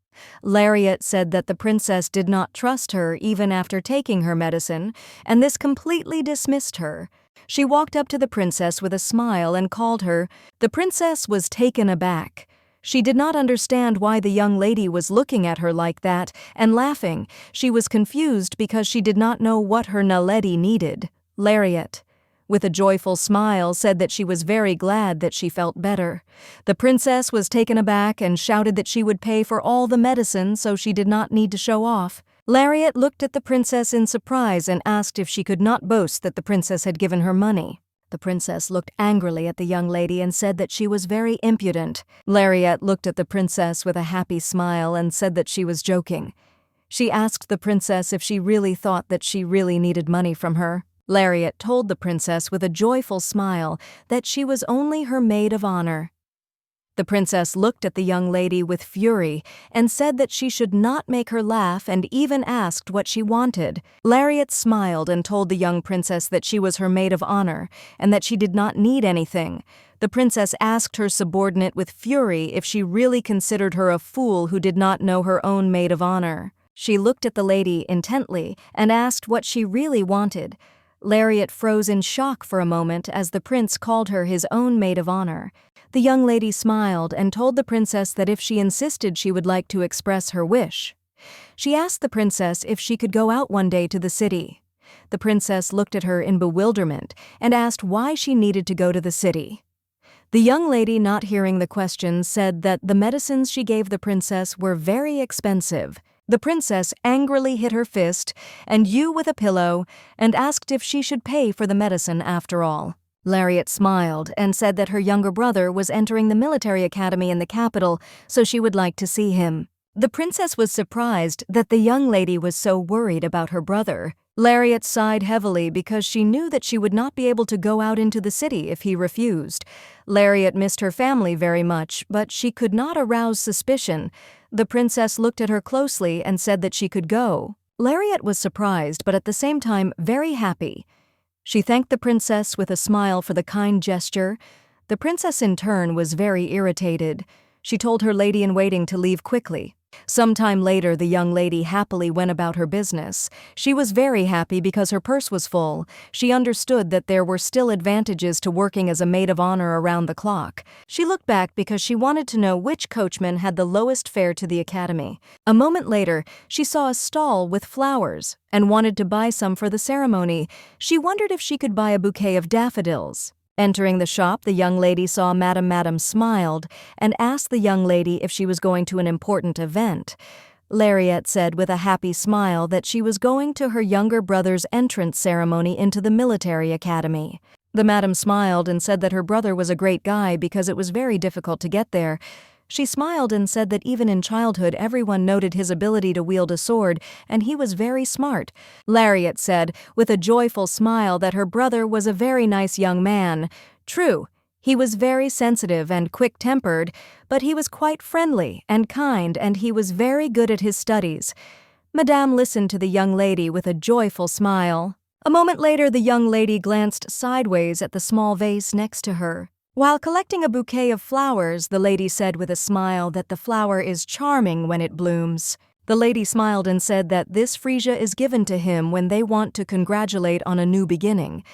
Lariat said that the princess did not trust her even after taking her medicine, and this completely dismissed her. She walked up to the princess with a smile and called her. The princess was taken aback. She did not understand why the young lady was looking at her like that and laughing. She was confused because she did not know what her Naledi needed. Lariat, with a joyful smile, said that she was very glad that she felt better. The princess was taken aback and shouted that she would pay for all the medicine so she did not need to show off. Lariat looked at the princess in surprise and asked if she could not boast that the princess had given her money. The princess looked angrily at the young lady and said that she was very impudent. Lariat looked at the princess with a happy smile and said that she was joking. She asked the princess if she really thought that she really needed money from her. Lariat told the princess with a joyful smile that she was only her maid of honor. The princess looked at the young lady with fury and said that she should not make her laugh and even asked what she wanted. Lariat smiled and told the young princess that she was her maid of honor and that she did not need anything. The princess asked her subordinate with fury if she really considered her a fool who did not know her own maid of honor. She looked at the lady intently and asked what she really wanted. Lariat froze in shock for a moment as the prince called her his own maid of honor. The young lady smiled and told the princess that if she insisted, she would like to express her wish. She asked the princess if she could go out one day to the city. The princess looked at her in bewilderment and asked why she needed to go to the city. The young lady, not hearing the question, said that the medicines she gave the princess were very expensive. The princess angrily hit her fist and you with a pillow and asked if she should pay for the medicine after all. Lariat smiled and said that her younger brother was entering the military academy in the capital, so she would like to see him. The princess was surprised that the young lady was so worried about her brother. Lariat sighed heavily because she knew that she would not be able to go out into the city if he refused. Lariat missed her family very much, but she could not arouse suspicion. The princess looked at her closely and said that she could go. Lariat was surprised, but at the same time very happy. She thanked the princess with a smile for the kind gesture. The princess in turn was very irritated. She told her lady-in-waiting to leave quickly. Some time later, the young lady happily went about her business. She was very happy because her purse was full. She understood that there were still advantages to working as a maid of honor around the clock. She looked back because she wanted to know which coachman had the lowest fare to the academy. A moment later, she saw a stall with flowers and wanted to buy some for the ceremony. She wondered if she could buy a bouquet of daffodils. Entering the shop, the young lady saw Madame smiled and asked the young lady if she was going to an important event. Lariat said with a happy smile that she was going to her younger brother's entrance ceremony into the military academy. The madam smiled and said that her brother was a great guy because it was very difficult to get there. She smiled and said that even in childhood everyone noted his ability to wield a sword, and he was very smart. Lariat said, with a joyful smile, that her brother was a very nice young man. True, he was very sensitive and quick-tempered, but he was quite friendly and kind, and he was very good at his studies. Madame listened to the young lady with a joyful smile. A moment later, the young lady glanced sideways at the small vase next to her. While collecting a bouquet of flowers, the lady said with a smile that the flower is charming when it blooms. The lady smiled and said that this freesia is given to him when they want to congratulate on a new beginning.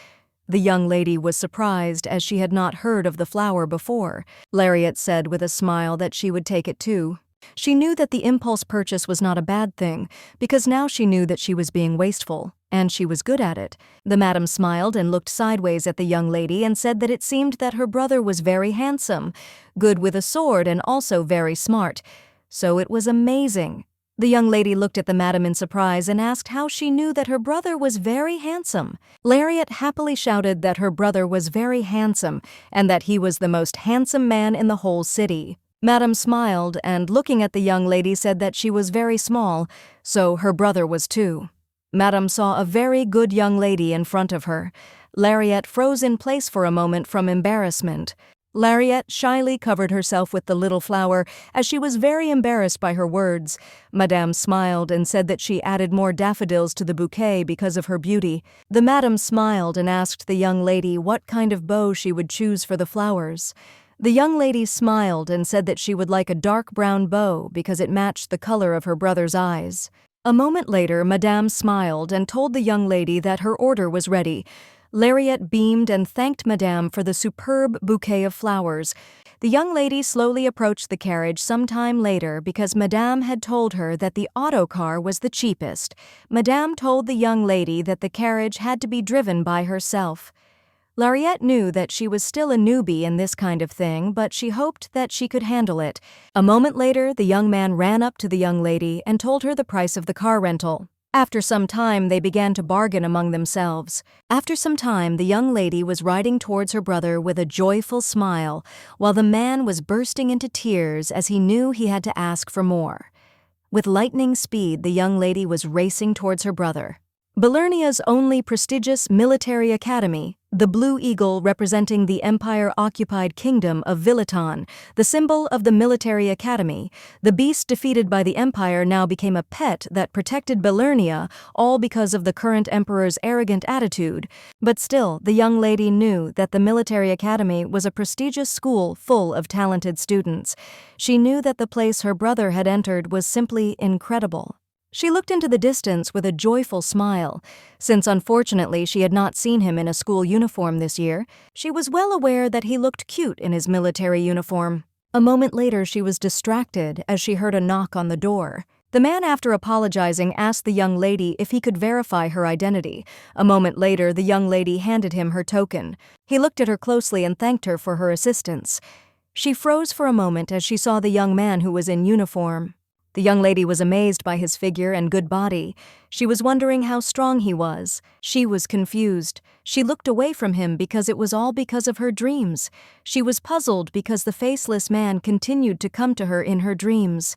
The young lady was surprised as she had not heard of the flower before. Lariat said with a smile that she would take it too. She knew that the impulse purchase was not a bad thing, because now she knew that she was being wasteful, and she was good at it. The madam smiled and looked sideways at the young lady and said that it seemed that her brother was very handsome, good with a sword, and also very smart. So it was amazing. The young lady looked at the madam in surprise and asked how she knew that her brother was very handsome. Lariat happily shouted that her brother was very handsome and that he was the most handsome man in the whole city. Madame smiled and, looking at the young lady, said that she was very small, so her brother was too. Madame saw a very good young lady in front of her. Lariat froze in place for a moment from embarrassment. Lariat shyly covered herself with the little flower as she was very embarrassed by her words. Madame smiled and said that she added more daffodils to the bouquet because of her beauty. The madam smiled and asked the young lady what kind of bow she would choose for the flowers. The young lady smiled and said that she would like a dark brown bow because it matched the color of her brother's eyes. A moment later, Madame smiled and told the young lady that her order was ready. Lariat beamed and thanked Madame for the superb bouquet of flowers. The young lady slowly approached the carriage some time later because Madame had told her that the autocar was the cheapest. Madame told the young lady that the carriage had to be driven by herself. Lariat knew that she was still a newbie in this kind of thing, but she hoped that she could handle it. A moment later, the young man ran up to the young lady and told her the price of the car rental. After some time, they began to bargain among themselves. After some time, the young lady was riding towards her brother with a joyful smile, while the man was bursting into tears as he knew he had to ask for more. With lightning speed, the young lady was racing towards her brother. Belernia's only prestigious military academy, the Blue Eagle representing the Empire-occupied kingdom of Villeton, the symbol of the military academy, the beast defeated by the Empire now became a pet that protected Belernia, all because of the current emperor's arrogant attitude. But still, the young lady knew that the military academy was a prestigious school full of talented students. She knew that the place her brother had entered was simply incredible. She looked into the distance with a joyful smile. Since unfortunately she had not seen him in a school uniform this year, she was well aware that he looked cute in his military uniform. A moment later she was distracted as she heard a knock on the door. The man, after apologizing, asked the young lady if he could verify her identity. A moment later, the young lady handed him her token. He looked at her closely and thanked her for her assistance. She froze for a moment as she saw the young man who was in uniform. The young lady was amazed by his figure and good body. She was wondering how strong he was. She was confused. She looked away from him because it was all because of her dreams. She was puzzled because the faceless man continued to come to her in her dreams.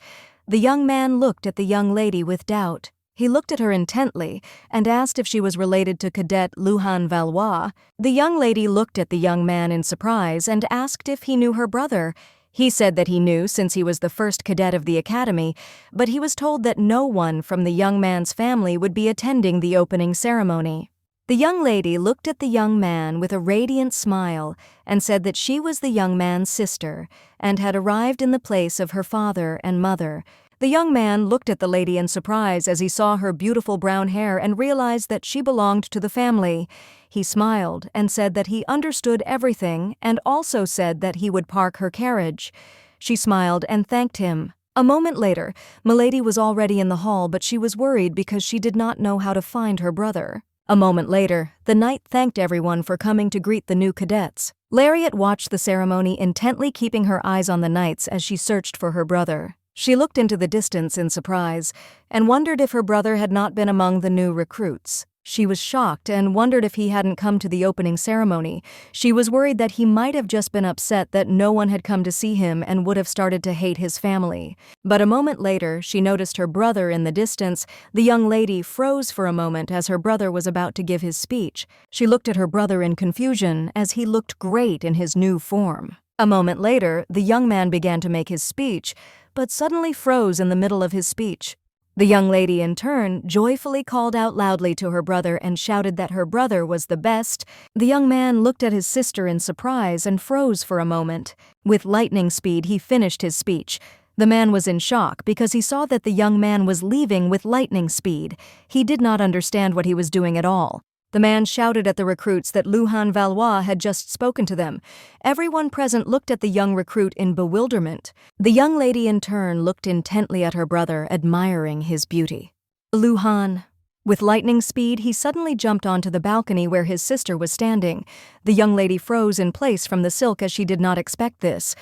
The young man looked at the young lady with doubt. He looked at her intently and asked if she was related to Cadet Luhan Valois. The young lady looked at the young man in surprise and asked if he knew her brother. He said that he knew since he was the first cadet of the academy, but he was told that no one from the young man's family would be attending the opening ceremony. The young lady looked at the young man with a radiant smile and said that she was the young man's sister and had arrived in the place of her father and mother. The young man looked at the lady in surprise as he saw her beautiful brown hair and realized that she belonged to the family. He smiled and said that he understood everything and also said that he would park her carriage. She smiled and thanked him. A moment later, Milady was already in the hall, but she was worried because she did not know how to find her brother. A moment later, the knight thanked everyone for coming to greet the new cadets. Lariat watched the ceremony intently, keeping her eyes on the knights as she searched for her brother. She looked into the distance in surprise and wondered if her brother had not been among the new recruits. She was shocked and wondered if he hadn't come to the opening ceremony. She was worried that he might have just been upset that no one had come to see him and would have started to hate his family. But a moment later, she noticed her brother in the distance. The young lady froze for a moment as her brother was about to give his speech. She looked at her brother in confusion as he looked great in his new form. A moment later, the young man began to make his speech, but suddenly froze in the middle of his speech. The young lady, in turn, joyfully called out loudly to her brother and shouted that her brother was the best. The young man looked at his sister in surprise and froze for a moment. With lightning speed, he finished his speech. The man was in shock because he saw that the young man was leaving with lightning speed. He did not understand what he was doing at all. The man shouted at the recruits that Luhan Valois had just spoken to them. Everyone present looked at the young recruit in bewilderment. The young lady in turn looked intently at her brother, admiring his beauty. Luhan. With lightning speed, he suddenly jumped onto the balcony where his sister was standing. The young lady froze in place from the silk as she did not expect this.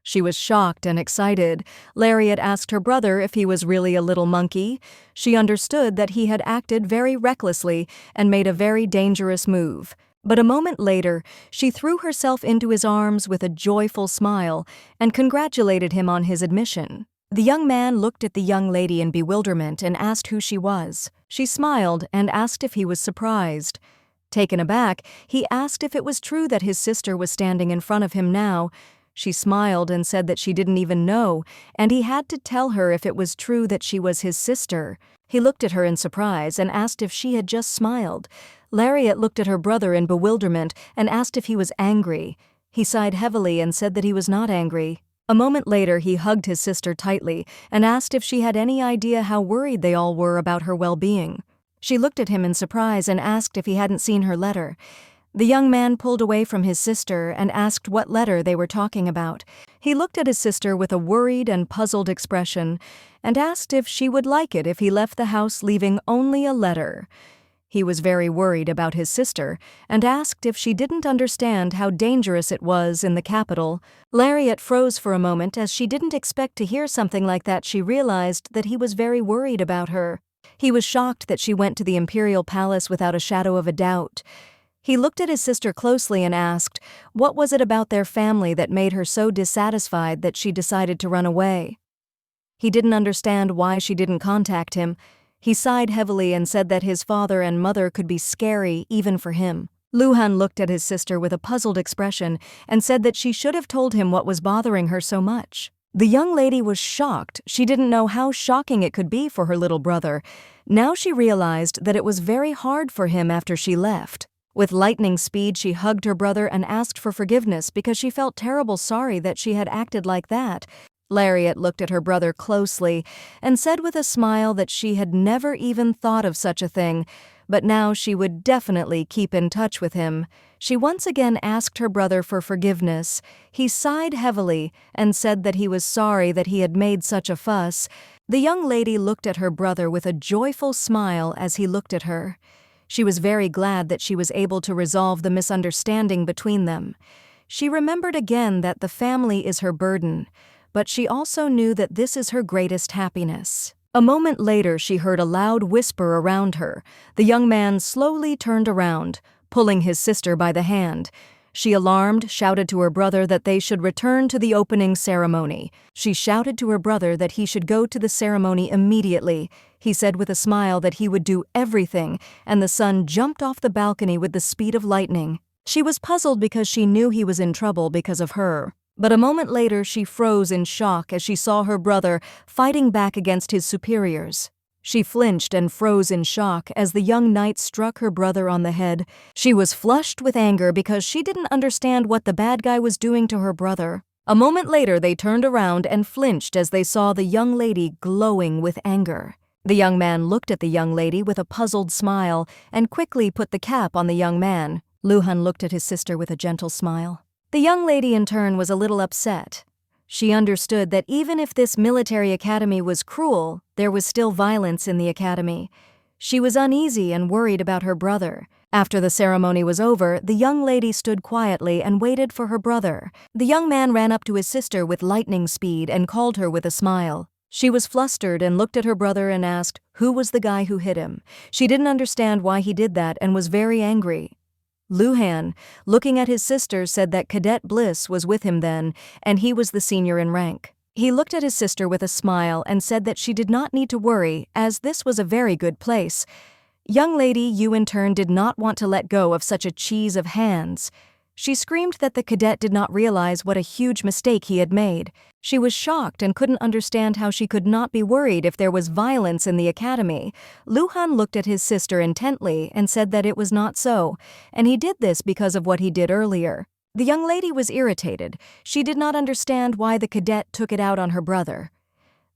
She was shocked and excited. Lariat asked her brother if he was really a little monkey. She understood that he had acted very recklessly and made a very dangerous move. But a moment later, she threw herself into his arms with a joyful smile and congratulated him on his admission. The young man looked at the young lady in bewilderment and asked who she was. She smiled and asked if he was surprised. Taken aback, he asked if it was true that his sister was standing in front of him now. She smiled and said that she didn't even know, and he had to tell her if it was true that she was his sister. He looked at her in surprise and asked if she had just smiled. Lariat looked at her brother in bewilderment and asked if he was angry. He sighed heavily and said that he was not angry. A moment later, he hugged his sister tightly and asked if she had any idea how worried they all were about her well-being. She looked at him in surprise and asked if he hadn't seen her letter. The young man pulled away from his sister and asked what letter they were talking about. He looked at his sister with a worried and puzzled expression and asked if she would like it if he left the house leaving only a letter. He was very worried about his sister and asked if she didn't understand how dangerous it was in the capital. Lariat froze for a moment as she didn't expect to hear something like that. She realized that he was very worried about her. He was shocked that she went to the imperial palace without a shadow of a doubt. He looked at his sister closely and asked, what was it about their family that made her so dissatisfied that she decided to run away? He didn't understand why she didn't contact him. He sighed heavily and said that his father and mother could be scary even for him. Luhan looked at his sister with a puzzled expression and said that she should have told him what was bothering her so much. The young lady was shocked. She didn't know how shocking it could be for her little brother. Now she realized that it was very hard for him after she left. With lightning speed, she hugged her brother and asked for forgiveness because she felt terrible sorry that she had acted like that. Lariat looked at her brother closely and said with a smile that she had never even thought of such a thing, but now she would definitely keep in touch with him. She once again asked her brother for forgiveness. He sighed heavily and said that he was sorry that he had made such a fuss. The young lady looked at her brother with a joyful smile as he looked at her. She was very glad that she was able to resolve the misunderstanding between them. She remembered again that the family is her burden, but she also knew that this is her greatest happiness. A moment later, she heard a loud whisper around her. The young man slowly turned around, pulling his sister by the hand. She, alarmed, shouted to her brother that they should return to the opening ceremony. She shouted to her brother that he should go to the ceremony immediately. He said with a smile that he would do everything, and the son jumped off the balcony with the speed of lightning. She was puzzled because she knew he was in trouble because of her. But a moment later, she froze in shock as she saw her brother fighting back against his superiors. She flinched and froze in shock as the young knight struck her brother on the head. She was flushed with anger because she didn't understand what the bad guy was doing to her brother. A moment later, they turned around and flinched as they saw the young lady glowing with anger. The young man looked at the young lady with a puzzled smile and quickly put the cap on the young man. Luhan looked at his sister with a gentle smile. The young lady in turn was a little upset. She understood that even if this military academy was cruel, there was still violence in the academy. She was uneasy and worried about her brother. After the ceremony was over, the young lady stood quietly and waited for her brother. The young man ran up to his sister with lightning speed and called her with a smile. She was flustered and looked at her brother and asked who was the guy who hit him. She didn't understand why he did that and was very angry. Luhan, looking at his sister, said that Cadet Bliss was with him then, and he was the senior in rank. He looked at his sister with a smile and said that she did not need to worry, as this was a very good place. Young lady, you in turn did not want to let go of such a cheese of hands. She screamed that the cadet did not realize what a huge mistake he had made. She was shocked and couldn't understand how she could not be worried if there was violence in the academy. Luhan looked at his sister intently and said that it was not so, and he did this because of what he did earlier. The young lady was irritated. She did not understand why the cadet took it out on her brother.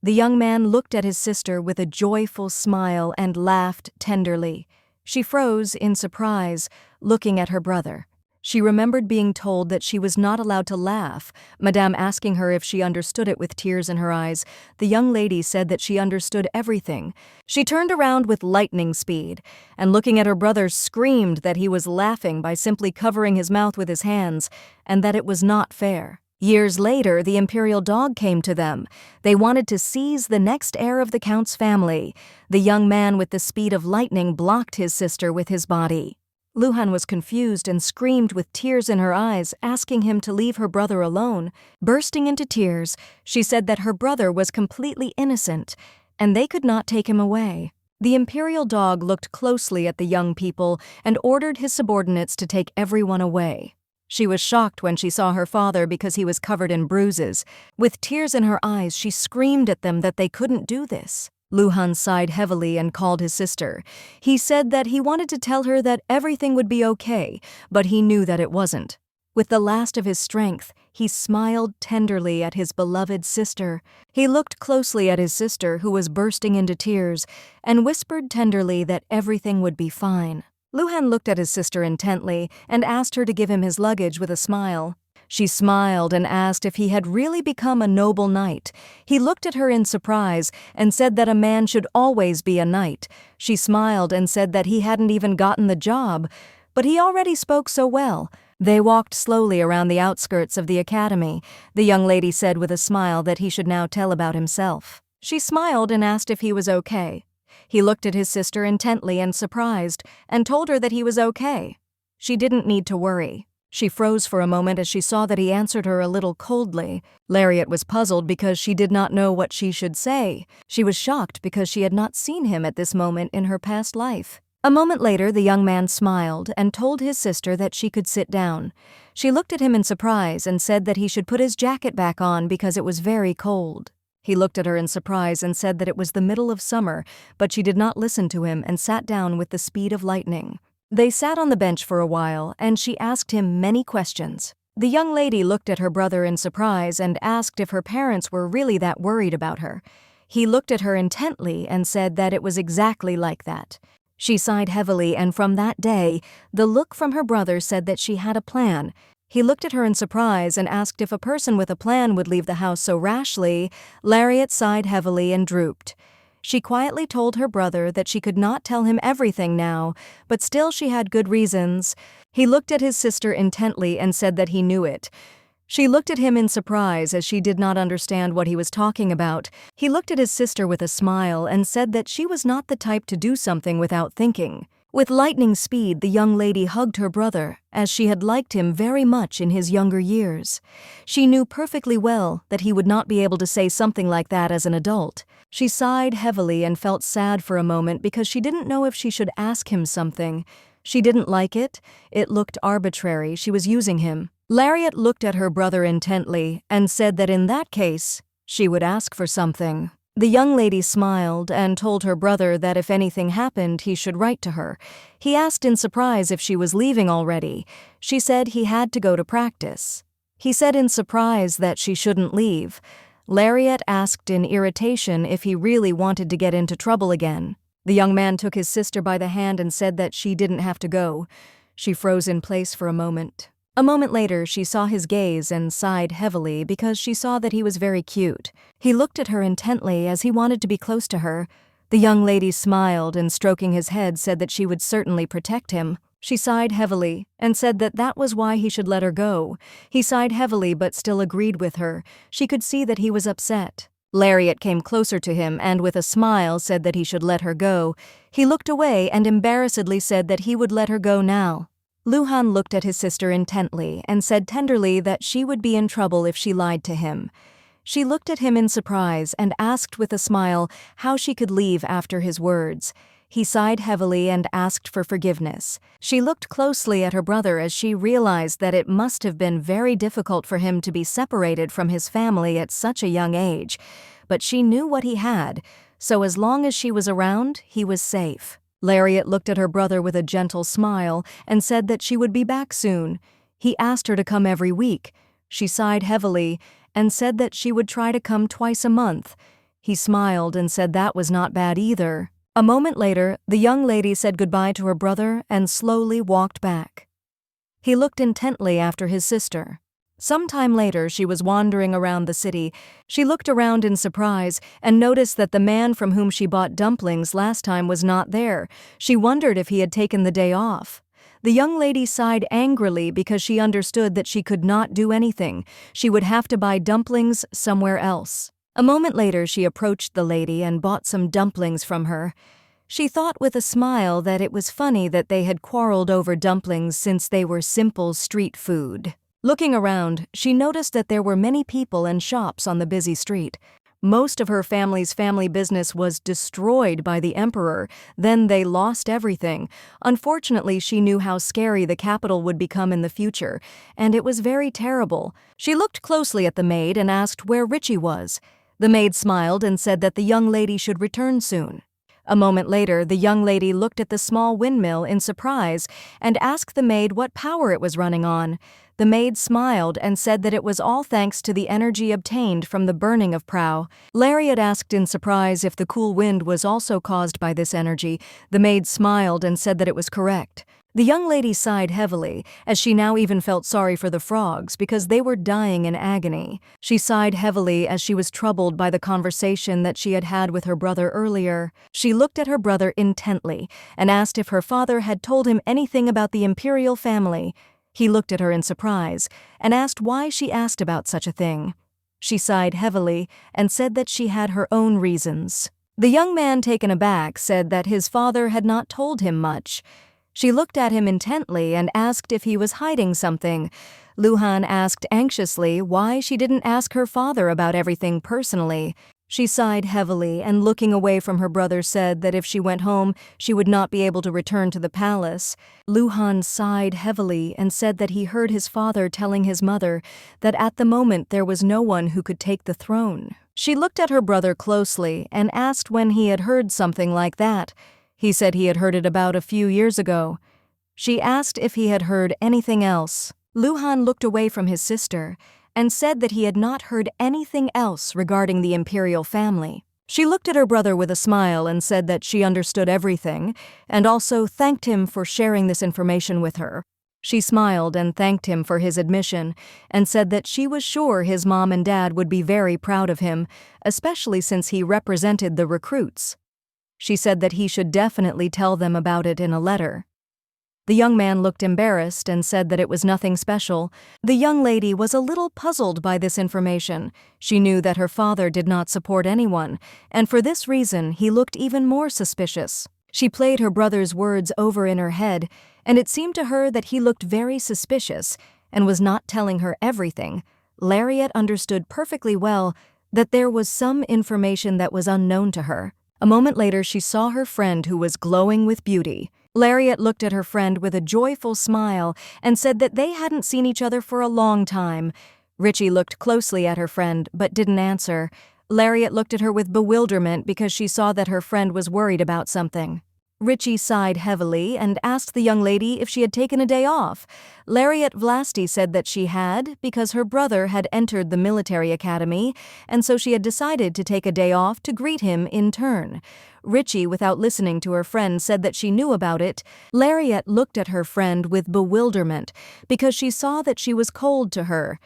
The young man looked at his sister with a joyful smile and laughed tenderly. She froze in surprise, looking at her brother. She remembered being told that she was not allowed to laugh, Madame asking her if she understood it with tears in her eyes. The young lady said that she understood everything. She turned around with lightning speed, and looking at her brother screamed that he was laughing by simply covering his mouth with his hands, and that it was not fair. Years later, the imperial dog came to them. They wanted to seize the next heir of the Count's family. The young man with the speed of lightning blocked his sister with his body. Luhan was confused and screamed with tears in her eyes, asking him to leave her brother alone. Bursting into tears, she said that her brother was completely innocent, and they could not take him away. The imperial dog looked closely at the young people and ordered his subordinates to take everyone away. She was shocked when she saw her father because he was covered in bruises. With tears in her eyes, she screamed at them that they couldn't do this. Luhan sighed heavily and called his sister. He said that he wanted to tell her that everything would be okay, but he knew that it wasn't. With the last of his strength, he smiled tenderly at his beloved sister. He looked closely at his sister, who was bursting into tears, and whispered tenderly that everything would be fine. Luhan looked at his sister intently and asked her to give him his luggage with a smile. She smiled and asked if he had really become a noble knight. He looked at her in surprise and said that a man should always be a knight. She smiled and said that he hadn't even gotten the job, but he already spoke so well. They walked slowly around the outskirts of the academy. The young lady said with a smile that he should now tell about himself. She smiled and asked if he was okay. He looked at his sister intently and surprised, and told her that he was okay. She didn't need to worry. She froze for a moment as she saw that he answered her a little coldly. Lariat was puzzled because she did not know what she should say. She was shocked because she had not seen him at this moment in her past life. A moment later, the young man smiled and told his sister that she could sit down. She looked at him in surprise and said that he should put his jacket back on because it was very cold. He looked at her in surprise and said that it was the middle of summer, but she did not listen to him and sat down with the speed of lightning. They sat on the bench for a while, and she asked him many questions. The young lady looked at her brother in surprise and asked if her parents were really that worried about her. He looked at her intently and said that it was exactly like that. She sighed heavily, and from that day, the look from her brother said that she had a plan. He looked at her in surprise and asked if a person with a plan would leave the house so rashly. Lariat sighed heavily and drooped. She quietly told her brother that she could not tell him everything now, but still she had good reasons. He looked at his sister intently and said that he knew it. She looked at him in surprise as she did not understand what he was talking about. He looked at his sister with a smile and said that she was not the type to do something without thinking. With lightning speed, the young lady hugged her brother, as she had liked him very much in his younger years. She knew perfectly well that he would not be able to say something like that as an adult. She sighed heavily and felt sad for a moment because she didn't know if she should ask him something. She didn't like it. It looked arbitrary. She was using him. Lariat looked at her brother intently and said that in that case, she would ask for something. The young lady smiled and told her brother that if anything happened, he should write to her. He asked in surprise if she was leaving already. She said he had to go to practice. He said in surprise that she shouldn't leave. Lariat asked in irritation if he really wanted to get into trouble again. The young man took his sister by the hand and said that she didn't have to go. She froze in place for a moment. A moment later, she saw his gaze and sighed heavily because she saw that he was very cute. He looked at her intently as he wanted to be close to her. The young lady smiled and, stroking his head, said that she would certainly protect him. She sighed heavily and said that that was why he should let her go. He sighed heavily but still agreed with her. She could see that he was upset. Lariat came closer to him and with a smile said that he should let her go. He looked away and embarrassedly said that he would let her go now. Luhan looked at his sister intently and said tenderly that she would be in trouble if she lied to him. She looked at him in surprise and asked with a smile how she could leave after his words. He sighed heavily and asked for forgiveness. She looked closely at her brother as she realized that it must have been very difficult for him to be separated from his family at such a young age. But she knew what he had, so as long as she was around, he was safe. Lariat looked at her brother with a gentle smile and said that she would be back soon. He asked her to come every week. She sighed heavily and said that she would try to come twice a month. He smiled and said that was not bad either. A moment later, the young lady said goodbye to her brother and slowly walked back. He looked intently after his sister. Some time later, she was wandering around the city. She looked around in surprise and noticed that the man from whom she bought dumplings last time was not there. She wondered if he had taken the day off. The young lady sighed angrily because she understood that she could not do anything. She would have to buy dumplings somewhere else. A moment later, she approached the lady and bought some dumplings from her. She thought with a smile that it was funny that they had quarreled over dumplings since they were simple street food. Looking around, she noticed that there were many people and shops on the busy street. Most of her family's family business was destroyed by the emperor. Then they lost everything. Unfortunately, she knew how scary the capital would become in the future, and it was very terrible. She looked closely at the maid and asked where Richie was. The maid smiled and said that the young lady should return soon. A moment later, the young lady looked at the small windmill in surprise and asked the maid what power it was running on. The maid smiled and said that it was all thanks to the energy obtained from the burning of Prow. Lariat asked in surprise if the cool wind was also caused by this energy. The maid smiled and said that it was correct. The young lady sighed heavily, as she now even felt sorry for the frogs because they were dying in agony. She sighed heavily as she was troubled by the conversation that she had had with her brother earlier. She looked at her brother intently and asked if her father had told him anything about the imperial family. He looked at her in surprise and asked why she asked about such a thing. She sighed heavily and said that she had her own reasons. The young man, taken aback, said that his father had not told him much. She looked at him intently and asked if he was hiding something. Luhan asked anxiously why she didn't ask her father about everything personally. She sighed heavily and, looking away from her brother, said that if she went home, she would not be able to return to the palace. Luhan sighed heavily and said that he heard his father telling his mother that at the moment there was no one who could take the throne. She looked at her brother closely and asked when he had heard something like that. He said he had heard it about a few years ago. She asked if he had heard anything else. Luhan looked away from his sister and said that he had not heard anything else regarding the imperial family. She looked at her brother with a smile and said that she understood everything, and also thanked him for sharing this information with her. She smiled and thanked him for his admission, and said that she was sure his mom and dad would be very proud of him, especially since he represented the recruits. She said that he should definitely tell them about it in a letter. The young man looked embarrassed and said that it was nothing special. The young lady was a little puzzled by this information. She knew that her father did not support anyone, and for this reason he looked even more suspicious. She played her brother's words over in her head, and it seemed to her that he looked very suspicious and was not telling her everything. Lariat understood perfectly well that there was some information that was unknown to her. A moment later, she saw her friend who was glowing with beauty. Lariat looked at her friend with a joyful smile and said that they hadn't seen each other for a long time. Richie looked closely at her friend but didn't answer. Lariat looked at her with bewilderment because she saw that her friend was worried about something. Richie sighed heavily and asked the young lady if she had taken a day off. Lariat Vlasti said that she had, because her brother had entered the military academy, and so she had decided to take a day off to greet him in turn. Richie, without listening to her friend, said that she knew about it. Lariat looked at her friend with bewilderment because she saw that she was cold to her.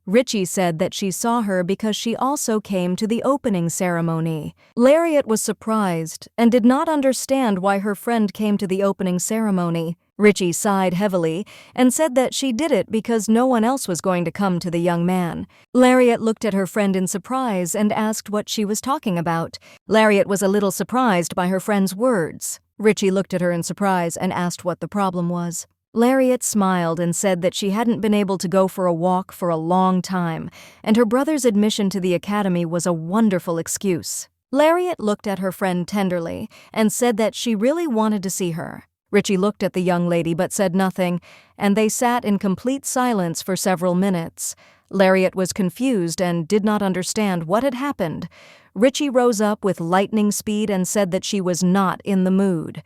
Richie said that she saw her because she also came to the opening ceremony. Lariat was surprised and did not understand why her friend came to the opening ceremony. Richie sighed heavily and said that she did it because no one else was going to come to the young man. Lariat looked at her friend in surprise and asked what she was talking about. Lariat was a little surprised by her friend's words. Richie looked at her in surprise and asked what the problem was. Lariat smiled and said that she hadn't been able to go for a walk for a long time, and her brother's admission to the academy was a wonderful excuse. Lariat looked at her friend tenderly and said that she really wanted to see her. Richie looked at the young lady but said nothing, and they sat in complete silence for several minutes. Lariat was confused and did not understand what had happened. Richie rose up with lightning speed and said that she was not in the mood.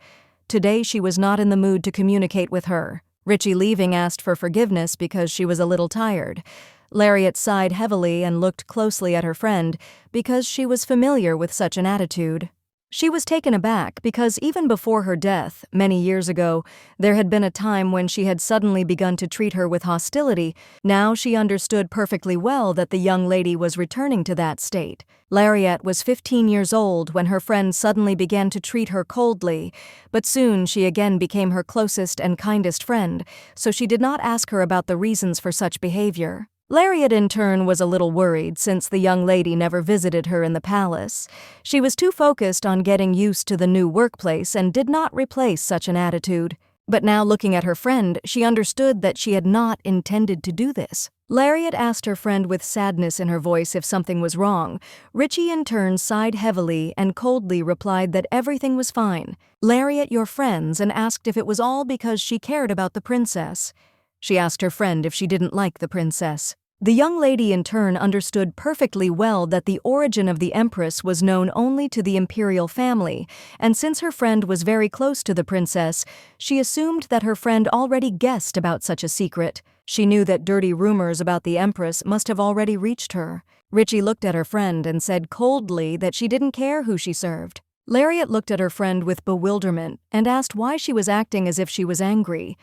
Today she was not in the mood to communicate with her. Richie, leaving, asked for forgiveness because she was a little tired. Lariat sighed heavily and looked closely at her friend because she was familiar with such an attitude. She was taken aback because even before her death, many years ago, there had been a time when she had suddenly begun to treat her with hostility. Now she understood perfectly well that the young lady was returning to that state. Lariat was 15 years old when her friend suddenly began to treat her coldly, but soon she again became her closest and kindest friend, so she did not ask her about the reasons for such behavior. Lariat, in turn, was a little worried since the young lady never visited her in the palace. She was too focused on getting used to the new workplace and did not replace such an attitude. But now, looking at her friend, she understood that she had not intended to do this. Lariat asked her friend with sadness in her voice if something was wrong. Richie, in turn, sighed heavily and coldly replied that everything was fine. Lariat, your friends, and asked if it was all because she cared about the princess. She asked her friend if she didn't like the princess. The young lady in turn understood perfectly well that the origin of the empress was known only to the imperial family, and since her friend was very close to the princess, she assumed that her friend already guessed about such a secret. She knew that dirty rumors about the empress must have already reached her. Richie looked at her friend and said coldly that she didn't care who she served. Lariat looked at her friend with bewilderment and asked why she was acting as if she was angry.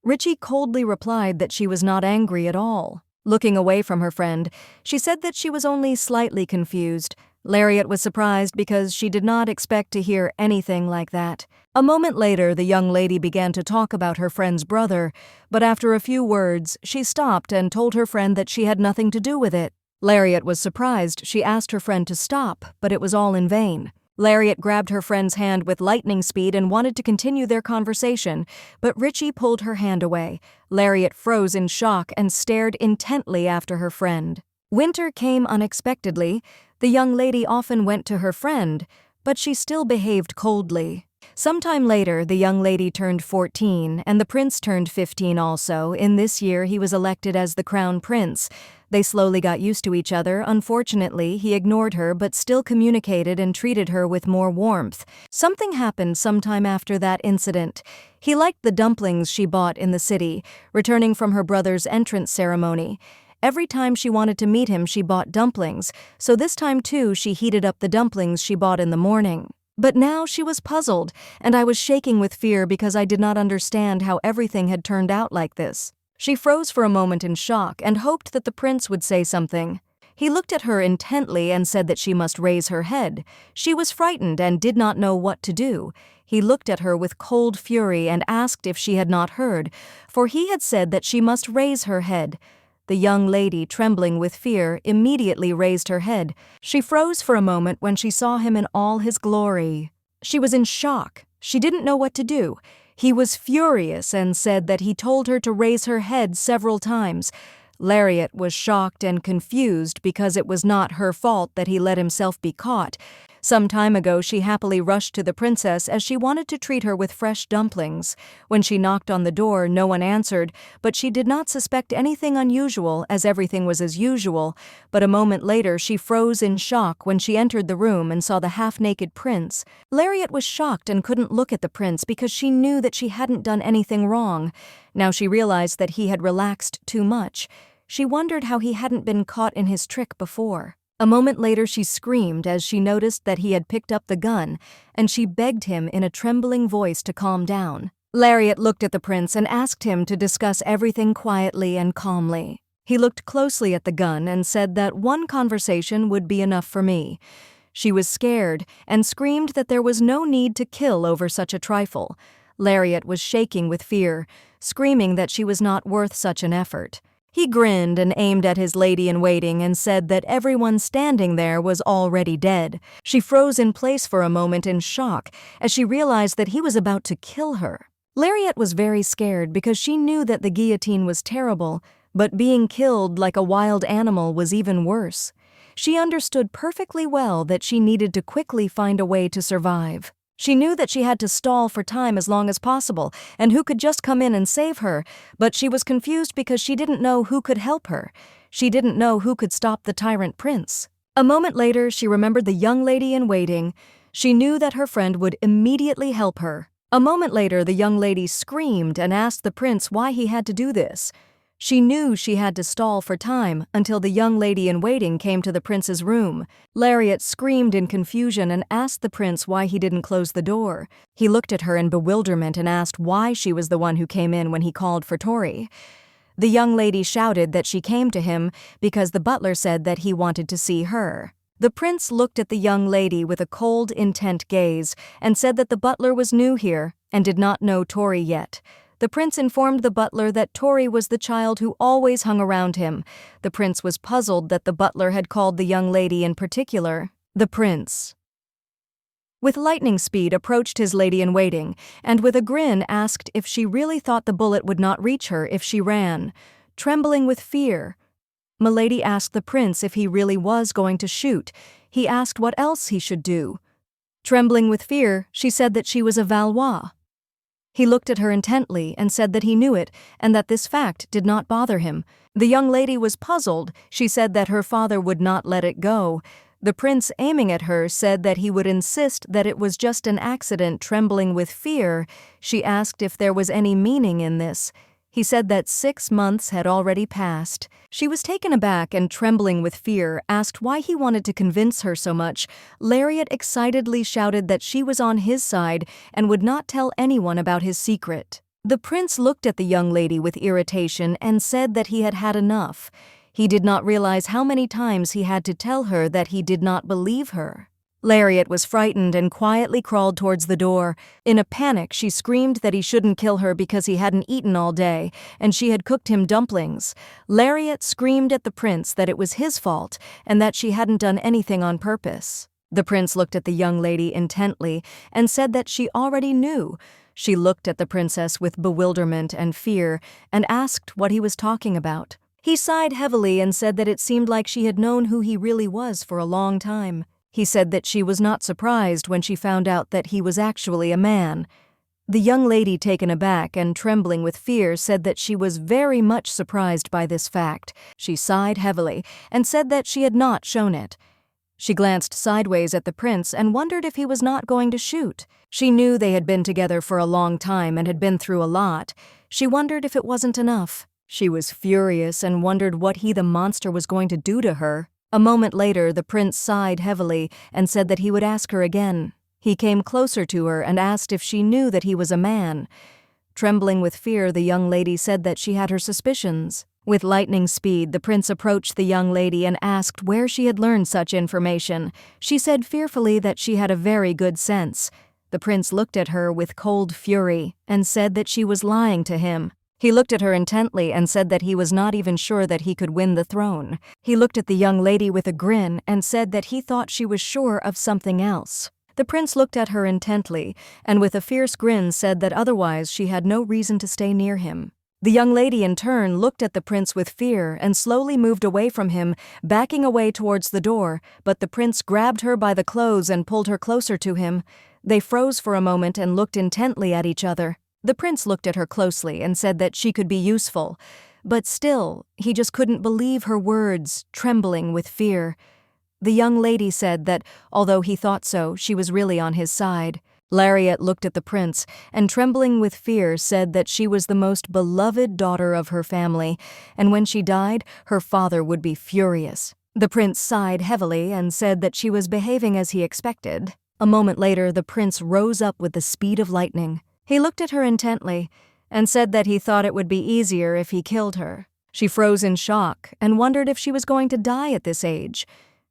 Richie coldly replied that she was not angry at all. Looking away from her friend, she said that she was only slightly confused. Lariat was surprised because she did not expect to hear anything like that. A moment later, the young lady began to talk about her friend's brother, but after a few words, she stopped and told her friend that she had nothing to do with it. Lariat was surprised. She asked her friend to stop, but it was all in vain. Lariat grabbed her friend's hand with lightning speed and wanted to continue their conversation, but Richie pulled her hand away. Lariat froze in shock and stared intently after her friend. Winter came unexpectedly. The young lady often went to her friend, but she still behaved coldly. Sometime later, the young lady turned 14, and the prince turned 15 also. In this year, he was elected as the crown prince. They slowly got used to each other. Unfortunately, he ignored her but still communicated and treated her with more warmth. Something happened sometime after that incident. He liked the dumplings she bought in the city, returning from her brother's entrance ceremony. Every time she wanted to meet him, she bought dumplings, so this time too she heated up the dumplings she bought in the morning. But now she was puzzled, and I was shaking with fear because I did not understand how everything had turned out like this. She froze for a moment in shock and hoped that the prince would say something. He looked at her intently and said that she must raise her head. She was frightened and did not know what to do. He looked at her with cold fury and asked if she had not heard, for he had said that she must raise her head. The young lady, trembling with fear, immediately raised her head. She froze for a moment when she saw him in all his glory. She was in shock. She didn't know what to do. He was furious and said that he told her to raise her head several times. Lariat was shocked and confused because it was not her fault that he let himself be caught. Some time ago she happily rushed to the princess as she wanted to treat her with fresh dumplings. When she knocked on the door, no one answered, but she did not suspect anything unusual as everything was as usual. But a moment later she froze in shock when she entered the room and saw the half-naked prince. Lariat was shocked and couldn't look at the prince because she knew that she hadn't done anything wrong. Now she realized that he had relaxed too much. She wondered how he hadn't been caught in his trick before. A moment later she screamed as she noticed that he had picked up the gun, and she begged him in a trembling voice to calm down. Lariat looked at the prince and asked him to discuss everything quietly and calmly. He looked closely at the gun and said that one conversation would be enough for me. She was scared and screamed that there was no need to kill over such a trifle. Lariat was shaking with fear, screaming that she was not worth such an effort. He grinned and aimed at his lady-in-waiting and said that everyone standing there was already dead. She froze in place for a moment in shock as she realized that he was about to kill her. Lariat was very scared because she knew that the guillotine was terrible, but being killed like a wild animal was even worse. She understood perfectly well that she needed to quickly find a way to survive. She knew that she had to stall for time as long as possible, and who could just come in and save her, but she was confused because she didn't know who could help her. She didn't know who could stop the tyrant prince. A moment later, she remembered the young lady in waiting. She knew that her friend would immediately help her. A moment later, the young lady screamed and asked the prince why he had to do this. She knew she had to stall for time until the young lady in waiting came to the prince's room. Lariat screamed in confusion and asked the prince why he didn't close the door. He looked at her in bewilderment and asked why she was the one who came in when he called for Tori. The young lady shouted that she came to him because the butler said that he wanted to see her. The prince looked at the young lady with a cold, intent gaze and said that the butler was new here and did not know Tori yet. The prince informed the butler that Tori was the child who always hung around him. The prince was puzzled that the butler had called the young lady in particular. The prince, with lightning speed, approached his lady-in-waiting and with a grin asked if she really thought the bullet would not reach her if she ran. Trembling with fear, Milady asked the prince if he really was going to shoot. He asked what else he should do. Trembling with fear, she said that she was a Valois. He looked at her intently and said that he knew it and that this fact did not bother him. The young lady was puzzled. She said that her father would not let it go. The prince, aiming at her, said that he would insist that it was just an accident. Trembling with fear, she asked if there was any meaning in this. He said that 6 months had already passed. She was taken aback and, trembling with fear, asked why he wanted to convince her so much. Lariat excitedly shouted that she was on his side and would not tell anyone about his secret. The prince looked at the young lady with irritation and said that he had had enough. He did not realize how many times he had to tell her that he did not believe her. Lariat was frightened and quietly crawled towards the door. In a panic, she screamed that he shouldn't kill her because he hadn't eaten all day, and she had cooked him dumplings. Lariat screamed at the prince that it was his fault and that she hadn't done anything on purpose. The prince looked at the young lady intently and said that she already knew. She looked at the princess with bewilderment and fear and asked what he was talking about. He sighed heavily and said that it seemed like she had known who he really was for a long time. He said that she was not surprised when she found out that he was actually a man. The young lady, taken aback and trembling with fear, said that she was very much surprised by this fact. She sighed heavily and said that she had not shown it. She glanced sideways at the prince and wondered if he was not going to shoot. She knew they had been together for a long time and had been through a lot. She wondered if it wasn't enough. She was furious and wondered what the monster was going to do to her. A moment later, the prince sighed heavily and said that he would ask her again. He came closer to her and asked if she knew that he was a man. Trembling with fear, the young lady said that she had her suspicions. With lightning speed, the prince approached the young lady and asked where she had learned such information. She said fearfully that she had a very good sense. The prince looked at her with cold fury and said that she was lying to him. He looked at her intently and said that he was not even sure that he could win the throne. He looked at the young lady with a grin and said that he thought she was sure of something else. The prince looked at her intently and with a fierce grin said that otherwise she had no reason to stay near him. The young lady in turn looked at the prince with fear and slowly moved away from him, backing away towards the door, but the prince grabbed her by the clothes and pulled her closer to him. They froze for a moment and looked intently at each other. The prince looked at her closely and said that she could be useful, but still, he just couldn't believe her words, trembling with fear. The young lady said that, although he thought so, she was really on his side. Lariat looked at the prince and, trembling with fear, said that she was the most beloved daughter of her family, and when she died, her father would be furious. The prince sighed heavily and said that she was behaving as he expected. A moment later, the prince rose up with the speed of lightning. He looked at her intently and said that he thought it would be easier if he killed her. She froze in shock and wondered if she was going to die at this age.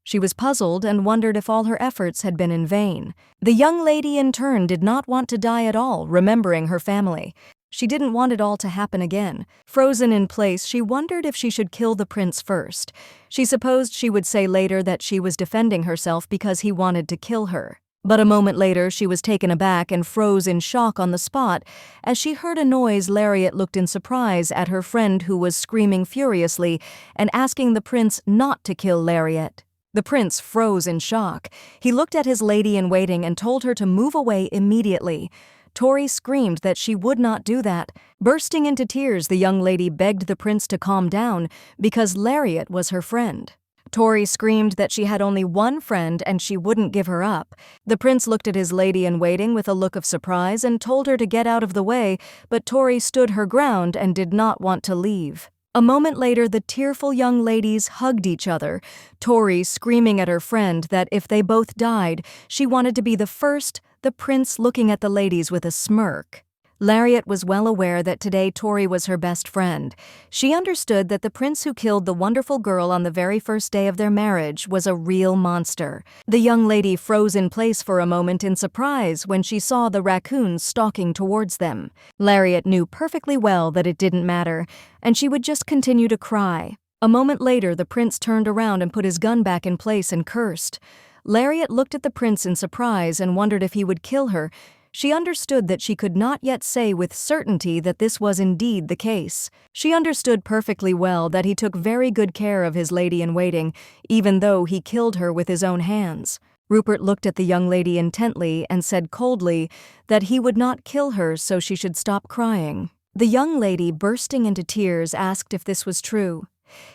She was puzzled and wondered if all her efforts had been in vain. The young lady in turn did not want to die at all, remembering her family. She didn't want it all to happen again. Frozen in place, she wondered if she should kill the prince first. She supposed she would say later that she was defending herself because he wanted to kill her. But a moment later, she was taken aback and froze in shock on the spot. As she heard a noise, Lariat looked in surprise at her friend who was screaming furiously and asking the prince not to kill Lariat. The prince froze in shock. He looked at his lady-in-waiting and told her to move away immediately. Tori screamed that she would not do that. Bursting into tears, the young lady begged the prince to calm down because Lariat was her friend. Tori screamed that she had only one friend and she wouldn't give her up. The prince looked at his lady-in-waiting with a look of surprise and told her to get out of the way, but Tori stood her ground and did not want to leave. A moment later, the tearful young ladies hugged each other, Tori screaming at her friend that if they both died, she wanted to be the first, the prince looking at the ladies with a smirk. Lariat was well aware that today Tori was her best friend. She understood that the prince who killed the wonderful girl on the very first day of their marriage was a real monster. The young lady froze in place for a moment in surprise when she saw the raccoons stalking towards them. Lariat knew perfectly well that it didn't matter, and she would just continue to cry. A moment later, the prince turned around and put his gun back in place and cursed. Lariat looked at the prince in surprise and wondered if he would kill her. She understood that she could not yet say with certainty that this was indeed the case. She understood perfectly well that he took very good care of his lady-in-waiting, even though he killed her with his own hands. Rupert looked at the young lady intently and said coldly that he would not kill her so she should stop crying. The young lady, bursting into tears, asked if this was true.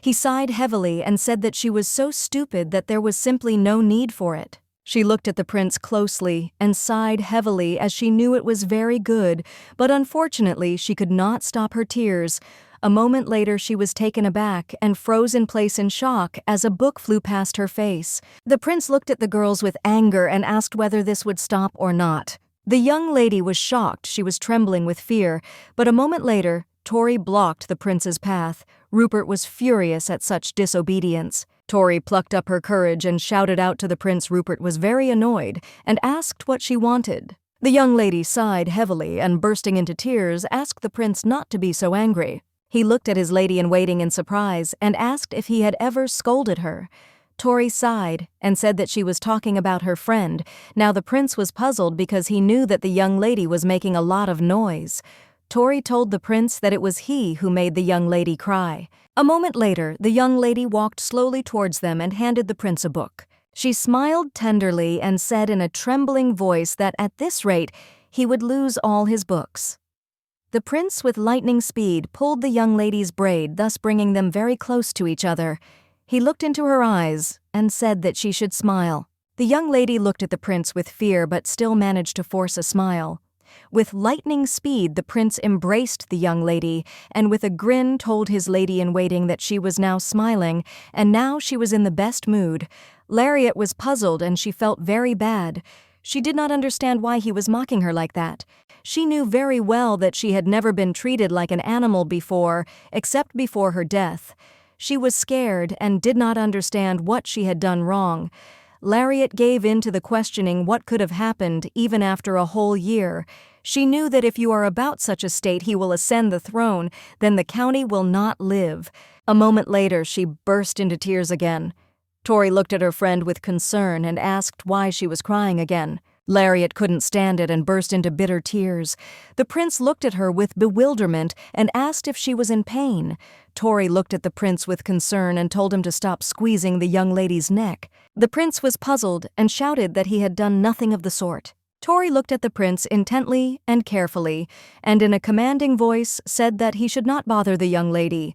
He sighed heavily and said that she was so stupid that there was simply no need for it. She looked at the prince closely and sighed heavily as she knew it was very good, but unfortunately she could not stop her tears. A moment later she was taken aback and froze in place in shock as a book flew past her face. The prince looked at the girls with anger and asked whether this would stop or not. The young lady was shocked, she was trembling with fear, but a moment later, Tori blocked the prince's path. Rupert was furious at such disobedience. Tori plucked up her courage and shouted out to the prince. Rupert was very annoyed and asked what she wanted. The young lady sighed heavily and, bursting into tears, asked the prince not to be so angry. He looked at his lady-in-waiting in surprise and asked if he had ever scolded her. Tori sighed and said that she was talking about her friend. Now the prince was puzzled because he knew that the young lady was making a lot of noise. Tori told the prince that it was he who made the young lady cry. A moment later, the young lady walked slowly towards them and handed the prince a book. She smiled tenderly and said in a trembling voice that at this rate, he would lose all his books. The prince, with lightning speed, pulled the young lady's braid, thus bringing them very close to each other. He looked into her eyes and said that she should smile. The young lady looked at the prince with fear but still managed to force a smile. With lightning speed, the prince embraced the young lady, and with a grin told his lady-in-waiting that she was now smiling, and now she was in the best mood. Lariat was puzzled, and she felt very bad. She did not understand why he was mocking her like that. She knew very well that she had never been treated like an animal before, except before her death. She was scared and did not understand what she had done wrong. Lariat gave in to the questioning what could have happened even after a whole year. She knew that if you are about such a state he will ascend the throne, then the county will not live. A moment later, she burst into tears again. Tori looked at her friend with concern and asked why she was crying again. Lariat couldn't stand it and burst into bitter tears. The prince looked at her with bewilderment and asked if she was in pain. Tori looked at the prince with concern and told him to stop squeezing the young lady's neck. The prince was puzzled and shouted that he had done nothing of the sort. Tori looked at the prince intently and carefully, and in a commanding voice said that he should not bother the young lady.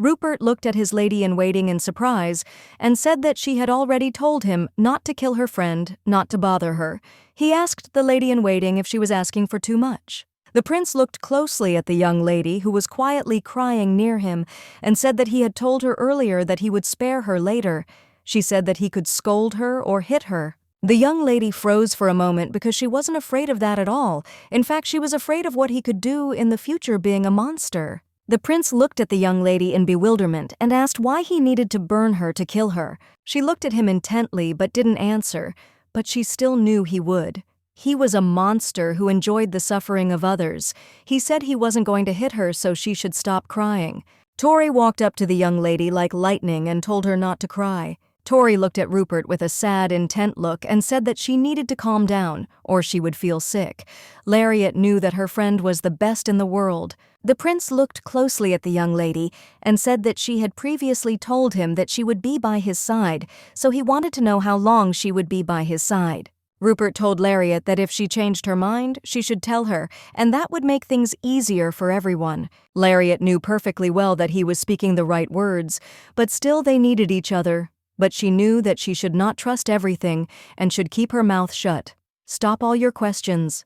Rupert looked at his lady-in-waiting in surprise and said that she had already told him not to kill her friend, not to bother her. He asked the lady-in-waiting if she was asking for too much. The prince looked closely at the young lady, who was quietly crying near him, and said that he had told her earlier that he would spare her later. She said that he could scold her or hit her. The young lady froze for a moment because she wasn't afraid of that at all. In fact, she was afraid of what he could do in the future, being a monster. The prince looked at the young lady in bewilderment and asked why he needed to burn her to kill her. She looked at him intently but didn't answer, but she still knew he would. He was a monster who enjoyed the suffering of others. He said he wasn't going to hit her, so she should stop crying. Tori walked up to the young lady like lightning and told her not to cry. Tori looked at Rupert with a sad, intent look and said that she needed to calm down, or she would feel sick. Lariat knew that her friend was the best in the world. The prince looked closely at the young lady and said that she had previously told him that she would be by his side, so he wanted to know how long she would be by his side. Rupert told Lariat that if she changed her mind, she should tell her, and that would make things easier for everyone. Lariat knew perfectly well that he was speaking the right words, but still they needed each other. But she knew that she should not trust everything and should keep her mouth shut. Stop all your questions.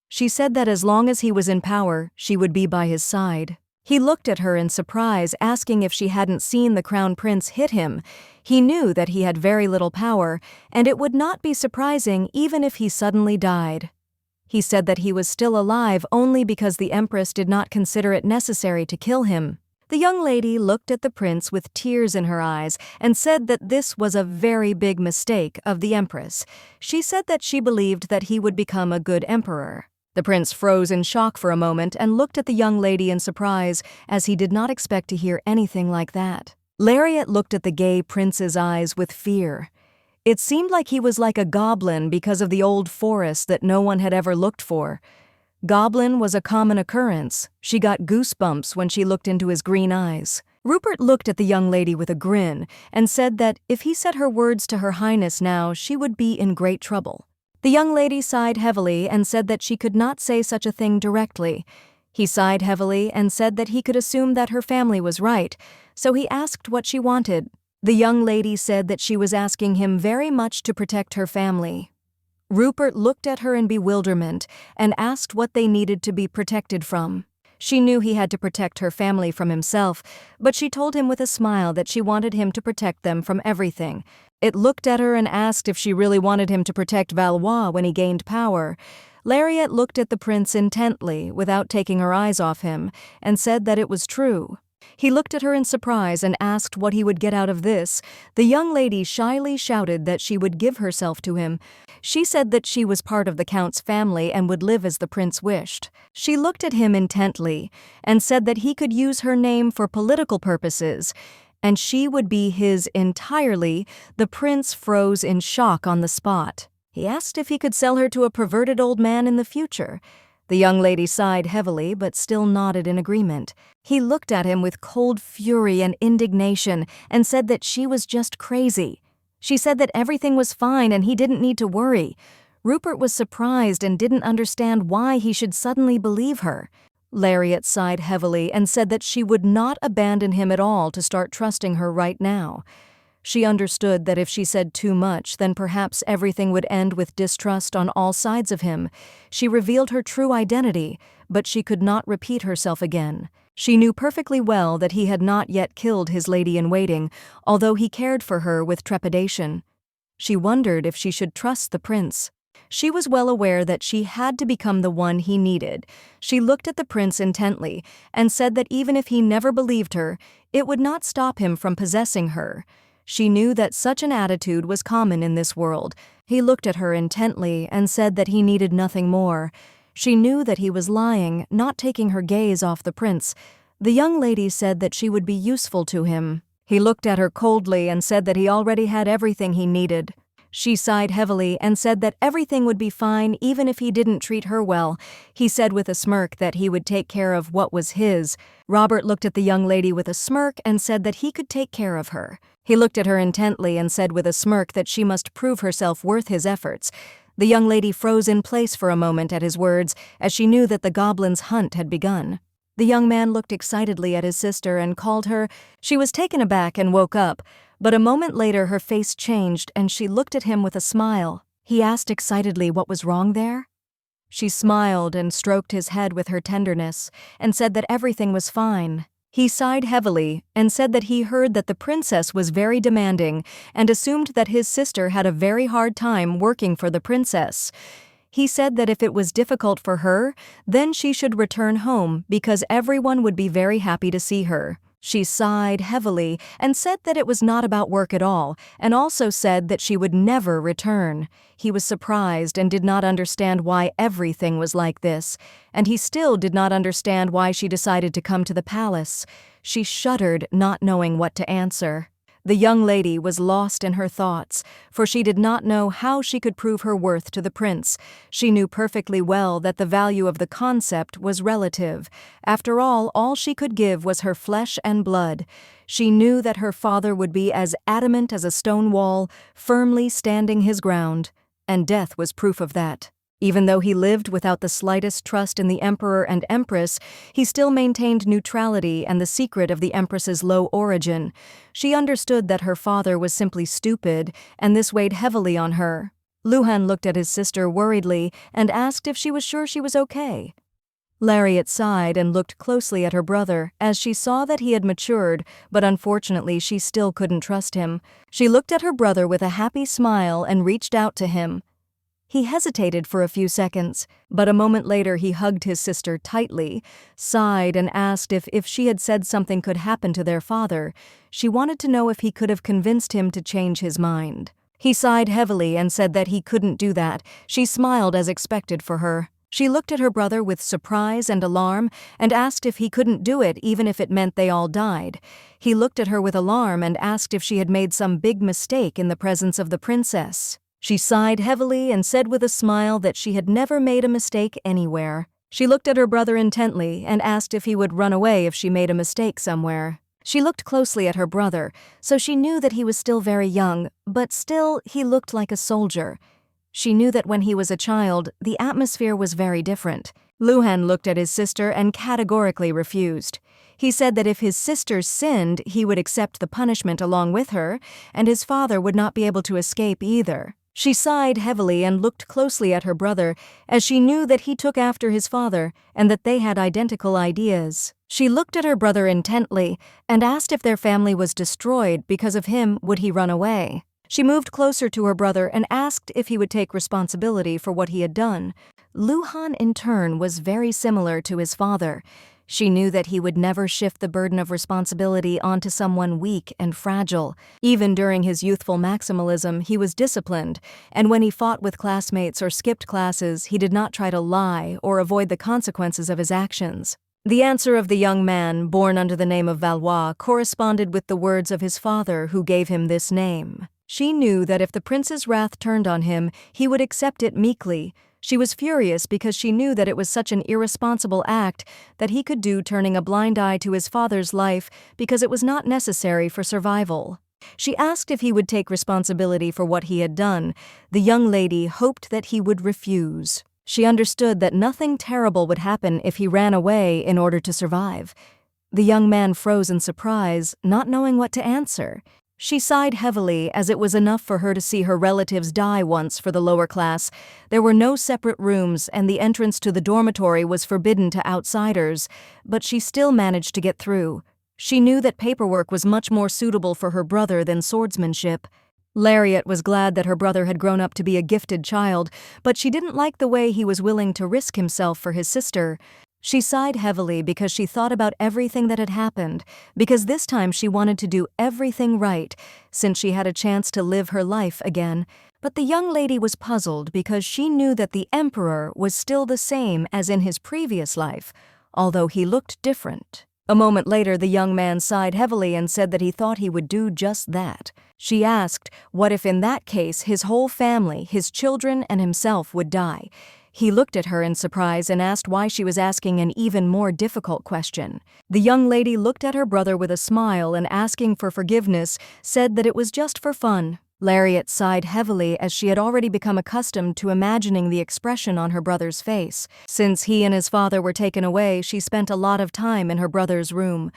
She said that as long as he was in power, she would be by his side. He looked at her in surprise, asking if she hadn't seen the crown prince hit him. He knew that he had very little power, and it would not be surprising even if he suddenly died. He said that he was still alive only because the empress did not consider it necessary to kill him. The young lady looked at the prince with tears in her eyes and said that this was a very big mistake of the empress. She said that she believed that he would become a good emperor. The prince froze in shock for a moment and looked at the young lady in surprise, as he did not expect to hear anything like that. Lariat looked at the gay prince's eyes with fear. It seemed like he was like a goblin because of the old forest that no one had ever looked for. Goblin was a common occurrence. She got goosebumps when she looked into his green eyes. Rupert looked at the young lady with a grin and said that if he said her words to Her Highness now, she would be in great trouble. The young lady sighed heavily and said that she could not say such a thing directly. He sighed heavily and said that he could assume that her family was right, so he asked what she wanted. The young lady said that she was asking him very much to protect her family. Rupert looked at her in bewilderment and asked what they needed to be protected from. She knew he had to protect her family from himself, but she told him with a smile that she wanted him to protect them from everything. It looked at her and asked if she really wanted him to protect Valois when he gained power. Lariat looked at the prince intently without taking her eyes off him and said that it was true. He looked at her in surprise and asked what he would get out of this. The young lady shyly shouted that she would give herself to him. She said that she was part of the count's family and would live as the prince wished. She looked at him intently and said that he could use her name for political purposes, and she would be his entirely. The prince froze in shock on the spot. He asked if he could sell her to a perverted old man in the future. The young lady sighed heavily but still nodded in agreement. He looked at him with cold fury and indignation and said that she was just crazy. She said that everything was fine and he didn't need to worry. Rupert was surprised and didn't understand why he should suddenly believe her. Lariat sighed heavily and said that she would not abandon him at all to start trusting her right now. She understood that if she said too much, then perhaps everything would end with distrust on all sides of him. She revealed her true identity, but she could not repeat herself again. She knew perfectly well that he had not yet killed his lady-in-waiting, although he cared for her with trepidation. She wondered if she should trust the prince. She was well aware that she had to become the one he needed. She looked at the prince intently and said that even if he never believed her, it would not stop him from possessing her. She knew that such an attitude was common in this world. He looked at her intently and said that he needed nothing more. She knew that he was lying, not taking her gaze off the prince. The young lady said that she would be useful to him. He looked at her coldly and said that he already had everything he needed. She sighed heavily and said that everything would be fine even if he didn't treat her well. He said with a smirk that he would take care of what was his. Robert looked at the young lady with a smirk and said that he could take care of her. He looked at her intently and said with a smirk that she must prove herself worth his efforts. The young lady froze in place for a moment at his words, as she knew that the goblin's hunt had begun. The young man looked excitedly at his sister and called her. She was taken aback and woke up, but a moment later her face changed and she looked at him with a smile. He asked excitedly what was wrong there. She smiled and stroked his head with her tenderness and said that everything was fine. He sighed heavily and said that he heard that the princess was very demanding and assumed that his sister had a very hard time working for the princess. He said that if it was difficult for her, then she should return home because everyone would be very happy to see her. She sighed heavily and said that it was not about work at all, and also said that she would never return. He was surprised and did not understand why everything was like this, and he still did not understand why she decided to come to the palace. She shuddered, not knowing what to answer. The young lady was lost in her thoughts, for she did not know how she could prove her worth to the prince. She knew perfectly well that the value of the concept was relative. After all she could give was her flesh and blood. She knew that her father would be as adamant as a stone wall, firmly standing his ground, and death was proof of that. Even though he lived without the slightest trust in the emperor and empress, he still maintained neutrality and the secret of the empress's low origin. She understood that her father was simply stupid, and this weighed heavily on her. Luhan looked at his sister worriedly and asked if she was sure she was okay. Lariat sighed and looked closely at her brother as she saw that he had matured, but unfortunately she still couldn't trust him. She looked at her brother with a happy smile and reached out to him. He hesitated for a few seconds, but a moment later he hugged his sister tightly, sighed and asked if she had said something could happen to their father. She wanted to know if he could have convinced him to change his mind. He sighed heavily and said that he couldn't do that. She smiled as expected for her. She looked at her brother with surprise and alarm and asked if he couldn't do it even if it meant they all died. He looked at her with alarm and asked if she had made some big mistake in the presence of the princess. She sighed heavily and said with a smile that she had never made a mistake anywhere. She looked at her brother intently and asked if he would run away if she made a mistake somewhere. She looked closely at her brother, so she knew that he was still very young, but still he looked like a soldier. She knew that when he was a child, the atmosphere was very different. Luhan looked at his sister and categorically refused. He said that if his sister sinned, he would accept the punishment along with her, and his father would not be able to escape either. She sighed heavily and looked closely at her brother, as she knew that he took after his father and that they had identical ideas. She looked at her brother intently and asked if their family was destroyed because of him, would he run away. She moved closer to her brother and asked if he would take responsibility for what he had done. Luhan, in turn, was very similar to his father. She knew that he would never shift the burden of responsibility onto someone weak and fragile. Even during his youthful maximalism, he was disciplined, and when he fought with classmates or skipped classes, he did not try to lie or avoid the consequences of his actions. The answer of the young man, born under the name of Valois, corresponded with the words of his father who gave him this name. She knew that if the prince's wrath turned on him, he would accept it meekly. She was furious because she knew that it was such an irresponsible act that he could do, turning a blind eye to his father's life because it was not necessary for survival. She asked if he would take responsibility for what he had done. The young lady hoped that he would refuse. She understood that nothing terrible would happen if he ran away in order to survive. The young man froze in surprise, not knowing what to answer. She sighed heavily, as it was enough for her to see her relatives die once for the lower class. There were no separate rooms, and the entrance to the dormitory was forbidden to outsiders, but she still managed to get through. She knew that paperwork was much more suitable for her brother than swordsmanship. Lariat was glad that her brother had grown up to be a gifted child, but she didn't like the way he was willing to risk himself for his sister. She sighed heavily because she thought about everything that had happened, because this time she wanted to do everything right, since she had a chance to live her life again. But the young lady was puzzled because she knew that the Emperor was still the same as in his previous life, although he looked different. A moment later, the young man sighed heavily and said that he thought he would do just that. She asked, what if in that case his whole family, his children and himself would die? He looked at her in surprise and asked why she was asking an even more difficult question. The young lady looked at her brother with a smile and, asking for forgiveness, said that it was just for fun. Lariat sighed heavily, as she had already become accustomed to imagining the expression on her brother's face. Since he and his father were taken away, she spent a lot of time in her brother's room.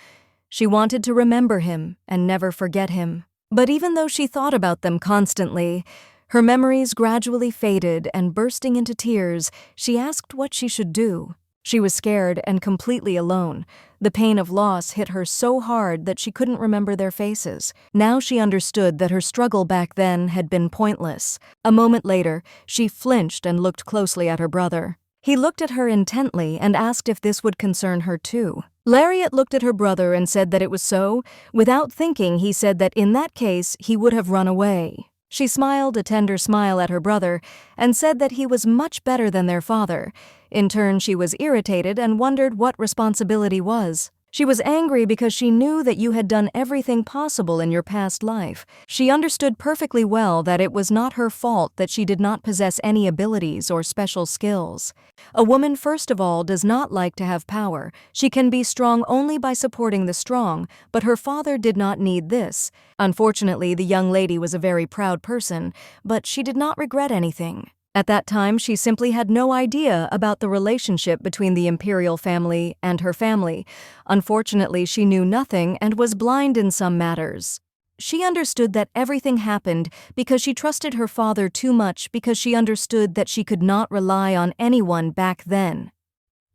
She wanted to remember him and never forget him. But even though she thought about them constantly, her memories gradually faded, and bursting into tears, she asked what she should do. She was scared and completely alone. The pain of loss hit her so hard that she couldn't remember their faces. Now she understood that her struggle back then had been pointless. A moment later, she flinched and looked closely at her brother. He looked at her intently and asked if this would concern her too. Lariat looked at her brother and said that it was so. Without thinking, he said that in that case he would have run away. She smiled a tender smile at her brother and said that he was much better than their father. In turn, she was irritated and wondered what responsibility was. She was angry because she knew that you had done everything possible in your past life. She understood perfectly well that it was not her fault that she did not possess any abilities or special skills. A woman, first of all, does not like to have power. She can be strong only by supporting the strong, but her father did not need this. Unfortunately, the young lady was a very proud person, but she did not regret anything. At that time, she simply had no idea about the relationship between the imperial family and her family. Unfortunately, she knew nothing and was blind in some matters. She understood that everything happened because she trusted her father too much, because she understood that she could not rely on anyone back then.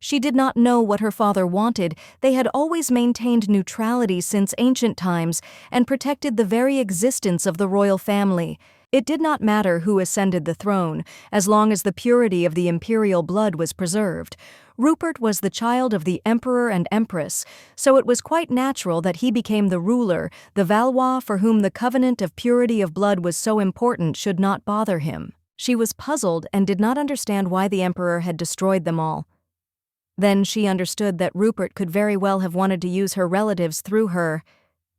She did not know what her father wanted. They had always maintained neutrality since ancient times and protected the very existence of the royal family. It did not matter who ascended the throne, as long as the purity of the imperial blood was preserved. Rupert was the child of the emperor and empress, so it was quite natural that he became the ruler. The Valois, for whom the covenant of purity of blood was so important, should not bother him. She was puzzled and did not understand why the emperor had destroyed them all. Then she understood that Rupert could very well have wanted to use her relatives through her,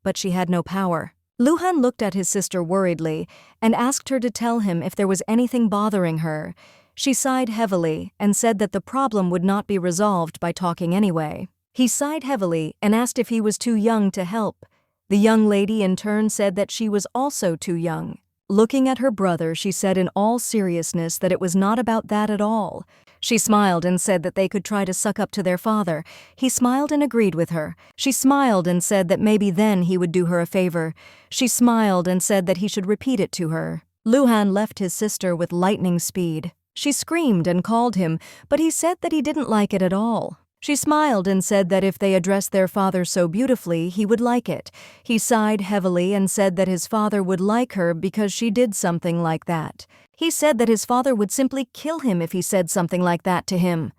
but she had no power. Luhan looked at his sister worriedly and asked her to tell him if there was anything bothering her. She sighed heavily and said that the problem would not be resolved by talking anyway. He sighed heavily and asked if he was too young to help. The young lady in turn said that she was also too young. Looking at her brother, she said in all seriousness that it was not about that at all. She smiled and said that they could try to suck up to their father. He smiled and agreed with her. She smiled and said that maybe then he would do her a favor. She smiled and said that he should repeat it to her. Luhan left his sister with lightning speed. She screamed and called him, but he said that he didn't like it at all. She smiled and said that if they addressed their father so beautifully, he would like it. He sighed heavily and said that his father would like her because she did something like that. He said that his father would simply kill him if he said something like that to him.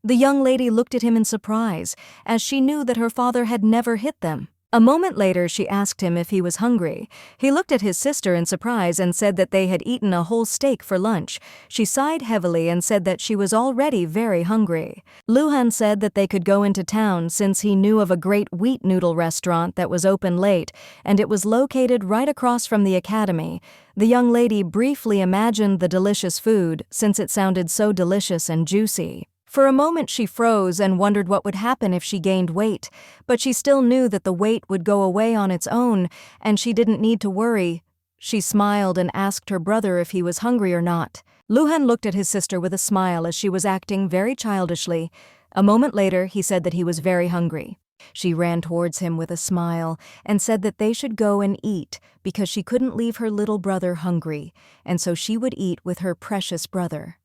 The young lady looked at him in surprise, as she knew that her father had never hit them. A moment later, she asked him if he was hungry. He looked at his sister in surprise and said that they had eaten a whole steak for lunch. She sighed heavily and said that she was already very hungry. Luhan said that they could go into town since he knew of a great wheat noodle restaurant that was open late, and it was located right across from the academy. The young lady briefly imagined the delicious food, since it sounded so delicious and juicy. For a moment she froze and wondered what would happen if she gained weight, but she still knew that the weight would go away on its own, and she didn't need to worry. She smiled and asked her brother if he was hungry or not. Luhan looked at his sister with a smile as she was acting very childishly. A moment later, he said that he was very hungry. She ran towards him with a smile and said that they should go and eat because she couldn't leave her little brother hungry, and so she would eat with her precious brother.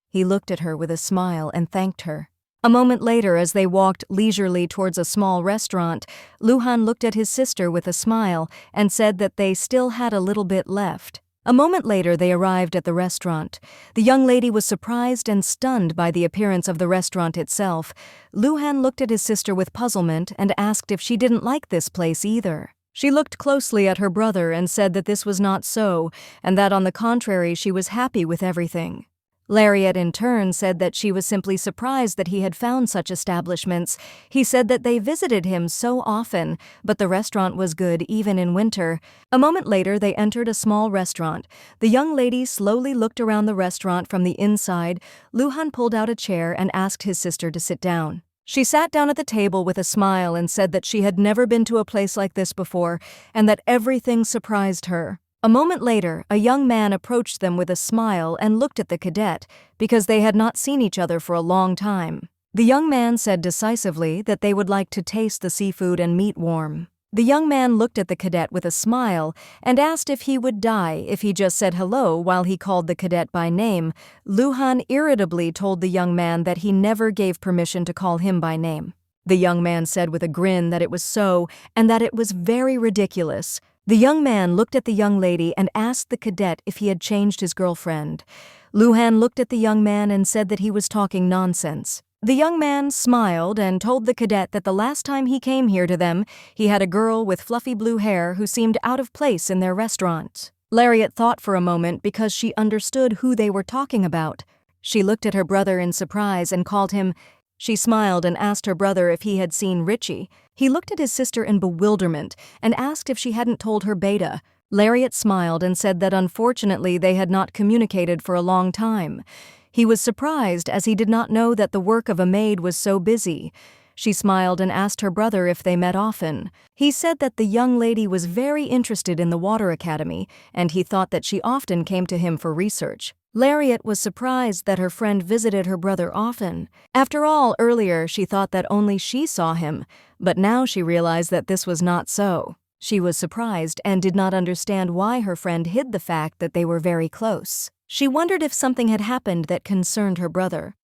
He looked at her with a smile and thanked her. A moment later, as they walked leisurely towards a small restaurant, Luhan looked at his sister with a smile and said that they still had a little bit left. A moment later, they arrived at the restaurant. The young lady was surprised and stunned by the appearance of the restaurant itself. Luhan looked at his sister with puzzlement and asked if she didn't like this place either. She looked closely at her brother and said that this was not so, and that on the contrary she was happy with everything. Lariat in turn said that she was simply surprised that he had found such establishments. He said that they visited him so often, but the restaurant was good even in winter. A moment later, they entered a small restaurant. The young lady slowly looked around the restaurant from the inside. Luhan pulled out a chair and asked his sister to sit down. She sat down at the table with a smile and said that she had never been to a place like this before and that everything surprised her. A moment later, a young man approached them with a smile and looked at the cadet because they had not seen each other for a long time. The young man said decisively that they would like to taste the seafood and meat warm. The young man looked at the cadet with a smile and asked if he would die if he just said hello while he called the cadet by name. Luhan irritably told the young man that he never gave permission to call him by name. The young man said with a grin that it was so and that it was very ridiculous. The young man looked at the young lady and asked the cadet if he had changed his girlfriend. Luhan looked at the young man and said that he was talking nonsense. The young man smiled and told the cadet that the last time he came here to them, he had a girl with fluffy blue hair who seemed out of place in their restaurant. Lariat thought for a moment because she understood who they were talking about. She looked at her brother in surprise and called him. She smiled and asked her brother if he had seen Richie. He looked at his sister in bewilderment and asked if she hadn't told her Beta. Lariat smiled and said that unfortunately they had not communicated for a long time. He was surprised as he did not know that the work of a maid was so busy. She smiled and asked her brother if they met often. He said that the young lady was very interested in the Water Academy, and he thought that she often came to him for research. Lariat was surprised that her friend visited her brother often. After all, earlier she thought that only she saw him, but now she realized that this was not so. She was surprised and did not understand why her friend hid the fact that they were very close. She wondered if something had happened that concerned her brother.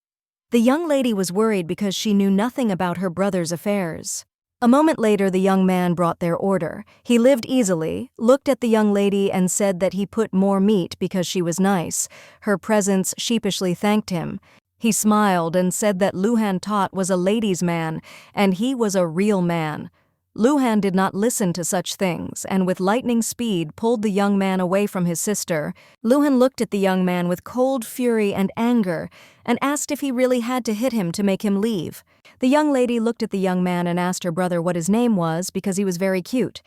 The young lady was worried because she knew nothing about her brother's affairs. A moment later, the young man brought their order. He lived easily, looked at the young lady and said that he put more meat because she was nice. Her presence sheepishly thanked him. He smiled and said that Luhan Tot was a ladies' man, and he was a real man. Luhan did not listen to such things, and with lightning speed pulled the young man away from his sister. Luhan looked at the young man with cold fury and anger, and asked if he really had to hit him to make him leave. The young lady looked at the young man and asked her brother what his name was because he was very cute.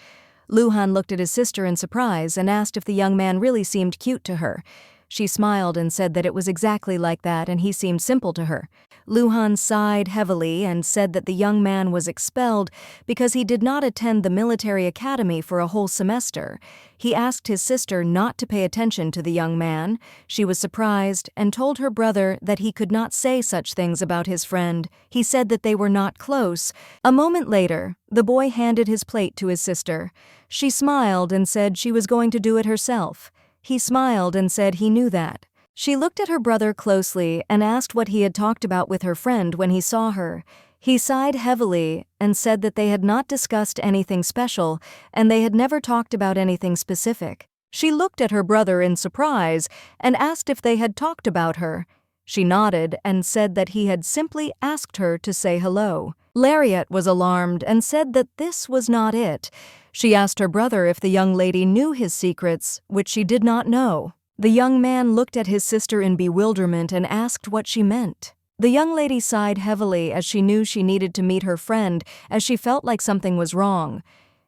Luhan looked at his sister in surprise and asked if the young man really seemed cute to her. She smiled and said that it was exactly like that and he seemed simple to her. Luhan sighed heavily and said that the young man was expelled because he did not attend the military academy for a whole semester. He asked his sister not to pay attention to the young man. She was surprised and told her brother that he could not say such things about his friend. He said that they were not close. A moment later, the boy handed his plate to his sister. She smiled and said she was going to do it herself. He smiled and said he knew that. She looked at her brother closely and asked what he had talked about with her friend when he saw her. He sighed heavily and said that they had not discussed anything special and they had never talked about anything specific. She looked at her brother in surprise and asked if they had talked about her. She nodded and said that he had simply asked her to say hello. Lariat was alarmed and said that this was not it. She asked her brother if the young lady knew his secrets, which she did not know. The young man looked at his sister in bewilderment and asked what she meant. The young lady sighed heavily as she knew she needed to meet her friend as she felt like something was wrong.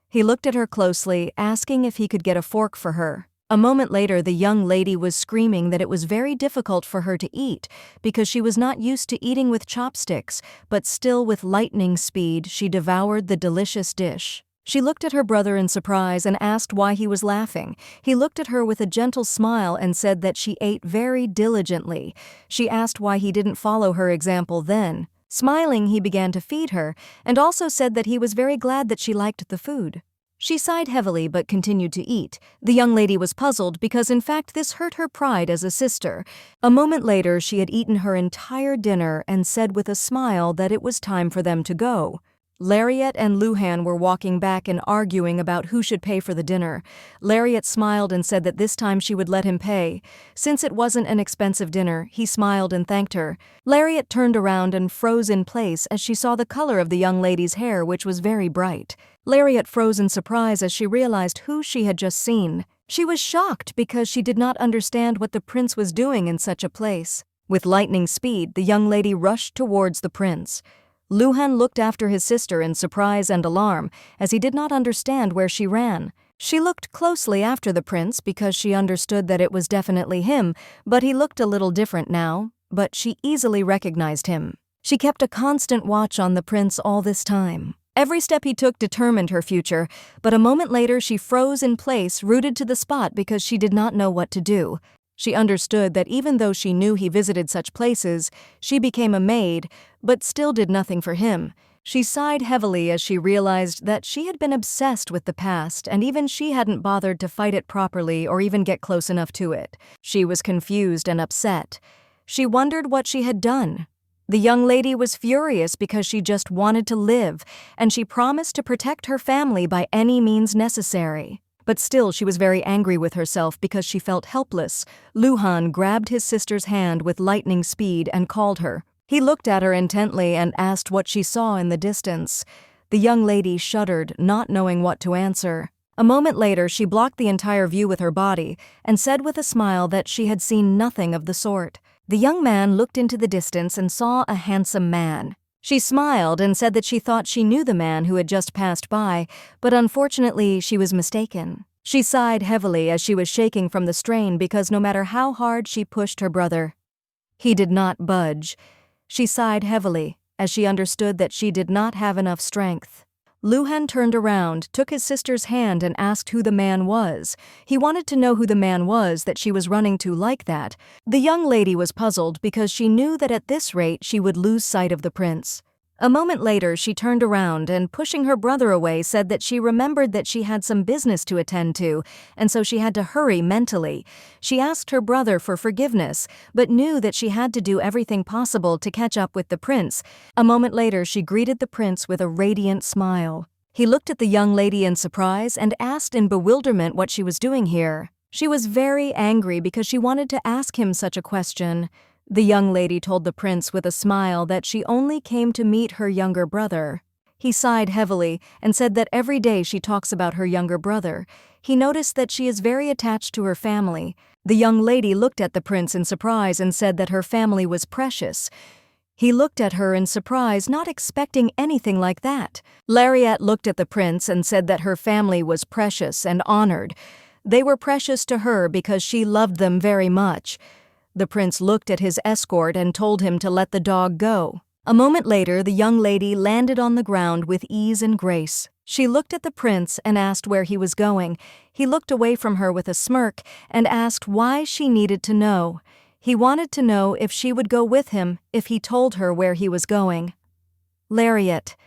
He looked at her closely, asking if he could get a fork for her. A moment later, the young lady was screaming that it was very difficult for her to eat because she was not used to eating with chopsticks, but still with lightning speed she devoured the delicious dish. She looked at her brother in surprise and asked why he was laughing. He looked at her with a gentle smile and said that she ate very diligently. She asked why he didn't follow her example then. Smiling, he began to feed her, and also said that he was very glad that she liked the food. She sighed heavily but continued to eat. The young lady was puzzled because in fact this hurt her pride as a sister. A moment later, she had eaten her entire dinner and said with a smile that it was time for them to go. Lariat and Luhan were walking back and arguing about who should pay for the dinner. Lariat smiled and said that this time she would let him pay. Since it wasn't an expensive dinner, he smiled and thanked her. Lariat turned around and froze in place as she saw the color of the young lady's hair, which was very bright. Lariat froze in surprise as she realized who she had just seen. She was shocked because she did not understand what the prince was doing in such a place. With lightning speed, the young lady rushed towards the prince. Luhan looked after his sister in surprise and alarm, as he did not understand where she ran. She looked closely after the prince because she understood that it was definitely him, but he looked a little different now, but she easily recognized him. She kept a constant watch on the prince all this time. Every step he took determined her future, but a moment later she froze in place, rooted to the spot because she did not know what to do. She understood that even though she knew he visited such places, she became a maid, but still did nothing for him. She sighed heavily as she realized that she had been obsessed with the past, and even she hadn't bothered to fight it properly or even get close enough to it. She was confused and upset. She wondered what she had done. The young lady was furious because she just wanted to live, and she promised to protect her family by any means necessary. But still, she was very angry with herself because she felt helpless. Luhan grabbed his sister's hand with lightning speed and called her. He looked at her intently and asked what she saw in the distance. The young lady shuddered, not knowing what to answer. A moment later, she blocked the entire view with her body and said with a smile that she had seen nothing of the sort. The young man looked into the distance and saw a handsome man. She smiled and said that she thought she knew the man who had just passed by, but unfortunately she was mistaken. She sighed heavily as she was shaking from the strain because no matter how hard she pushed her brother, he did not budge. She sighed heavily as she understood that she did not have enough strength. Luhan turned around, took his sister's hand and asked who the man was. He wanted to know who the man was that she was running to like that. The young lady was puzzled because she knew that at this rate she would lose sight of the prince. A moment later, she turned around and, pushing her brother away, said that she remembered that she had some business to attend to, and so she had to hurry mentally. She asked her brother for forgiveness, but knew that she had to do everything possible to catch up with the prince. A moment later, she greeted the prince with a radiant smile. He looked at the young lady in surprise and asked in bewilderment what she was doing here. She was very angry because she wanted to ask him such a question. The young lady told the prince with a smile that she only came to meet her younger brother. He sighed heavily and said that every day she talks about her younger brother. He noticed that she is very attached to her family. The young lady looked at the prince in surprise and said that her family was precious. He looked at her in surprise, not expecting anything like that. Lariat looked at the prince and said that her family was precious and honored. They were precious to her because she loved them very much. The prince looked at his escort and told him to let the dog go. A moment later, the young lady landed on the ground with ease and grace. She looked at the prince and asked where he was going. He looked away from her with a smirk and asked why she needed to know. He wanted to know if she would go with him if he told her where he was going. Lariat.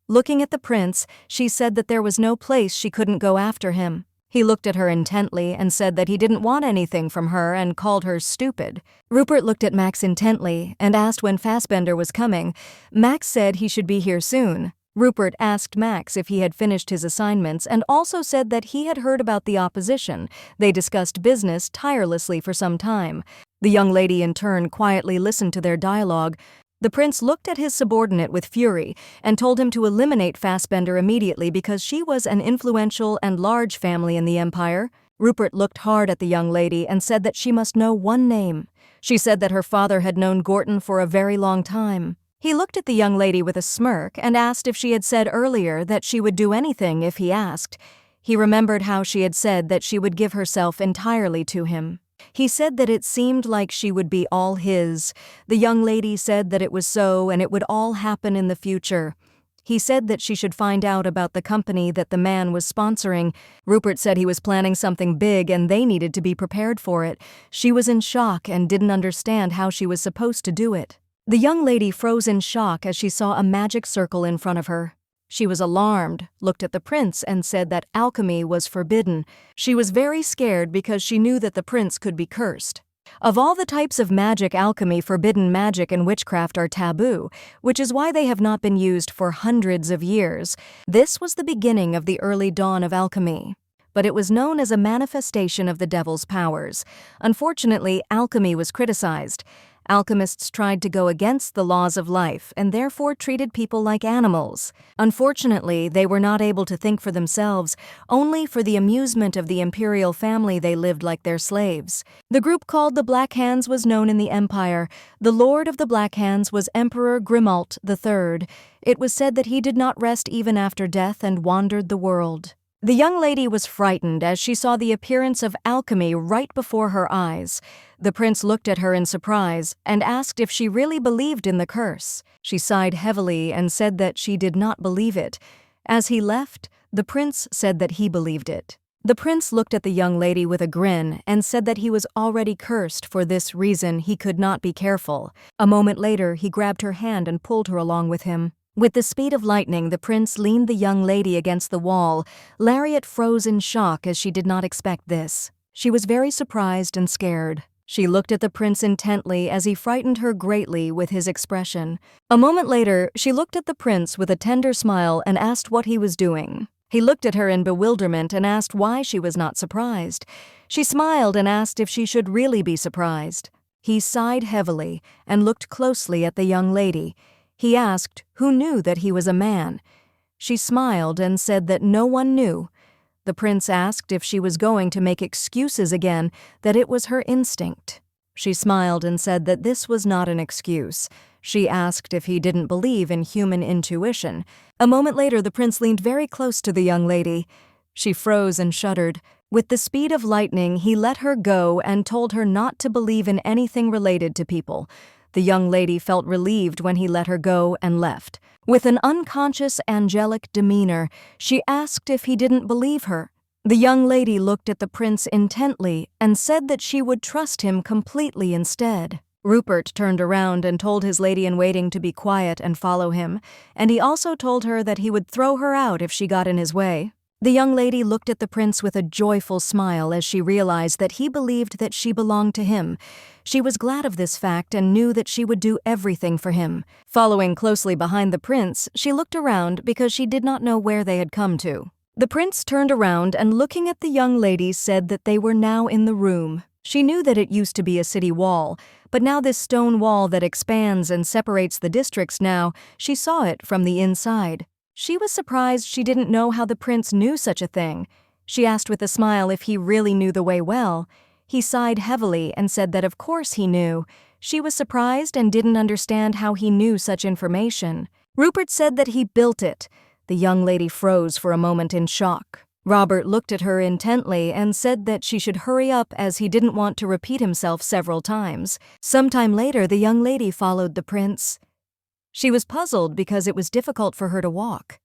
Looking at the prince, she said that there was no place she couldn't go after him. He looked at her intently and said that he didn't want anything from her and called her stupid. Rupert looked at Max intently and asked when Fassbender was coming. Max said he should be here soon. Rupert asked Max if he had finished his assignments and also said that he had heard about the opposition. They discussed business tirelessly for some time. The young lady in turn quietly listened to their dialogue. The prince looked at his subordinate with fury and told him to eliminate Fassbender immediately because she was an influential and large family in the empire. Rupert looked hard at the young lady and said that she must know one name. She said that her father had known Gorton for a very long time. He looked at the young lady with a smirk and asked if she had said earlier that she would do anything if he asked. He remembered how she had said that she would give herself entirely to him. He said that it seemed like she would be all his. The young lady said that it was so and it would all happen in the future. He said that she should find out about the company that the man was sponsoring. Rupert said he was planning something big and they needed to be prepared for it. She was in shock and didn't understand how she was supposed to do it. The young lady froze in shock as she saw a magic circle in front of her. She was alarmed, looked at the prince, and said that alchemy was forbidden. She was very scared because she knew that the prince could be cursed. Of all the types of magic, alchemy, forbidden magic, and witchcraft are taboo, which is why they have not been used for hundreds of years. This was the beginning of the early dawn of alchemy. But it was known as a manifestation of the devil's powers. Unfortunately, alchemy was criticized. Alchemists tried to go against the laws of life and therefore treated people like animals. Unfortunately, they were not able to think for themselves. Only for the amusement of the imperial family they lived like their slaves. The group called the Black Hands was known in the empire. The lord of the Black Hands was Emperor Grimald III. It was said that he did not rest even after death and wandered the world. The young lady was frightened as she saw the appearance of alchemy right before her eyes. The prince looked at her in surprise and asked if she really believed in the curse. She sighed heavily and said that she did not believe it. As he left, the prince said that he believed it. The prince looked at the young lady with a grin and said that he was already cursed. For this reason, he could not be careful. A moment later, he grabbed her hand and pulled her along with him. With the speed of lightning, the prince leaned the young lady against the wall. Lariat froze in shock as she did not expect this. She was very surprised and scared. She looked at the prince intently as he frightened her greatly with his expression. A moment later, she looked at the prince with a tender smile and asked what he was doing. He looked at her in bewilderment and asked why she was not surprised. She smiled and asked if she should really be surprised. He sighed heavily and looked closely at the young lady. He asked who knew that he was a man. She smiled and said that no one knew. The prince asked if she was going to make excuses again, that it was her instinct. She smiled and said that this was not an excuse. She asked if he didn't believe in human intuition. A moment later, the prince leaned very close to the young lady. She froze and shuddered. With the speed of lightning, he let her go and told her not to believe in anything related to people. The young lady felt relieved when he let her go and left. With an unconscious, angelic demeanor, she asked if he didn't believe her. The young lady looked at the prince intently and said that she would trust him completely instead. Rupert turned around and told his lady-in-waiting to be quiet and follow him, and he also told her that he would throw her out if she got in his way. The young lady looked at the prince with a joyful smile as she realized that he believed that she belonged to him. She was glad of this fact and knew that she would do everything for him. Following closely behind the prince, she looked around because she did not know where they had come to. The prince turned around and, looking at the young lady, said that they were now in the room. She knew that it used to be a city wall, but now this stone wall that expands and separates the districts now, she saw it from the inside. She was surprised she didn't know how the prince knew such a thing. She asked with a smile if he really knew the way well. He sighed heavily and said that of course he knew. She was surprised and didn't understand how he knew such information. Rupert said that he built it. The young lady froze for a moment in shock. Robert looked at her intently and said that she should hurry up as he didn't want to repeat himself several times. Sometime later, the young lady followed the prince. She was puzzled because it was difficult for her to walk.